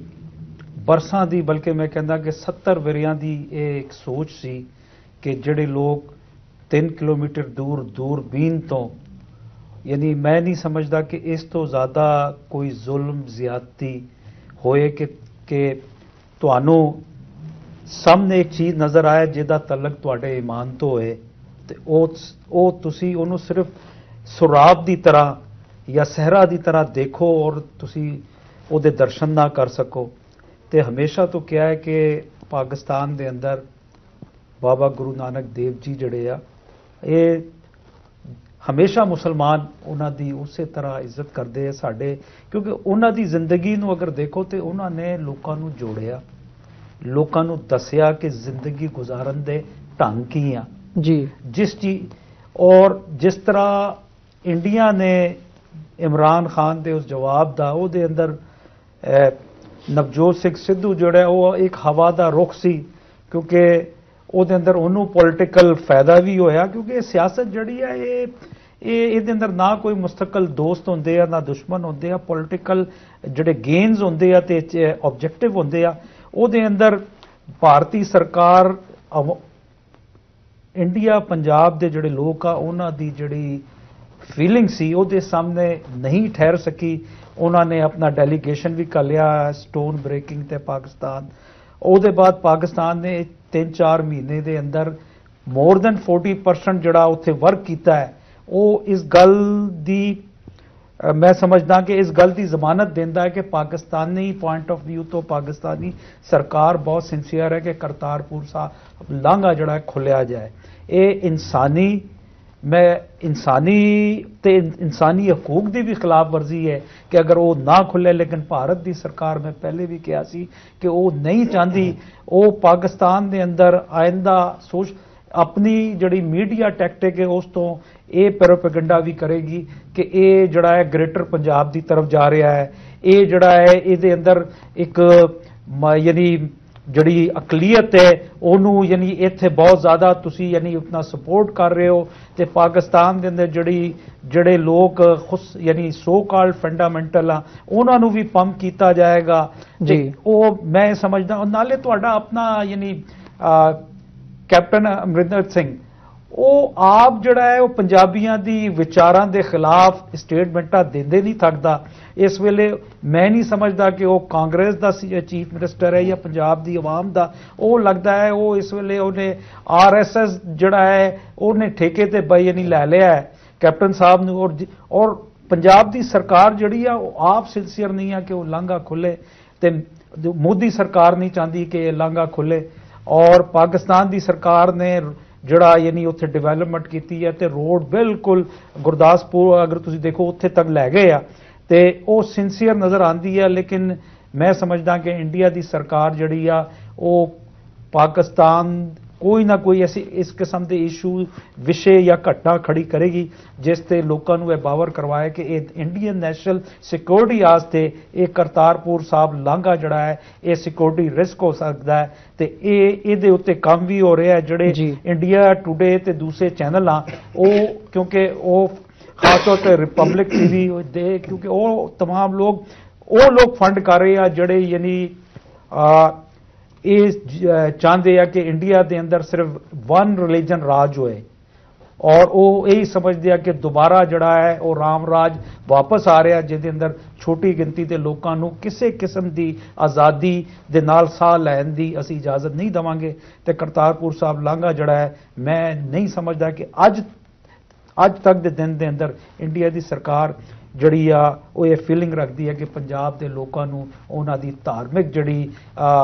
ਬਰਸਾਂ ਦੀ, ਬਲਕਿ ਮੈਂ ਕਹਿੰਦਾ ਕਿ 70 ਵਰਿਆਂ ਦੀ ਇਹ ਇੱਕ ਸੋਚ ਸੀ ਕਿ ਜਿਹੜੇ ਲੋਕ 3 ਕਿਲੋਮੀਟਰ ਦੂਰਬੀਨ ਤੋਂ, ਯਾਨੀ ਮੈਂ ਨਹੀਂ ਸਮਝਦਾ ਕਿ ਇਸ ਤੋਂ ਜ਼ਿਆਦਾ ਕੋਈ ਜ਼ੁਲਮ ਜ਼ਿਆਦਤੀ ਹੋਏ ਕਿ ਤੁਹਾਨੂੰ ਸਾਹਮਣੇ ਇੱਕ ਚੀਜ਼ ਨਜ਼ਰ ਆਏ ਜਿਹਦਾ ਤਲਕ ਤੁਹਾਡੇ ਈਮਾਨ ਤੋਂ ਹੋਏ ਤੇ ਉਹ ਤੁਸੀਂ ਉਹਨੂੰ ਸਿਰਫ ਸੁਰਾਬ ਦੀ ਤਰ੍ਹਾਂ ਜਾਂ ਸਹਿਰਾ ਦੀ ਤਰ੍ਹਾਂ ਦੇਖੋ ਔਰ ਤੁਸੀਂ ਉਹਦੇ ਦਰਸ਼ਨ ਨਾ ਕਰ ਸਕੋ। ਤੇ ਹਮੇਸ਼ਾ ਤੋਂ ਕਿਹਾ ਹੈ ਕਿ ਪਾਕਿਸਤਾਨ ਦੇ ਅੰਦਰ ਬਾਬਾ ਗੁਰੂ ਨਾਨਕ ਦੇਵ ਜੀ ਜਿਹੜੇ ਆ ਇਹ ਹਮੇਸ਼ਾ ਮੁਸਲਮਾਨ ਉਹਨਾਂ ਦੀ ਉਸੇ ਤਰ੍ਹਾਂ ਇੱਜ਼ਤ ਕਰਦੇ ਆ ਸਾਡੇ, ਕਿਉਂਕਿ ਉਹਨਾਂ ਦੀ ਜ਼ਿੰਦਗੀ ਨੂੰ ਅਗਰ ਦੇਖੋ ਤੇ ਉਹਨਾਂ ਨੇ ਲੋਕਾਂ ਨੂੰ ਜੋੜਿਆ, ਲੋਕਾਂ ਨੂੰ ਦੱਸਿਆ ਕਿ ਜ਼ਿੰਦਗੀ ਗੁਜ਼ਾਰਨ ਦੇ ਢੰਗ ਕੀ ਆ ਜੀ। ਜਿਸ ਚੀਜ਼ ਔਰ ਜਿਸ ਤਰ੍ਹਾਂ ਇੰਡੀਆ ਨੇ ਇਮਰਾਨ ਖਾਨ ਦੇ ਉਸ ਜਵਾਬ ਦਾ ਉਹਦੇ ਅੰਦਰ ਨਵਜੋਤ ਸਿੰਘ ਸਿੱਧੂ ਜਿਹੜਾ ਉਹ ਇੱਕ ਹਵਾ ਦਾ ਰੁੱਖ ਸੀ, ਕਿਉਂਕਿ ਉਹਦੇ ਅੰਦਰ ਉਹਨੂੰ ਪੋਲੀਟੀਕਲ ਫਾਇਦਾ ਵੀ ਹੋਇਆ, ਕਿਉਂਕਿ ਇਹ ਸਿਆਸਤ ਜਿਹੜੀ ਹੈ ਇਹਦੇ ਅੰਦਰ ਨਾ ਕੋਈ ਮੁਸਤਕਲ ਦੋਸਤ ਹੁੰਦੇ ਆ ਨਾ ਦੁਸ਼ਮਣ ਹੁੰਦੇ ਆ, ਪੋਲੀਟੀਕਲ ਜਿਹੜੇ ਗੇਨਸ ਹੁੰਦੇ ਆ ਤੇ ਆਬਜੈਕਟਿਵ ਹੁੰਦੇ ਆ। ਉਹਦੇ ਅੰਦਰ ਭਾਰਤੀ ਸਰਕਾਰ ਇੰਡੀਆ ਪੰਜਾਬ ਦੇ ਜਿਹੜੇ ਲੋਕ ਆ ਉਹਨਾਂ ਦੀ ਜਿਹੜੀ ਫੀਲਿੰਗ ਸੀ ਉਹਦੇ ਸਾਹਮਣੇ ਨਹੀਂ ਠਹਿਰ ਸਕੀ। ਉਹਨਾਂ ਨੇ ਆਪਣਾ ਡੈਲੀਗੇਸ਼ਨ ਵੀ ਘੱਲਿਆ ਸਟੋਨ ਬ੍ਰੇਕਿੰਗ ਤੇ ਪਾਕਿਸਤਾਨ। ਉਹਦੇ ਬਾਅਦ ਪਾਕਿਸਤਾਨ ਨੇ 3-4 ਮਹੀਨੇ ਦੇ ਅੰਦਰ ਮੋਰ ਦੈਨ 40% ਜਿਹੜਾ ਉੱਥੇ ਵਰਕ ਕੀਤਾ ਹੈ। ਉਹ ਇਸ ਗੱਲ ਦੀ ਮੈਂ ਸਮਝਦਾ ਕਿ ਇਸ ਗੱਲ ਦੀ ਜ਼ਮਾਨਤ ਦਿੰਦਾ ਹੈ ਕਿ ਪਾਕਿਸਤਾਨੀ ਪੁਆਇੰਟ ਆਫ ਵਿਊ ਤੋਂ ਪਾਕਿਸਤਾਨੀ ਸਰਕਾਰ ਬਹੁਤ ਸਿੰਸੀਅਰ ਹੈ ਕਿ ਕਰਤਾਰਪੁਰ ਸਾਹਿਬ ਲਾਂਘਾ ਜਿਹੜਾ ਖੁੱਲਿਆ ਜਾਏ। ਇਹ ਇਨਸਾਨੀ ਹਕੂਕ ਦੀ ਵੀ ਖਿਲਾਫ ਵਰਜ਼ੀ ਹੈ ਕਿ ਅਗਰ ਉਹ ਨਾ ਖੁੱਲੇ, ਲੇਕਿਨ ਭਾਰਤ ਦੀ ਸਰਕਾਰ ਮੈਂ ਪਹਿਲੇ ਵੀ ਕਿਹਾ ਸੀ ਕਿ ਉਹ ਨਹੀਂ ਚਾਹੁੰਦੀ। ਉਹ ਪਾਕਿਸਤਾਨ ਦੇ ਅੰਦਰ ਆਇੰਦਾ ਆਪਣੀ ਜਿਹੜੀ ਮੀਡੀਆ ਟੈਕਟਿਕ ਹੈ ਉਸ ਤੋਂ ਇਹ ਪ੍ਰੋਪੇਗੈਂਡਾ ਵੀ ਕਰੇਗੀ ਕਿ ਇਹ ਜਿਹੜਾ ਹੈ ਗ੍ਰੇਟਰ ਪੰਜਾਬ ਦੀ ਤਰਫ ਜਾ ਰਿਹਾ ਹੈ। ਇਹ ਜਿਹੜਾ ਹੈ ਇਹਦੇ ਅੰਦਰ ਇੱਕ ਯਾਨੀ ਜਿਹੜੀ ਅਕਲੀਅਤ ਹੈ ਉਹਨੂੰ ਯਾਨੀ ਇੱਥੇ ਬਹੁਤ ਜ਼ਿਆਦਾ ਤੁਸੀਂ ਯਾਨੀ ਆਪਣਾ ਸਪੋਰਟ ਕਰ ਰਹੇ ਹੋ ਤੇ ਪਾਕਿਸਤਾਨ ਦੇ ਅੰਦਰ ਜਿਹੜੇ ਲੋਕ ਯਾਨੀ ਸੋ ਕਾਲਡ ਫੰਡਾਮੈਂਟਲ ਆ ਉਹਨਾਂ ਨੂੰ ਵੀ ਪੰਪ ਕੀਤਾ ਜਾਏਗਾ ਜੀ। ਉਹ ਮੈਂ ਸਮਝਦਾ। ਨਾਲੇ ਤੁਹਾਡਾ ਆਪਣਾ ਯਾਨੀ ਕੈਪਟਨ ਅਮਰਿੰਦਰ ਸਿੰਘ ਉਹ ਆਪ ਜਿਹੜਾ ਹੈ ਉਹ ਪੰਜਾਬੀਆਂ ਦੀ ਵਿਚਾਰਾਂ ਦੇ ਖਿਲਾਫ ਸਟੇਟਮੈਂਟਾਂ ਦਿੰਦੇ ਨਹੀਂ ਥੱਕਦਾ। ਇਸ ਵੇਲੇ ਮੈਂ ਨਹੀਂ ਸਮਝਦਾ ਕਿ ਉਹ ਕਾਂਗਰਸ ਦਾ ਚੀਫ ਮਿਨਿਸਟਰ ਹੈ ਜਾਂ ਪੰਜਾਬ ਦੀ ਆਵਾਮ ਦਾ। ਉਹ ਲੱਗਦਾ ਹੈ ਉਹ ਇਸ ਵੇਲੇ ਉਹਨੇ RSS ਜਿਹੜਾ ਹੈ ਉਹਨੇ ਠੇਕੇ ਤੇ ਬਈ ਨਹੀਂ ਲੈ ਲਿਆ ਹੈ ਕੈਪਟਨ ਸਾਹਿਬ ਨੂੰ। ਔਰ ਪੰਜਾਬ ਦੀ ਸਰਕਾਰ ਜਿਹੜੀ ਆ ਉਹ ਆਪ ਸਿੰਸੀਅਰ ਨਹੀਂ ਆ ਕਿ ਉਹ ਲਾਂਘਾ ਖੁੱਲੇ ਤੇ ਮੋਦੀ ਸਰਕਾਰ ਨਹੀਂ ਚਾਹੁੰਦੀ ਕਿ ਇਹ ਲਾਂਘਾ ਖੁੱਲੇ। ਔਰ ਪਾਕਿਸਤਾਨ ਦੀ ਸਰਕਾਰ ਨੇ ਜਿਹੜਾ ਯਾਨੀ ਉੱਥੇ ਡਿਵੈਲਪਮੈਂਟ ਕੀਤੀ ਹੈ ਤੇ ਰੋਡ ਬਿਲਕੁਲ ਗੁਰਦਾਸਪੁਰ ਅਗਰ ਤੁਸੀਂ ਦੇਖੋ ਉੱਥੇ ਤੱਕ ਲੈ ਗਏ ਆ ਤੇ ਉਹ ਸਿੰਸੀਅਰ ਨਜ਼ਰ ਆਉਂਦੀ ਹੈ। ਲੇਕਿਨ ਮੈਂ ਸਮਝਦਾ ਕਿ ਇੰਡੀਆ ਦੀ ਸਰਕਾਰ ਜਿਹੜੀ ਆ ਉਹ ਪਾਕਿਸਤਾਨ ਕੋਈ ਨਾ ਕੋਈ ਇਸ ਕਿਸਮ ਦੇ ਇਸ਼ੂ ਵਿਸ਼ੇ ਜਾਂ ਘਟਨਾ ਖੜੀ ਕਰੇਗੀ ਜਿਸ ਤੇ ਲੋਕਾਂ ਨੂੰ ਇਹ ਬਾਵਰ ਕਰਵਾਏ ਕਿ ਇਹ ਇੰਡੀਅਨ ਨੈਸ਼ਨਲ ਸਿਕਿਉਰਿਟੀ ਵਾਸਤੇ ਇਹ ਕਰਤਾਰਪੁਰ ਸਾਹਿਬ ਲਾਂਘਾ ਜਿਹੜਾ ਹੈ ਇਹ ਸਿਕਿਉਰਿਟੀ ਰਿਸਕ ਹੋ ਸਕਦਾ ਹੈ। ਤੇ ਇਹਦੇ ਉੱਤੇ ਕੰਮ ਵੀ ਹੋ ਰਿਹਾ ਹੈ। ਜਿਹੜੇ ਇੰਡੀਆ ਟੂਡੇ ਤੇ ਦੂਸਰੇ ਚੈਨਲ ਆ ਉਹ ਕਿਉਂਕਿ ਉਹ ਖਾਸ ਤੌਰ ਤੇ ਰਿਪਬਲਿਕ ਟੀਵੀ ਦੇ ਕਿਉਂਕਿ ਉਹ तमाम ਲੋਕ ਫੰਡ ਕਰ ਰਹੇ ਆ ਜਿਹੜੇ ਯਾਨੀ ਇਹ ਚਾਹੁੰਦੇ ਆ ਕਿ ਇੰਡੀਆ ਦੇ ਅੰਦਰ ਸਿਰਫ ਵਨ ਰਿਲੀਜਨ ਰਾਜ ਹੋਏ ਔਰ ਉਹ ਇਹੀ ਸਮਝਦੇ ਆ ਕਿ ਦੁਬਾਰਾ ਜਿਹੜਾ ਹੈ ਉਹ ਰਾਮ ਰਾਜ ਵਾਪਸ ਆ ਰਿਹਾ ਜਿਹਦੇ ਅੰਦਰ ਛੋਟੀ ਗਿਣਤੀ ਦੇ ਲੋਕਾਂ ਨੂੰ ਕਿਸੇ ਕਿਸਮ ਦੀ ਆਜ਼ਾਦੀ ਦੇ ਨਾਲ ਸਾਹ ਲੈਣ ਦੀ ਅਸੀਂ ਇਜਾਜ਼ਤ ਨਹੀਂ ਦੇਵਾਂਗੇ। ਤੇ ਕਰਤਾਰਪੁਰ ਸਾਹਿਬ ਲਾਂਘਾ ਜਿਹੜਾ ਹੈ ਮੈਂ ਨਹੀਂ ਸਮਝਦਾ ਕਿ ਅੱਜ ਤੱਕ ਦੇ ਦਿਨ ਦੇ ਅੰਦਰ ਇੰਡੀਆ ਦੀ ਸਰਕਾਰ ਜਿਹੜੀ ਆ ਉਹ ਇਹ ਫੀਲਿੰਗ ਰੱਖਦੀ ਹੈ ਕਿ ਪੰਜਾਬ ਦੇ ਲੋਕਾਂ ਨੂੰ ਉਹਨਾਂ ਦੀ ਧਾਰਮਿਕ ਜਿਹੜੀ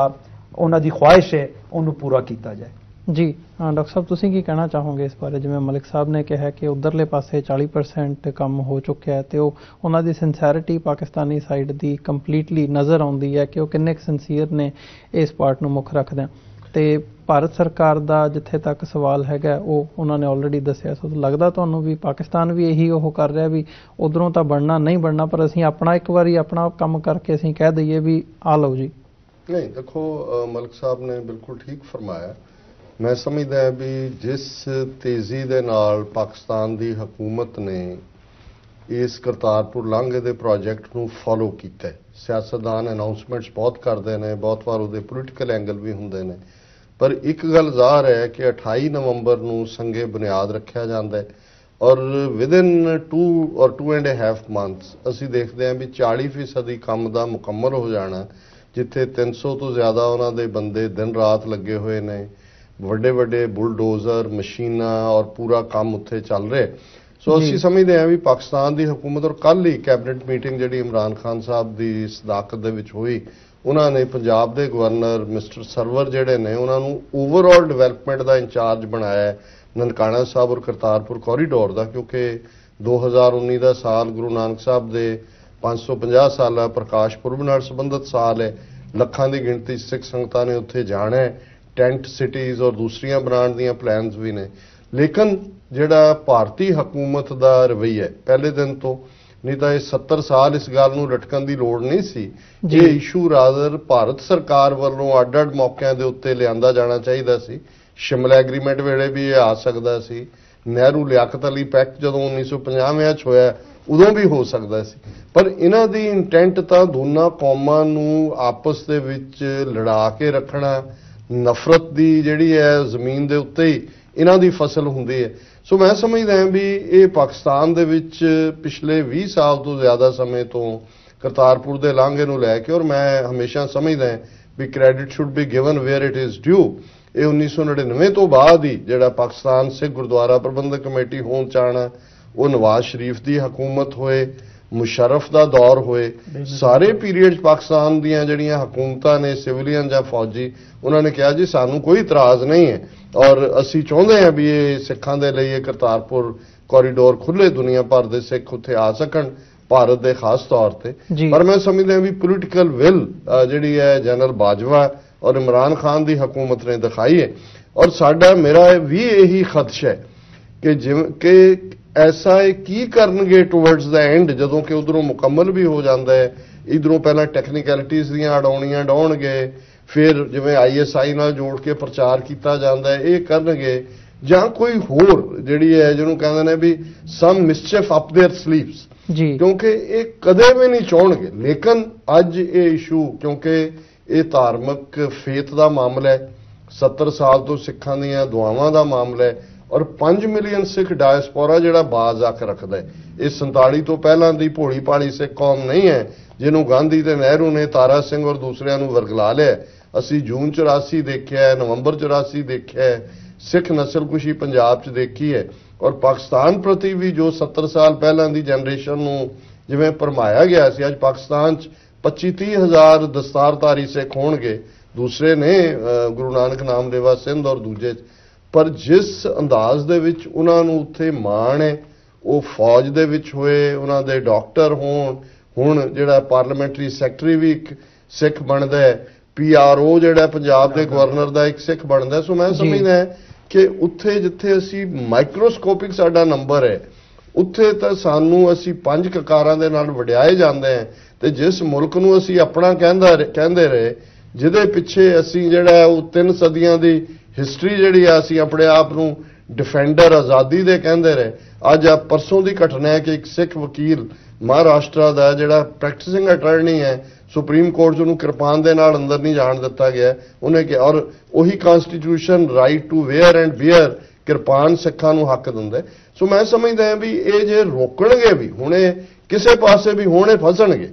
ਉਹਨਾਂ ਦੀ ਖੁਆਇਸ਼ ਹੈ ਉਹਨੂੰ ਪੂਰਾ ਕੀਤਾ ਜਾਏ। ਜੀ ਡਾਕਟਰ ਸਾਹਿਬ ਤੁਸੀਂ ਕੀ ਕਹਿਣਾ ਚਾਹੋਗੇ ਇਸ ਬਾਰੇ? ਜਿਵੇਂ ਮਲਿਕ ਸਾਹਿਬ ਨੇ ਕਿਹਾ ਕਿ ਉਧਰਲੇ ਪਾਸੇ 40% ਕੰਮ ਹੋ ਚੁੱਕਿਆ ਹੈ ਤੇ ਉਹਨਾਂ ਦੀ ਸਿੰਸੀਅਰਿਟੀ ਪਾਕਿਸਤਾਨੀ ਸਾਈਡ ਦੀ ਕੰਪਲੀਟਲੀ ਨਜ਼ਰ ਆਉਂਦੀ ਹੈ ਕਿ ਉਹ ਕਿੰਨੇ ਸਿੰਸੀਅਰ ਨੇ ਇਸ ਪਾਰਟ ਨੂੰ ਮੁੱਖ ਰੱਖਦੇ ਤੇ ਭਾਰਤ ਸਰਕਾਰ ਦਾ ਜਿੱਥੇ ਤੱਕ ਸਵਾਲ ਹੈਗਾ ਉਹ ਉਹਨਾਂ ਨੇ ਆਲਰੇਡੀ ਦੱਸਿਆ। ਸੋ ਲੱਗਦਾ ਤੁਹਾਨੂੰ ਵੀ ਪਾਕਿਸਤਾਨ ਵੀ ਇਹੀ ਉਹ ਕਰ ਰਿਹਾ ਵੀ ਉਧਰੋਂ ਤਾਂ ਬਣਨਾ ਨਹੀਂ ਬਣਨਾ ਪਰ ਅਸੀਂ ਆਪਣਾ ਇੱਕ ਵਾਰੀ ਆਪਣਾ ਕੰਮ ਕਰਕੇ ਅਸੀਂ ਕਹਿ ਦਈਏ ਵੀ ਆ ਲਓ ਜੀ। ਨਹੀਂ ਦੇਖੋ ਮਲਿਕ ਸਾਹਿਬ ਨੇ ਬਿਲਕੁਲ ਠੀਕ ਫਰਮਾਇਆ। ਮੈਂ ਸਮਝਦਾ ਵੀ ਜਿਸ ਤੇਜ਼ੀ ਦੇ ਨਾਲ ਪਾਕਿਸਤਾਨ ਦੀ ਹਕੂਮਤ ਨੇ ਇਸ ਕਰਤਾਰਪੁਰ ਲਾਂਘੇ ਦੇ ਪ੍ਰੋਜੈਕਟ ਨੂੰ ਫੋਲੋ ਕੀਤਾ ਹੈ, ਸਿਆਸਤਦਾਨ ਅਨਾਉਂਸਮੈਂਟਸ ਬਹੁਤ ਕਰਦੇ ਨੇ, ਬਹੁਤ ਵਾਰ ਉਹਦੇ ਪੋਲੀਟੀਕਲ ਐਂਗਲ ਵੀ ਹੁੰਦੇ ਨੇ, ਪਰ ਇੱਕ ਗੱਲ ਜ਼ਾਹਰ ਹੈ ਕਿ 28 ਨਵੰਬਰ ਨੂੰ ਸੰਗੇ ਬੁਨਿਆਦ ਰੱਖਿਆ ਜਾਂਦਾ ਹੈ ਔਰ ਵਿਦਿਨ 2 or 2.5 months ਅਸੀਂ ਦੇਖਦੇ ਹਾਂ ਵੀ 40% ਕੰਮ ਦਾ ਮੁਕੰਮਲ ਹੋ ਜਾਣਾ ਜਿੱਥੇ 300 ਤੋਂ ਜ਼ਿਆਦਾ ਉਹਨਾਂ ਦੇ ਬੰਦੇ ਦਿਨ ਰਾਤ ਲੱਗੇ ਹੋਏ ਨੇ, ਵੱਡੇ ਵੱਡੇ ਬੁਲਡੋਜ਼ਰ, ਮਸ਼ੀਨਾਂ ਔਰ ਪੂਰਾ ਕੰਮ ਉੱਥੇ ਚੱਲ ਰਿਹਾ। ਸੋ ਅਸੀਂ ਸਮਝਦੇ ਹਾਂ ਵੀ ਪਾਕਿਸਤਾਨ ਦੀ ਹਕੂਮਤ, ਔਰ ਕੱਲ੍ਹ ਹੀ ਕੈਬਨਿਟ ਮੀਟਿੰਗ ਜਿਹੜੀ ਇਮਰਾਨ ਖਾਨ ਸਾਹਿਬ ਦੀ ਸਦਾਕਤ ਦੇ ਵਿੱਚ ਹੋਈ, ਉਹਨਾਂ ਨੇ ਪੰਜਾਬ ਦੇ ਗਵਰਨਰ ਮਿਸਟਰ ਸਰਵਰ ਜਿਹੜੇ ਨੇ ਉਹਨਾਂ ਨੂੰ ਓਵਰਆਲ ਡਿਵੈਲਪਮੈਂਟ ਦਾ ਇੰਚਾਰਜ ਬਣਾਇਆ ਹੈ ਨਨਕਾਣਾ ਸਾਹਿਬ ਔਰ ਕਰਤਾਰਪੁਰ ਕੋਰੀਡੋਰ ਦਾ, ਕਿਉਂਕਿ 2019 ਦਾ ਸਾਲ ਗੁਰੂ ਨਾਨਕ ਸਾਹਿਬ ਦੇ 550 ਸਾਲਾ ਪ੍ਰਕਾਸ਼ ਪੁਰਬ ਨਾਲ ਸੰਬੰਧਿਤ ਸਾਲ ਹੈ। ਲੱਖਾਂ ਦੀ ਗਿਣਤੀ ਸਿੱਖ ਸੰਗਤਾਂ ਨੇ ਉੱਥੇ ਜਾਣਾ ਹੈ। ਟੈਂਟ ਸਿਟੀਜ਼ ਔਰ ਦੂਸਰੀਆਂ ਬਣਾਉਣ ਦੀਆਂ ਪਲਾਨਸ ਵੀ ਨੇ। ਲੇਕਿਨ ਜਿਹੜਾ ਭਾਰਤੀ ਹਕੂਮਤ ਦਾ ਰਵੱਈਆ ਪਹਿਲੇ ਦਿਨ ਤੋਂ, ਨਹੀਂ ਤਾਂ ਇਹ 70 ਸਾਲ ਇਸ ਗੱਲ ਨੂੰ ਲਟਕਣ ਦੀ ਲੋੜ ਨਹੀਂ ਸੀ। ਇਹ ਇਸ਼ੂ ਰਾਦਰ ਭਾਰਤ ਸਰਕਾਰ ਵੱਲੋਂ ਅੱਡ-ਅੱਡ ਮੌਕਿਆਂ ਦੇ ਉੱਤੇ ਲਿਆਂਦਾ ਜਾਣਾ ਚਾਹੀਦਾ ਸੀ। ਸ਼ਿਮਲਾ ਐਗਰੀਮੈਂਟ ਵੇਲੇ ਵੀ ਇਹ ਆ ਸਕਦਾ ਸੀ। ਨਹਿਰੂ ਲਿਆਕਤ ਅਲੀ ਪੈਕਟ ਜਦੋਂ 1950 'ਚ ਹੋਇਆ ਉਦੋਂ ਵੀ ਹੋ ਸਕਦਾ ਸੀ। ਪਰ ਇਹਨਾਂ ਦੀ ਇੰਟੈਂਟ ਤਾਂ ਦੋਨਾਂ ਕੌਮਾਂ ਨੂੰ ਆਪਸ ਦੇ ਵਿੱਚ ਲੜਾ ਕੇ ਰੱਖਣਾ, ਨਫ਼ਰਤ ਦੀ ਜਿਹੜੀ ਹੈ ਜ਼ਮੀਨ ਦੇ ਉੱਤੇ ਹੀ ਇਹਨਾਂ ਦੀ ਫਸਲ ਹੁੰਦੀ ਹੈ। ਸੋ ਮੈਂ ਸਮਝਦਾ ਹਾਂ ਵੀ ਇਹ ਪਾਕਿਸਤਾਨ ਦੇ ਵਿੱਚ ਪਿਛਲੇ 20 ਸਾਲ ਤੋਂ ਜ਼ਿਆਦਾ ਸਮੇਂ ਤੋਂ ਕਰਤਾਰਪੁਰ ਦੇ ਲਾਂਘੇ ਨੂੰ ਲੈ ਕੇ, ਔਰ ਮੈਂ ਹਮੇਸ਼ਾ ਸਮਝਦਾ ਹਾਂ ਵੀ credit should be given where it is due. ਇਹ 1999 ਤੋਂ ਬਾਅਦ ਹੀ ਜਿਹੜਾ ਪਾਕਿਸਤਾਨ ਸਿੱਖ ਗੁਰਦੁਆਰਾ ਪ੍ਰਬੰਧਕ ਕਮੇਟੀ ਹੋਣ ਚਾਹਣਾ, ਉਹ ਨਵਾਜ਼ ਸ਼ਰੀਫ ਦੀ ਹਕੂਮਤ ਹੋਏ, ਮੁਸ਼ਰਫ ਦਾ ਦੌਰ ਹੋਏ, ਸਾਰੇ ਪੀਰੀਅਡ 'ਚ ਪਾਕਿਸਤਾਨ ਦੀਆਂ ਜਿਹੜੀਆਂ ਹਕੂਮਤਾਂ ਨੇ, ਸਿਵਲੀਅਨ ਜਾਂ ਫੌਜੀ, ਉਹਨਾਂ ਨੇ ਕਿਹਾ ਜੀ ਸਾਨੂੰ ਕੋਈ ਇਤਰਾਜ਼ ਨਹੀਂ ਹੈ ਔਰ ਅਸੀਂ ਚਾਹੁੰਦੇ ਹਾਂ ਵੀ ਇਹ ਸਿੱਖਾਂ ਦੇ ਲਈ ਇਹ ਕਰਤਾਰਪੁਰ ਕੋਰੀਡੋਰ ਖੁੱਲੇ, ਦੁਨੀਆ ਭਰ ਦੇ ਸਿੱਖ ਉੱਥੇ ਆ ਸਕਣ, ਭਾਰਤ ਦੇ ਖਾਸ ਤੌਰ ਤੇ। ਪਰ ਮੈਂ ਸਮਝਦਾ ਵੀ ਪੋਲੀਟੀਕਲ ਵਿਲ ਜਿਹੜੀ ਹੈ ਜਨਰਲ ਬਾਜਵਾ ਔਰ ਇਮਰਾਨ ਖਾਨ ਦੀ ਹਕੂਮਤ ਨੇ ਦਿਖਾਈ ਹੈ। ਔਰ ਸਾਡਾ ਮੇਰਾ ਵੀ ਇਹੀ ਖਦਸ਼ਾ ਹੈ ਕਿ ਜਿਵੇਂ ਕਿ ਐਸਾ ਇਹ ਕੀ ਕਰਨਗੇ ਟੁਵਰਡਸ ਦਾ ਐਂਡ, ਜਦੋਂ ਕਿ ਉਧਰੋਂ ਮੁਕੰਮਲ ਵੀ ਹੋ ਜਾਂਦਾ ਹੈ, ਇਧਰੋਂ ਪਹਿਲਾਂ ਟੈਕਨੀਕੈਲਿਟੀਜ਼ ਦੀਆਂ ਅਡਾਉਣੀਆਂ ਡਾਉਣਗੇ, ਫਿਰ ਜਿਵੇਂ ISI ਨਾਲ ਜੋੜ ਕੇ ਪ੍ਰਚਾਰ ਕੀਤਾ ਜਾਂਦਾ ਹੈ ਇਹ ਕਰਨਗੇ, ਜਾਂ ਕੋਈ ਹੋਰ ਜਿਹੜੀ ਹੈ ਜਿਹਨੂੰ ਕਹਿੰਦੇ ਨੇ ਵੀ ਸਮ ਮਿਸਚੀਫ ਅਪ देयर ਸਲੀਵਸ, ਕਿਉਂਕਿ ਇਹ ਕਦੇ ਵੀ ਨਹੀਂ ਚਾਹਣਗੇ। ਲੇਕਿਨ ਅੱਜ ਇਹ ਇਸ਼ੂ, ਕਿਉਂਕਿ ਇਹ ਧਾਰਮਿਕ ਫੇਥ ਦਾ ਮਾਮਲਾ ਹੈ, 70 ਸਾਲ ਤੋਂ ਸਿੱਖਾਂ ਦੀਆਂ ਦੁਆਵਾਂ ਦਾ ਮਾਮਲਾ ਹੈ, ਔਰ 5 ਮਿਲੀਅਨ ਸਿੱਖ ਡਾਇਸਪੋਰਾ ਜਿਹੜਾ ਬਾਜ਼ ਅੱਖ ਰੱਖਦਾ ਹੈ। ਇਹ 47 ਤੋਂ ਪਹਿਲਾਂ ਦੀ ਭੋਲੀ ਭਾਲੀ ਸਿੱਖ ਕੌਮ ਨਹੀਂ ਹੈ ਜਿਹਨੂੰ ਗਾਂਧੀ ਤੇ ਨਹਿਰੂ ਨੇ, ਤਾਰਾ ਸਿੰਘ ਔਰ ਦੂਸਰਿਆਂ ਨੂੰ ਵਰਗਲਾ ਲਿਆ। ਅਸੀਂ ਜੂਨ 84 ਦੇਖਿਆ, ਨਵੰਬਰ 84 ਦੇਖਿਆ, ਸਿੱਖ ਨਸਲਕੁਸ਼ੀ ਪੰਜਾਬ 'ਚ ਦੇਖੀ ਹੈ। ਔਰ ਪਾਕਿਸਤਾਨ ਪ੍ਰਤੀ ਵੀ ਜੋ 70 ਸਾਲ ਪਹਿਲਾਂ ਦੀ ਜਨਰੇਸ਼ਨ ਨੂੰ ਜਿਵੇਂ ਭਰਮਾਇਆ ਗਿਆ ਸੀ, ਅੱਜ ਪਾਕਿਸਤਾਨ 'ਚ 25-30 ਹਜ਼ਾਰ ਦਸਤਾਰਧਾਰੀ ਸਿੱਖ ਹੋਣਗੇ, ਦੂਸਰੇ ਨੇ ਗੁਰੂ ਨਾਨਕ ਨਾਮਦੇਵਾ ਸਿੰਧ ਔਰ ਦੂਜੇ। ਪਰ ਜਿਸ ਅੰਦਾਜ਼ ਦੇ ਵਿੱਚ ਉਹਨਾਂ ਨੂੰ ਉੱਥੇ ਮਾਣ ਹੈ, ਉਹ ਫੌਜ ਦੇ ਵਿੱਚ ਹੋਏ, ਉਹਨਾਂ ਦੇ ਡਾਕਟਰ ਹੋਣ, ਹੁਣ ਜਿਹੜਾ ਪਾਰਲੀਮੈਂਟਰੀ ਸੈਕਟਰੀ ਵੀ ਇੱਕ ਸਿੱਖ ਬਣਦਾ ਹੈ, PRO ਜਿਹੜਾ ਪੰਜਾਬ ਦੇ ਗਵਰਨਰ ਦਾ ਇੱਕ ਸਿੱਖ ਬਣਦਾ। ਸੋ ਮੈਂ ਸਮਝਦਾ ਕਿ ਉੱਥੇ ਜਿੱਥੇ ਅਸੀਂ ਮਾਈਕਰੋਸਕੋਪਿਕ ਸਾਡਾ ਨੰਬਰ ਹੈ, ਉੱਥੇ ਤਾਂ ਸਾਨੂੰ ਅਸੀਂ 5 ਕਕਾਰਾਂ ਦੇ ਨਾਲ ਵਡਿਆਏ ਜਾਂਦੇ ਹਾਂ। ਤੇ ਜਿਸ ਮੁਲਕ ਨੂੰ ਅਸੀਂ ਆਪਣਾ ਕਹਿੰਦੇ ਰਹੇ, ਜਿਹਦੇ ਪਿੱਛੇ ਅਸੀਂ ਜਿਹੜਾ ਉਹ 3 ਸਦੀਆਂ ਦੀ ਹਿਸਟਰੀ ਜਿਹੜੀ ਆ, ਅਸੀਂ ਆਪਣੇ ਆਪ ਨੂੰ ਡਿਫੈਂਡਰ ਆਜ਼ਾਦੀ ਦੇ ਕਹਿੰਦੇ ਰਹੇ। ਅੱਜ ਆ ਪਰਸੋਂ ਦੀ ਘਟਨਾ ਹੈ ਕਿ ਇੱਕ ਸਿੱਖ ਵਕੀਲ ਮਹਾਰਾਸ਼ਟਰ ਦਾ ਜਿਹੜਾ ਪ੍ਰੈਕਟਿਸਿੰਗ ਅਟਾਰਨੀ ਹੈ, ਸੁਪਰੀਮ ਕੋਰਟ 'ਚ ਉਹਨੂੰ ਕਿਰਪਾਨ ਦੇ ਨਾਲ ਅੰਦਰ ਨਹੀਂ ਜਾਣ ਦਿੱਤਾ ਗਿਆ। ਉਹਨੇ ਕਿਹਾ, ਔਰ ਉਹੀ constitution right to wear and bear kirpan ਸਿੱਖਾਂ ਨੂੰ ਹੱਕ ਦਿੰਦਾ। ਸੋ ਮੈਂ ਸਮਝਦਾ ਹਾਂ ਵੀ ਇਹ ਜੇ ਰੋਕਣਗੇ ਵੀ, ਹੁਣੇ ਕਿਸੇ ਪਾਸੇ ਵੀ ਹੁਣੇ ਫਸਣਗੇ।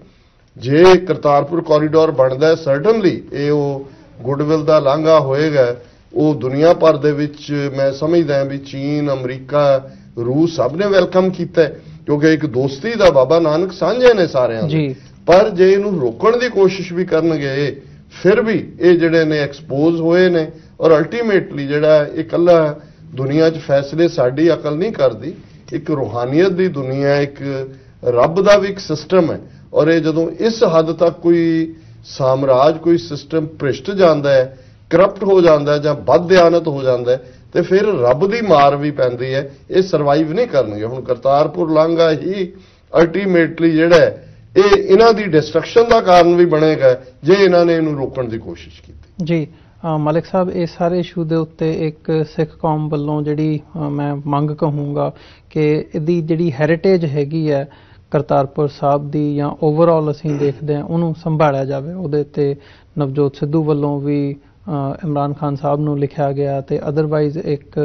ਜੇ ਕਰਤਾਰਪੁਰ ਕੋਰੀਡੋਰ ਬਣਦਾ, ਸਰਟਨਲੀ ਇਹ ਉਹ ਗੁੱਡਵਿਲ ਦਾ ਲਾਂਘਾ ਹੋਏਗਾ। ਉਹ ਦੁਨੀਆ ਭਰ ਦੇ ਵਿੱਚ ਮੈਂ ਸਮਝਦਾ ਵੀ ਚੀਨ, ਅਮਰੀਕਾ, ਰੂਸ ਸਭ ਨੇ ਵੈਲਕਮ ਕੀਤਾ, ਕਿਉਂਕਿ ਇੱਕ ਦੋਸਤੀ ਦਾ ਬਾਬਾ ਨਾਨਕ ਸਾਂਝੇ ਨੇ ਸਾਰਿਆਂ ਦੇ। ਪਰ ਜੇ ਇਹਨੂੰ ਰੋਕਣ ਦੀ ਕੋਸ਼ਿਸ਼ ਵੀ ਕਰਨਗੇ, ਫਿਰ ਵੀ ਇਹ ਜਿਹੜੇ ਨੇ ਐਕਸਪੋਜ਼ ਹੋਏ ਨੇ। ਔਰ ਅਲਟੀਮੇਟਲੀ ਜਿਹੜਾ ਇਕੱਲਾ ਦੁਨੀਆ 'ਚ ਫੈਸਲੇ ਸਾਡੀ ਅਕਲ ਨਹੀਂ ਕਰਦੀ, ਇੱਕ ਰੂਹਾਨੀਅਤ ਦੀ ਦੁਨੀਆ, ਇੱਕ ਰੱਬ ਦਾ ਵੀ ਇੱਕ ਸਿਸਟਮ ਹੈ। ਔਰ ਇਹ ਜਦੋਂ ਇਸ ਹੱਦ ਤੱਕ ਕੋਈ ਸਾਮਰਾਜ, ਕੋਈ ਸਿਸਟਮ ਭ੍ਰਿਸ਼ਟ ਜਾਂਦਾ ਹੈ, ਕਰਪਟ ਹੋ ਜਾਂਦਾ ਹੈ ਜਾਂ ਬਦਦਿਆਨਤ ਹੋ ਜਾਂਦਾ ਹੈ, ਤੇ ਫਿਰ ਰੱਬ ਦੀ ਮਾਰ ਵੀ ਪੈਂਦੀ ਹੈ। ਇਹ ਸਰਵਾਈਵ ਨਹੀਂ ਕਰਨਗੇ। ਹੁਣ ਕਰਤਾਰਪੁਰ ਲਾਂਘਾ ਹੀ ਅਲਟੀਮੇਟਲੀ ਜਿਹੜਾ ਇਹ ਇਹਨਾਂ ਦੀ ਡਿਸਟਰਕਸ਼ਨ ਦਾ ਕਾਰਨ ਵੀ ਬਣੇਗਾ ਜੇ ਇਹਨਾਂ ਨੇ ਇਹਨੂੰ ਰੋਕਣ ਦੀ ਕੋਸ਼ਿਸ਼ ਕੀਤੀ। ਜੀ ਮਲਿਕ ਸਾਹਿਬ, ਇਹ ਸਾਰੇ ਇਸ਼ੂ ਦੇ ਉੱਤੇ ਇੱਕ ਸਿੱਖ ਕੌਮ ਵੱਲੋਂ ਜਿਹੜੀ ਮੈਂ ਮੰਗ ਕਹੂੰਗਾ ਕਿ ਇਹਦੀ ਜਿਹੜੀ ਹੈਰੀਟੇਜ ਹੈਗੀ ਹੈ ਕਰਤਾਰਪੁਰ ਸਾਹਿਬ ਦੀ, ਜਾਂ ਓਵਰਆਲ ਅਸੀਂ ਦੇਖਦੇ ਹਾਂ ਉਹਨੂੰ ਸੰਭਾਲਿਆ ਜਾਵੇ। ਉਹਦੇ ਤੇ ਨਵਜੋਤ ਸਿੱਧੂ ਵੱਲੋਂ ਵੀ ਇਮਰਾਨ ਖਾਨ ਸਾਹਿਬ ਨੂੰ ਲਿਖਿਆ ਗਿਆ, ਤੇ ਅਦਰਵਾਈਜ਼ ਇੱਕ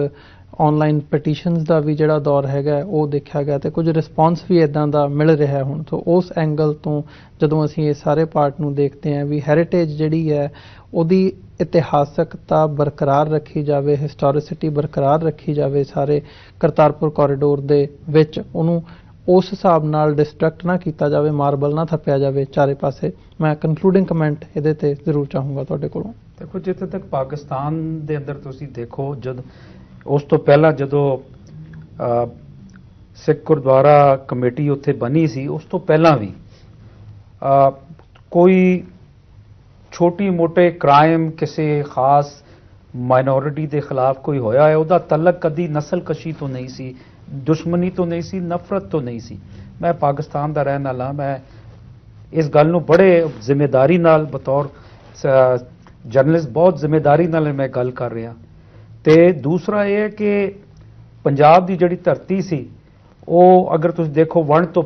ਆਨਲਾਈਨ ਪਟੀਸ਼ਨਸ ਦਾ ਵੀ ਜਿਹੜਾ ਦੌਰ ਹੈਗਾ ਉਹ ਦੇਖਿਆ ਗਿਆ ਤੇ ਕੁਝ ਰਿਸਪੌਂਸ ਵੀ ਇਦਾਂ ਦਾ ਮਿਲ ਰਿਹਾ ਹੁਣ। ਸੋ ਉਸ ਐਂਗਲ ਤੋਂ ਜਦੋਂ ਅਸੀਂ ਇਹ ਸਾਰੇ ਪਾਰਟ ਨੂੰ ਦੇਖਦੇ ਹਾਂ ਵੀ ਹੈਰੀਟੇਜ ਜਿਹੜੀ ਹੈ ਉਹਦੀ ਇਤਿਹਾਸਕਤਾ ਬਰਕਰਾਰ ਰੱਖੀ ਜਾਵੇ, ਹਿਸਟੋਰਿਸਿਟੀ ਬਰਕਰਾਰ ਰੱਖੀ ਜਾਵੇ ਸਾਰੇ ਕਰਤਾਰਪੁਰ ਕੋਰੀਡੋਰ ਦੇ ਵਿੱਚ, ਉਹਨੂੰ ਉਸ ਹਿਸਾਬ ਨਾਲ ਡਿਸਟਰਕਟ ਨਾ ਕੀਤਾ ਜਾਵੇ, ਮਾਰਬਲ ਨਾ ਥੱਪਿਆ ਜਾਵੇ ਚਾਰੇ ਪਾਸੇ। ਮੈਂ ਕਨਕਲੂਡਿੰਗ ਕਮੈਂਟ ਇਹਦੇ ਤੇ ਜ਼ਰੂਰ ਚਾਹੂੰਗਾ ਤੁਹਾਡੇ ਕੋਲੋਂ। ਦੇਖੋ, ਜਿੱਥੇ ਤੱਕ ਪਾਕਿਸਤਾਨ ਦੇ ਅੰਦਰ ਤੁਸੀਂ ਦੇਖੋ, ਜਦ ਉਸ ਤੋਂ ਪਹਿਲਾਂ ਜਦੋਂ ਸਿੱਖ ਗੁਰਦੁਆਰਾ ਕਮੇਟੀ ਉੱਥੇ ਬਣੀ ਸੀ, ਉਸ ਤੋਂ ਪਹਿਲਾਂ ਵੀ ਕੋਈ ਛੋਟੀ ਮੋਟੇ ਕ੍ਰਾਈਮ ਕਿਸੇ ਖਾਸ ਮਾਈਨੋਰਿਟੀ ਦੇ ਖਿਲਾਫ ਕੋਈ ਹੋਇਆ ਹੈ, ਉਹਦਾ ਤਲਕ ਕਦੀ ਨਸਲਕਸ਼ੀ ਤੋਂ ਨਹੀਂ ਸੀ, ਦੁਸ਼ਮਣੀ ਤੋਂ ਨਹੀਂ ਸੀ, ਨਫ਼ਰਤ ਤੋਂ ਨਹੀਂ ਸੀ। ਮੈਂ ਪਾਕਿਸਤਾਨ ਦਾ ਰਹਿਣ ਵਾਲਾ, ਮੈਂ ਇਸ ਗੱਲ ਨੂੰ ਬੜੇ ਜ਼ਿੰਮੇਦਾਰੀ ਨਾਲ ਬਤੌਰ ਜਰਨਲਿਸਟ ਬਹੁਤ ਜ਼ਿੰਮੇਦਾਰੀ ਨਾਲ ਮੈਂ ਗੱਲ ਕਰ ਰਿਹਾ। ਤੇ ਦੂਸਰਾ ਇਹ ਹੈ ਕਿ ਪੰਜਾਬ ਦੀ ਜਿਹੜੀ ਧਰਤੀ ਸੀ ਉਹ ਅਗਰ ਤੁਸੀਂ ਦੇਖੋ ਵੰਡ ਤੋਂ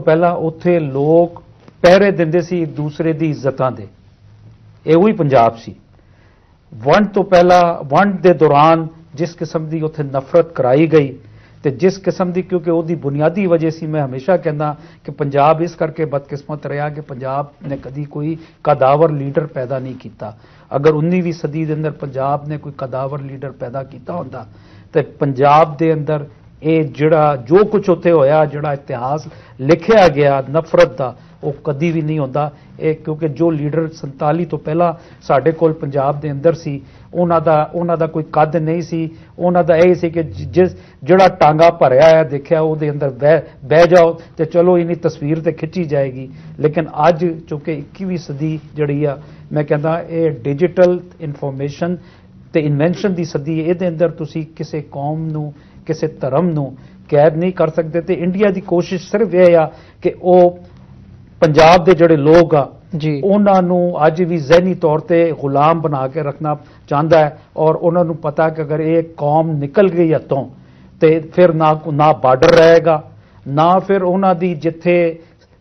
ਪਹਿਲਾਂ ਉੱਥੇ ਲੋਕ ਪਹਿਰੇ ਦਿੰਦੇ ਸੀ ਇੱਕ ਦੂਸਰੇ ਦੀ ਇੱਜ਼ਤਾਂ ਦੇ, ਇਹੋ ਹੀ ਪੰਜਾਬ ਸੀ। ਵੰਡ ਤੋਂ ਪਹਿਲਾਂ, ਵੰਡ ਦੇ ਦੌਰਾਨ ਜਿਸ ਕਿਸਮ ਦੀ ਉੱਥੇ ਨਫ਼ਰਤ ਕਰਾਈ ਗਈ ਤੇ ਜਿਸ ਕਿਸਮ ਦੀ, ਕਿਉਂਕਿ ਉਹਦੀ ਬੁਨਿਆਦੀ ਵਜ੍ਹਾ ਸੀ, ਮੈਂ ਹਮੇਸ਼ਾ ਕਹਿੰਦਾ ਕਿ ਪੰਜਾਬ ਇਸ ਕਰਕੇ ਬਦਕਿਸਮਤ ਰਿਹਾ ਕਿ ਪੰਜਾਬ ਨੇ ਕਦੀ ਕੋਈ ਕਦਾਵਰ ਲੀਡਰ ਪੈਦਾ ਨਹੀਂ ਕੀਤਾ। ਅਗਰ 19ਵੀਂ ਸਦੀ ਦੇ ਅੰਦਰ ਪੰਜਾਬ ਨੇ ਕੋਈ ਕਦਾਵਰ ਲੀਡਰ ਪੈਦਾ ਕੀਤਾ ਹੁੰਦਾ ਤੇ ਪੰਜਾਬ ਦੇ ਅੰਦਰ ਇਹ ਜਿਹੜਾ ਜੋ ਕੁਝ ਉੱਥੇ ਹੋਇਆ, ਜਿਹੜਾ ਇਤਿਹਾਸ ਲਿਖਿਆ ਗਿਆ ਨਫ਼ਰਤ ਦਾ, ਉਹ ਕਦੀ ਵੀ ਨਹੀਂ ਹੁੰਦਾ। ਇਹ ਕਿਉਂਕਿ ਜੋ ਲੀਡਰ 47 ਤੋਂ ਪਹਿਲਾਂ ਸਾਡੇ ਕੋਲ ਪੰਜਾਬ ਦੇ ਅੰਦਰ ਸੀ, ਉਹਨਾਂ ਦਾ ਕੋਈ ਕੱਦ ਨਹੀਂ ਸੀ। ਉਹਨਾਂ ਦਾ ਇਹ ਸੀ ਕਿ ਜਿਹੜਾ ਟਾਂਗਾ ਭਰਿਆ ਹੈ ਦੇਖਿਆ ਉਹਦੇ ਅੰਦਰ ਬਹਿ ਜਾਓ ਤੇ ਚਲੋ ਇਹਨੀ ਤਸਵੀਰ ਤੇ ਖਿੱਚੀ ਜਾਏਗੀ। ਲੇਕਿਨ ਅੱਜ ਚੂੰਕਿ 21ਵੀਂ ਸਦੀ ਜਿਹੜੀ ਆ, ਮੈਂ ਕਹਿੰਦਾ ਇਹ ਡਿਜੀਟਲ ਇਨਫੋਰਮੇਸ਼ਨ ਤੇ ਇਨਵੈਂਸ਼ਨ ਦੀ ਸਦੀ ਹੈ। ਇਹਦੇ ਅੰਦਰ ਤੁਸੀਂ ਕਿਸੇ ਕੌਮ ਨੂੰ, ਕਿਸੇ ਧਰਮ ਨੂੰ ਕੈਦ ਨਹੀਂ ਕਰ ਸਕਦੇ। ਤੇ ਇੰਡੀਆ ਦੀ ਕੋਸ਼ਿਸ਼ ਸਿਰਫ ਇਹ ਆ ਕਿ ਉਹ ਪੰਜਾਬ ਦੇ ਜਿਹੜੇ ਲੋਕ ਆ ਜੀ, ਉਹਨਾਂ ਨੂੰ ਅੱਜ ਵੀ ਜ਼ਹਿਨੀ ਤੌਰ ਤੇ ਗੁਲਾਮ ਬਣਾ ਕੇ ਰੱਖਣਾ ਚਾਹੁੰਦਾ ਹੈ। ਔਰ ਉਹਨਾਂ ਨੂੰ ਪਤਾ ਕਿ ਅਗਰ ਇਹ ਕੌਮ ਨਿਕਲ ਗਈ ਹੱਥੋਂ ਤੇ ਫਿਰ ਨਾ ਬਾਰਡਰ ਰਹੇਗਾ, ਨਾ ਫਿਰ ਉਹਨਾਂ ਦੀ ਜਿੱਥੇ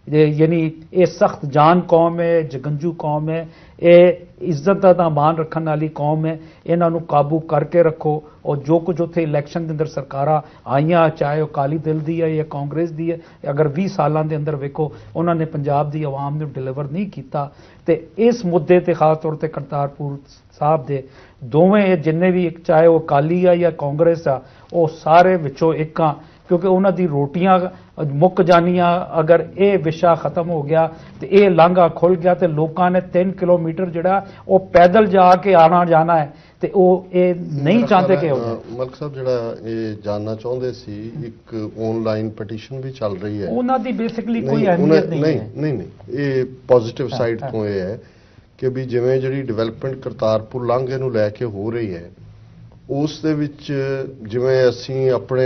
ਯਾਨੀ ਇਹ ਸਖਤ ਜਾਨ ਕੌਮ ਹੈ, ਜਗੰਜੂ ਕੌਮ ਹੈ, ਇਹ ਇੱਜ਼ਤ ਦਾ ਮਾਣ ਰੱਖਣ ਵਾਲੀ ਕੌਮ ਹੈ। ਇਹਨਾਂ ਨੂੰ ਕਾਬੂ ਕਰਕੇ ਰੱਖੋ। ਔਰ ਜੋ ਕੁਝ ਉੱਥੇ ਇਲੈਕਸ਼ਨ ਦੇ ਅੰਦਰ ਸਰਕਾਰਾਂ ਆਈਆਂ, ਚਾਹੇ ਉਹ ਅਕਾਲੀ ਦਲ ਦੀ ਹੈ ਜਾਂ ਕਾਂਗਰਸ ਦੀ ਹੈ, ਅਗਰ 20 ਸਾਲਾਂ ਦੇ ਅੰਦਰ ਵੇਖੋ ਉਹਨਾਂ ਨੇ ਪੰਜਾਬ ਦੀ ਆਵਾਮ ਨੂੰ ਡਿਲੀਵਰ ਨਹੀਂ ਕੀਤਾ। ਤੇ ਇਸ ਮੁੱਦੇ ਤੇ ਖਾਸ ਤੌਰ ਤੇ ਕਰਤਾਰਪੁਰ ਸਾਹਿਬ ਦੇ ਦੋਵੇਂ ਜਿੰਨੇ ਵੀ, ਚਾਹੇ ਉਹ ਅਕਾਲੀ ਆ ਜਾਂ ਕਾਂਗਰਸ ਆ, ਉਹ ਸਾਰੇ ਵਿੱਚੋਂ ਇੱਕ ਆ, ਕਿਉਂਕਿ ਉਹਨਾਂ ਦੀ ਰੋਟੀਆਂ ਮੁੱਕ ਜਾਣੀਆਂ। ਅਗਰ ਇਹ ਵਿਸ਼ਾ ਖਤਮ ਹੋ ਗਿਆ ਤੇ ਇਹ ਲਾਂਘਾ ਖੁੱਲ ਗਿਆ ਤੇ ਲੋਕਾਂ ਨੇ 3 ਕਿਲੋਮੀਟਰ ਜਿਹੜਾ ਉਹ ਪੈਦਲ ਜਾ ਕੇ ਆਣਾ ਜਾਣਾ ਹੈ ਤੇ ਉਹ ਇਹ ਨਹੀਂ ਚਾਹੁੰਦੇ ਕਿ ਮਲਕ ਸਾਹਿਬ ਜਿਹੜਾ ਇਹ ਜਾਨਣਾ ਚਾਹੁੰਦੇ ਸੀ, ਇੱਕ ਆਨਲਾਈਨ ਪਟੀਸ਼ਨ ਵੀ ਚੱਲ ਰਹੀ ਹੈ, ਉਹਨਾਂ ਦੀ ਬੇਸਿਕਲੀ ਕੋਈ ਅਹਿਮੀਅਤ ਨਹੀਂ ਹੈ। ਨਹੀਂ, ਇਹ ਪੋਜ਼ਿਟਿਵ ਸਾਈਡ ਤੋਂ ਇਹ ਹੈ ਕਿ ਵੀ ਜਿਵੇਂ ਜਿਹੜੀ ਡਿਵੈਲਪਮੈਂਟ ਕਰਤਾਰਪੁਰ ਲਾਂਘੇ ਨੂੰ ਲੈ ਕੇ ਹੋ ਰਹੀ ਹੈ, ਉਸ ਦੇ ਵਿੱਚ ਜਿਵੇਂ ਅਸੀਂ ਆਪਣੇ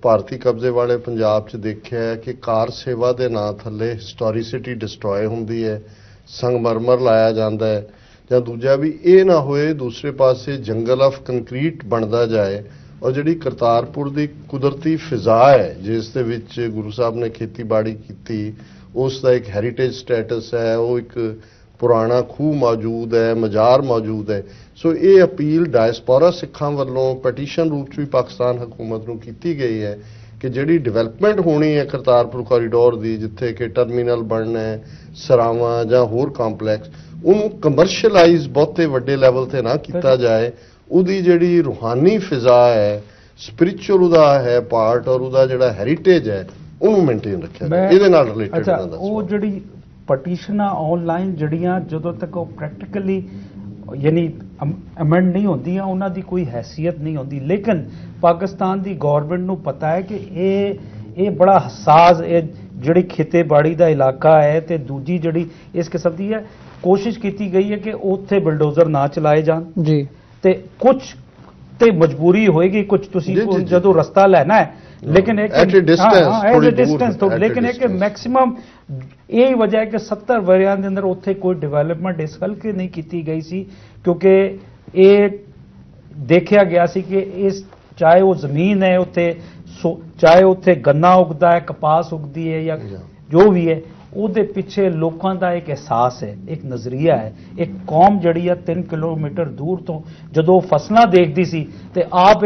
ਭਾਰਤੀ ਕਬਜ਼ੇ ਵਾਲੇ ਪੰਜਾਬ 'ਚ ਦੇਖਿਆ ਕਿ ਕਾਰ ਸੇਵਾ ਦੇ ਨਾਂ ਥੱਲੇ ਹਿਸਟੋਰਿਸਿਟੀ ਡਿਸਟਰੋਏ ਹੁੰਦੀ ਹੈ, ਸੰਗਮਰਮਰ ਲਾਇਆ ਜਾਂਦਾ ਹੈ, ਜਾਂ ਦੂਜਾ ਵੀ ਇਹ ਨਾ ਹੋਏ ਦੂਸਰੇ ਪਾਸੇ ਜੰਗਲ ਆਫ ਕੰਕਰੀਟ ਬਣਦਾ ਜਾਏ। ਔਰ ਜਿਹੜੀ ਕਰਤਾਰਪੁਰ ਦੀ ਕੁਦਰਤੀ ਫਿਜ਼ਾ ਹੈ ਜਿਸ ਦੇ ਵਿੱਚ ਗੁਰੂ ਸਾਹਿਬ ਨੇ ਖੇਤੀਬਾੜੀ ਕੀਤੀ, ਉਸ ਦਾ ਇੱਕ ਹੈਰੀਟੇਜ ਸਟੇਟਸ ਹੈ, ਉਹ ਇੱਕ ਪੁਰਾਣਾ ਖੂਹ ਮੌਜੂਦ ਹੈ, ਮਜ਼ਾਰ ਮੌਜੂਦ ਹੈ। ਸੋ ਇਹ ਅਪੀਲ ਡਾਇਸਪੋਰਾ ਸਿੱਖਾਂ ਵੱਲੋਂ ਪੈਟੀਸ਼ਨ ਰੂਪ 'ਚ ਵੀ ਪਾਕਿਸਤਾਨ ਹਕੂਮਤ ਨੂੰ ਕੀਤੀ ਗਈ ਹੈ ਕਿ ਜਿਹੜੀ ਡਿਵੈਲਪਮੈਂਟ ਹੋਣੀ ਹੈ ਕਰਤਾਰਪੁਰ ਕੋਰੀਡੋਰ ਦੀ, ਜਿੱਥੇ ਕਿ ਟਰਮੀਨਲ ਬਣਨਾ ਹੈ, ਸਰਾਵਾਂ ਜਾਂ ਹੋਰ ਕੰਪਲੈਕਸ, ਉਹਨੂੰ ਕਮਰਸ਼ੀਅਲਾਈਜ਼ ਬਹੁਤੇ ਵੱਡੇ ਲੈਵਲ ਤੇ ਨਾ ਕੀਤਾ ਜਾਏ। ਉਹਦੀ ਜਿਹੜੀ ਰੂਹਾਨੀ ਫਿਜ਼ਾ ਹੈ, ਸਪਿਰਿਚੁਅਲ ਉਹਦਾ ਹੈ ਪਾਰਟ, ਔਰ ਉਹਦਾ ਜਿਹੜਾ ਹੈਰੀਟੇਜ ਹੈ ਉਹਨੂੰ ਮੇਨਟੇਨ ਰੱਖਿਆ ਜਾਏ। ਇਹਦੇ ਨਾਲ ਰਿਲੇਟਡ ਉਹ ਜਿਹੜੀ ਪਟੀਸ਼ਨਾਂ ਆਨਲਾਈਨ ਜਿਹੜੀਆਂ ਜਦੋਂ ਤੱਕ ਉਹ ਪ੍ਰੈਕਟੀਕਲੀ ਯਾਨੀ ਅਮੈਂਡ ਨਹੀਂ ਹੁੰਦੀਆਂ, ਉਹਨਾਂ ਦੀ ਕੋਈ ਹੈਸੀਅਤ ਨਹੀਂ ਹੁੰਦੀ। ਲੇਕਿਨ ਪਾਕਿਸਤਾਨ ਦੀ ਗਵਰਨਮੈਂਟ ਨੂੰ ਪਤਾ ਹੈ ਕਿ ਇਹ ਬੜਾ ਹਸਾਸ, ਇਹ ਜਿਹੜੀ ਖੇਤੀਬਾੜੀ ਦਾ ਇਲਾਕਾ ਹੈ ਤੇ ਦੂਜੀ ਜਿਹੜੀ ਇਸ ਕਿਸਮ ਦੀ ਹੈ, ਕੋਸ਼ਿਸ਼ ਕੀਤੀ ਗਈ ਹੈ ਕਿ ਉੱਥੇ ਬਲਡੋਜ਼ਰ ਨਾ ਚਲਾਏ ਜਾਣ ਜੀ। ਤੇ ਕੁਝ ਤੇ ਮਜਬੂਰੀ ਹੋਏਗੀ, ਕੁਝ ਤੁਸੀਂ ਜਦੋਂ ਰਸਤਾ ਲੈਣਾ ਹੈ, ਲੇਕਿਨ ਇੱਕ ਡਿਸਟੈਂਸ ਤੋਂ, ਲੇਕਿਨ ਇੱਕ ਮੈਕਸਿਮਮ ਇਹ ਵਜ੍ਹਾ ਹੈ ਕਿ 70 ਵਰਿਆਂ ਦੇ ਅੰਦਰ ਉੱਥੇ ਕੋਈ ਡਿਵੈਲਪਮੈਂਟ ਇਸ ਕਰਕੇ ਨਹੀਂ ਕੀਤੀ ਗਈ ਸੀ ਕਿਉਂਕਿ ਇਹ ਦੇਖਿਆ ਗਿਆ ਸੀ ਕਿ ਇਸ ਚਾਹੇ ਉਹ ਜ਼ਮੀਨ ਹੈ ਉੱਥੇ, ਚਾਹੇ ਉੱਥੇ ਗੰਨਾ ਉਗਦਾ ਹੈ, ਕਪਾਸ ਉਗਦੀ ਹੈ ਜਾਂ ਜੋ ਵੀ ਹੈ, ਉਹਦੇ ਪਿੱਛੇ ਲੋਕਾਂ ਦਾ ਇੱਕ ਅਹਿਸਾਸ ਹੈ, ਇੱਕ ਨਜ਼ਰੀਆ ਹੈ। ਇੱਕ ਕੌਮ ਜਿਹੜੀ ਆ 3 ਕਿਲੋਮੀਟਰ ਦੂਰ ਤੋਂ ਜਦੋਂ ਫਸਲਾਂ ਦੇਖਦੀ ਸੀ ਤੇ ਆਪ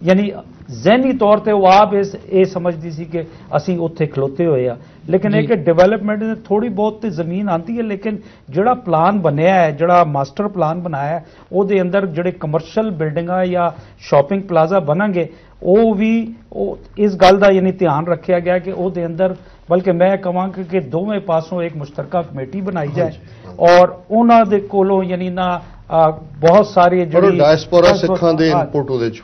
ਯਾਨੀ ਜ਼ਹਿਨੀ ਤੌਰ ਤੇ ਉਹ ਆਪ ਇਹ ਸਮਝਦੀ ਸੀ ਕਿ ਅਸੀਂ ਉੱਥੇ ਖਲੋਤੇ ਹੋਏ ਆ। ਲੇਕਿਨ ਇਹ ਕਿ ਡਿਵੈਲਪਮੈਂਟ ਨੇ ਥੋੜੀ ਬਹੁਤ ਤੇ ਜ਼ਮੀਨ ਆਂਦੀ ਹੈ, ਲੇਕਿਨ ਜਿਹੜਾ ਪਲਾਨ ਬਣਿਆ ਹੈ, ਜਿਹੜਾ ਮਾਸਟਰ ਪਲਾਨ ਬਣਾਇਆ ਹੈ, ਉਹਦੇ ਅੰਦਰ ਜਿਹੜੇ ਕਮਰਸ਼ੀਅਲ ਬਿਲਡਿੰਗਾਂ ਜਾਂ ਸ਼ਾਪਿੰਗ ਪਲਾਜ਼ਾ ਬਣਨਗੇ ਉਹ ਵੀ ਇਸ ਗੱਲ ਦਾ ਯਾਨੀ ਧਿਆਨ ਰੱਖਿਆ ਗਿਆ ਕਿ ਉਹਦੇ ਅੰਦਰ ਬਲਕਿ ਮੈਂ ਕਹਾਂਗਾ ਕਿ ਦੋਵੇਂ ਪਾਸੋਂ ਇੱਕ ਮੁਸ਼ਤਰਕਾ ਕਮੇਟੀ ਬਣਾਈ ਜਾਏ ਔਰ ਉਹਨਾਂ ਦੇ ਕੋਲੋਂ ਯਾਨੀ ਨਾ ਬਹੁਤ ਸਾਰੇ ਜਿਹੜੀ ਡਾਇਸਪੋਰਾ ਸਿੱਖਾਂ ਦੇ ਇਨਪੁਟ ਉਹਦੇ ਚ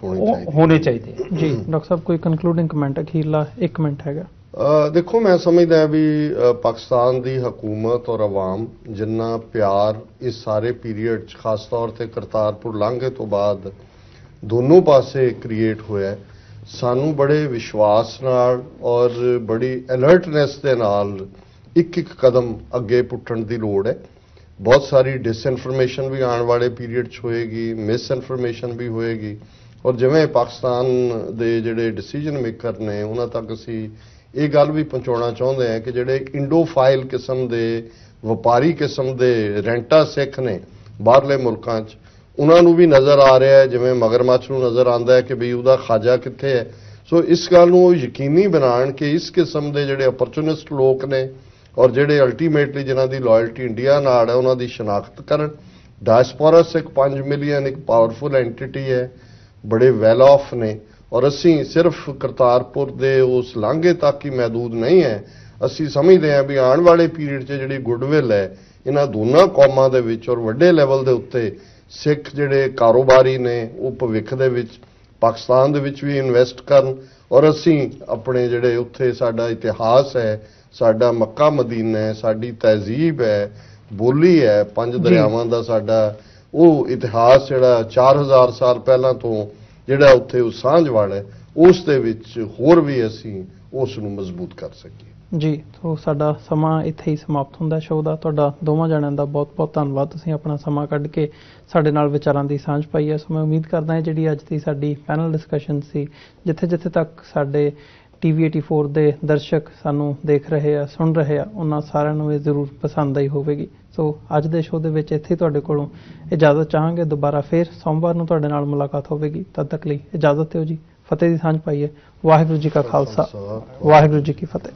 ਹੋਣੇ ਚਾਹੀਦੇ ਜੀ। ਡਾਕਟਰ ਸਾਹਿਬ ਕੋਈ ਕਨਕਲੂਡਿੰਗ ਕਮੈਂਟ ਅਖੀਰਲਾ 1 ਮਿੰਟ ਹੈਗਾ। ਦੇਖੋ ਮੈਂ ਸਮਝਦਾ ਵੀ ਪਾਕਿਸਤਾਨ ਦੀ ਹਕੂਮਤ ਔਰ ਆਵਾਮ ਜਿੰਨਾ ਪਿਆਰ ਇਸ ਸਾਰੇ ਪੀਰੀਅਡ 'ਚ ਖਾਸ ਤੌਰ ਤੇ ਕਰਤਾਰਪੁਰ ਲਾਂਘੇ ਤੋਂ ਬਾਅਦ ਦੋਨੋਂ ਪਾਸੇ ਕ੍ਰੀਏਟ ਹੋਇਆ, ਸਾਨੂੰ ਬੜੇ ਵਿਸ਼ਵਾਸ ਨਾਲ ਔਰ ਬੜੀ ਅਲਰਟਨੈਸ ਦੇ ਨਾਲ ਇੱਕ ਕਦਮ ਅੱਗੇ ਪੁੱਟਣ ਦੀ ਲੋੜ ਹੈ। ਬਹੁਤ ਸਾਰੀ ਡਿਸਇਨਫੋਰਮੇਸ਼ਨ ਵੀ ਆਉਣ ਵਾਲੇ ਪੀਰੀਅਡ 'ਚ ਹੋਏਗੀ, ਮਿਸਇਨਫੋਰਮੇਸ਼ਨ ਵੀ ਹੋਏਗੀ ਔਰ ਜਿਵੇਂ ਪਾਕਿਸਤਾਨ ਦੇ ਜਿਹੜੇ ਡਿਸੀਜਨ ਮੇਕਰ ਨੇ ਉਹਨਾਂ ਤੱਕ ਅਸੀਂ ਇਹ ਗੱਲ ਵੀ ਪਹੁੰਚਾਉਣਾ ਚਾਹੁੰਦੇ ਹਾਂ ਕਿ ਜਿਹੜੇ ਇੰਡੋਫਾਈਲ ਕਿਸਮ ਦੇ ਵਪਾਰੀ ਕਿਸਮ ਦੇ ਰੈਂਟਾ ਸਿੱਖ ਨੇ ਬਾਹਰਲੇ ਮੁਲਕਾਂ 'ਚ ਉਹਨਾਂ ਨੂੰ ਵੀ ਨਜ਼ਰ ਆ ਰਿਹਾ ਹੈ ਜਿਵੇਂ ਮਗਰਮੱਛ ਨੂੰ ਨਜ਼ਰ ਆਉਂਦਾ ਹੈ ਕਿ ਵੀ ਉਹਦਾ ਖਾਜਾ ਕਿੱਥੇ ਹੈ। ਸੋ ਇਸ ਗੱਲ ਨੂੰ ਉਹ ਯਕੀਨੀ ਬਣਾਉਣ ਕਿ ਇਸ ਕਿਸਮ ਦੇ ਜਿਹੜੇ ਅਪਰਚੂਨਿਸਟ ਲੋਕ ਨੇ ਔਰ ਜਿਹੜੇ ਅਲਟੀਮੇਟਲੀ ਜਿਨ੍ਹਾਂ ਦੀ ਲਾਇਲਟੀ ਇੰਡੀਆ ਨਾਲ ਹੈ ਉਹਨਾਂ ਦੀ ਸ਼ਨਾਖਤ ਕਰਨ। ਡਾਇਸਪੋਰਾ ਸਿੱਖ 5 ਮਿਲੀਅਨ ਇੱਕ ਪਾਵਰਫੁਲ ਐਂਟੀਟੀ ਹੈ, ਬੜੇ ਵੈਲ ਆਫ ਨੇ ਔਰ ਅਸੀਂ ਸਿਰਫ ਕਰਤਾਰਪੁਰ ਦੇ ਉਸ ਲਾਂਘੇ ਤੱਕ ਹੀ ਮਹਿਦੂਦ ਨਹੀਂ ਹੈ। ਅਸੀਂ ਸਮਝਦੇ ਹਾਂ ਵੀ ਆਉਣ ਵਾਲੇ ਪੀਰੀਅਡ 'ਚ ਜਿਹੜੀ ਗੁੱਡਵਿਲ ਹੈ ਇਹਨਾਂ ਦੋਨਾਂ ਕੌਮਾਂ ਦੇ ਵਿੱਚ ਔਰ ਵੱਡੇ ਲੈਵਲ ਦੇ ਉੱਤੇ ਸਿੱਖ ਜਿਹੜੇ ਕਾਰੋਬਾਰੀ ਨੇ ਉਹ ਭਵਿੱਖ ਦੇ ਵਿੱਚ ਪਾਕਿਸਤਾਨ ਦੇ ਵਿੱਚ ਵੀ ਇਨਵੈਸਟ ਕਰਨ ਔਰ ਅਸੀਂ ਆਪਣੇ ਜਿਹੜੇ ਉੱਥੇ ਸਾਡਾ ਇਤਿਹਾਸ ਹੈ, ਸਾਡਾ ਮੱਕਾ ਮਦੀਨਾ ਹੈ, ਸਾਡੀ ਤਹਿਜ਼ੀਬ ਹੈ, ਬੋਲੀ ਹੈ, 5 ਦਰਿਆਵਾਂ ਦਾ ਸਾਡਾ ਉਹ ਇਤਿਹਾਸ ਜਿਹੜਾ 4000 ਸਾਲ ਪਹਿਲਾਂ ਤੋਂ ਜਿਹੜਾ ਉੱਥੇ ਉਹ ਸਾਂਝਵਾਲ ਹੈ ਉਸ ਦੇ ਵਿੱਚ ਹੋਰ ਵੀ ਅਸੀਂ ਉਸ ਨੂੰ ਮਜ਼ਬੂਤ ਕਰ ਸਕੀਏ। ਜੀ ਸੋ ਸਾਡਾ ਸਮਾਂ ਇੱਥੇ ਹੀ ਸਮਾਪਤ ਹੁੰਦਾ ਸ਼ੋਅ ਦਾ। ਤੁਹਾਡਾ ਦੋਵਾਂ ਜਣਿਆਂ ਦਾ ਬਹੁਤ ਬਹੁਤ ਧੰਨਵਾਦ, ਤੁਸੀਂ ਆਪਣਾ ਸਮਾਂ ਕੱਢ ਕੇ ਸਾਡੇ ਨਾਲ ਵਿਚਾਰਾਂ ਦੀ ਸਾਂਝ ਪਾਈ ਹੈ। ਸੋ ਮੈਂ ਉਮੀਦ ਕਰਦਾ ਹਾਂ ਜਿਹੜੀ ਅੱਜ ਦੀ ਸਾਡੀ ਪੈਨਲ ਡਿਸਕਸ਼ਨ ਸੀ, ਜਿੱਥੇ ਜਿੱਥੇ ਤੱਕ ਸਾਡੇ TV 84 ਦੇ ਦਰਸ਼ਕ ਸਾਨੂੰ ਦੇਖ ਰਹੇ ਆ, ਸੁਣ ਰਹੇ ਆ, ਉਹਨਾਂ ਸਾਰਿਆਂ ਨੂੰ ਇਹ ਜ਼ਰੂਰ ਪਸੰਦ ਆਈ ਹੋਵੇਗੀ। ਸੋ ਅੱਜ ਦੇ ਸ਼ੋਅ ਦੇ ਵਿੱਚ ਇੱਥੇ ਤੁਹਾਡੇ ਕੋਲੋਂ ਇਜਾਜ਼ਤ ਚਾਹਾਂਗੇ। ਦੁਬਾਰਾ ਫਿਰ ਸੋਮਵਾਰ ਨੂੰ ਤੁਹਾਡੇ ਨਾਲ ਮੁਲਾਕਾਤ ਹੋਵੇਗੀ। ਤਦ ਤੱਕ ਲਈ ਇਜਾਜ਼ਤ ਦਿਓ ਜੀ। ਫਤਿਹ ਦੀ ਸਾਂਝ ਪਾਈਏ। ਵਾਹਿਗੁਰੂ ਜੀ ਕਾ ਖਾਲਸਾ, ਵਾਹਿਗੁਰੂ ਜੀ ਕੀ ਫਤਿਹ।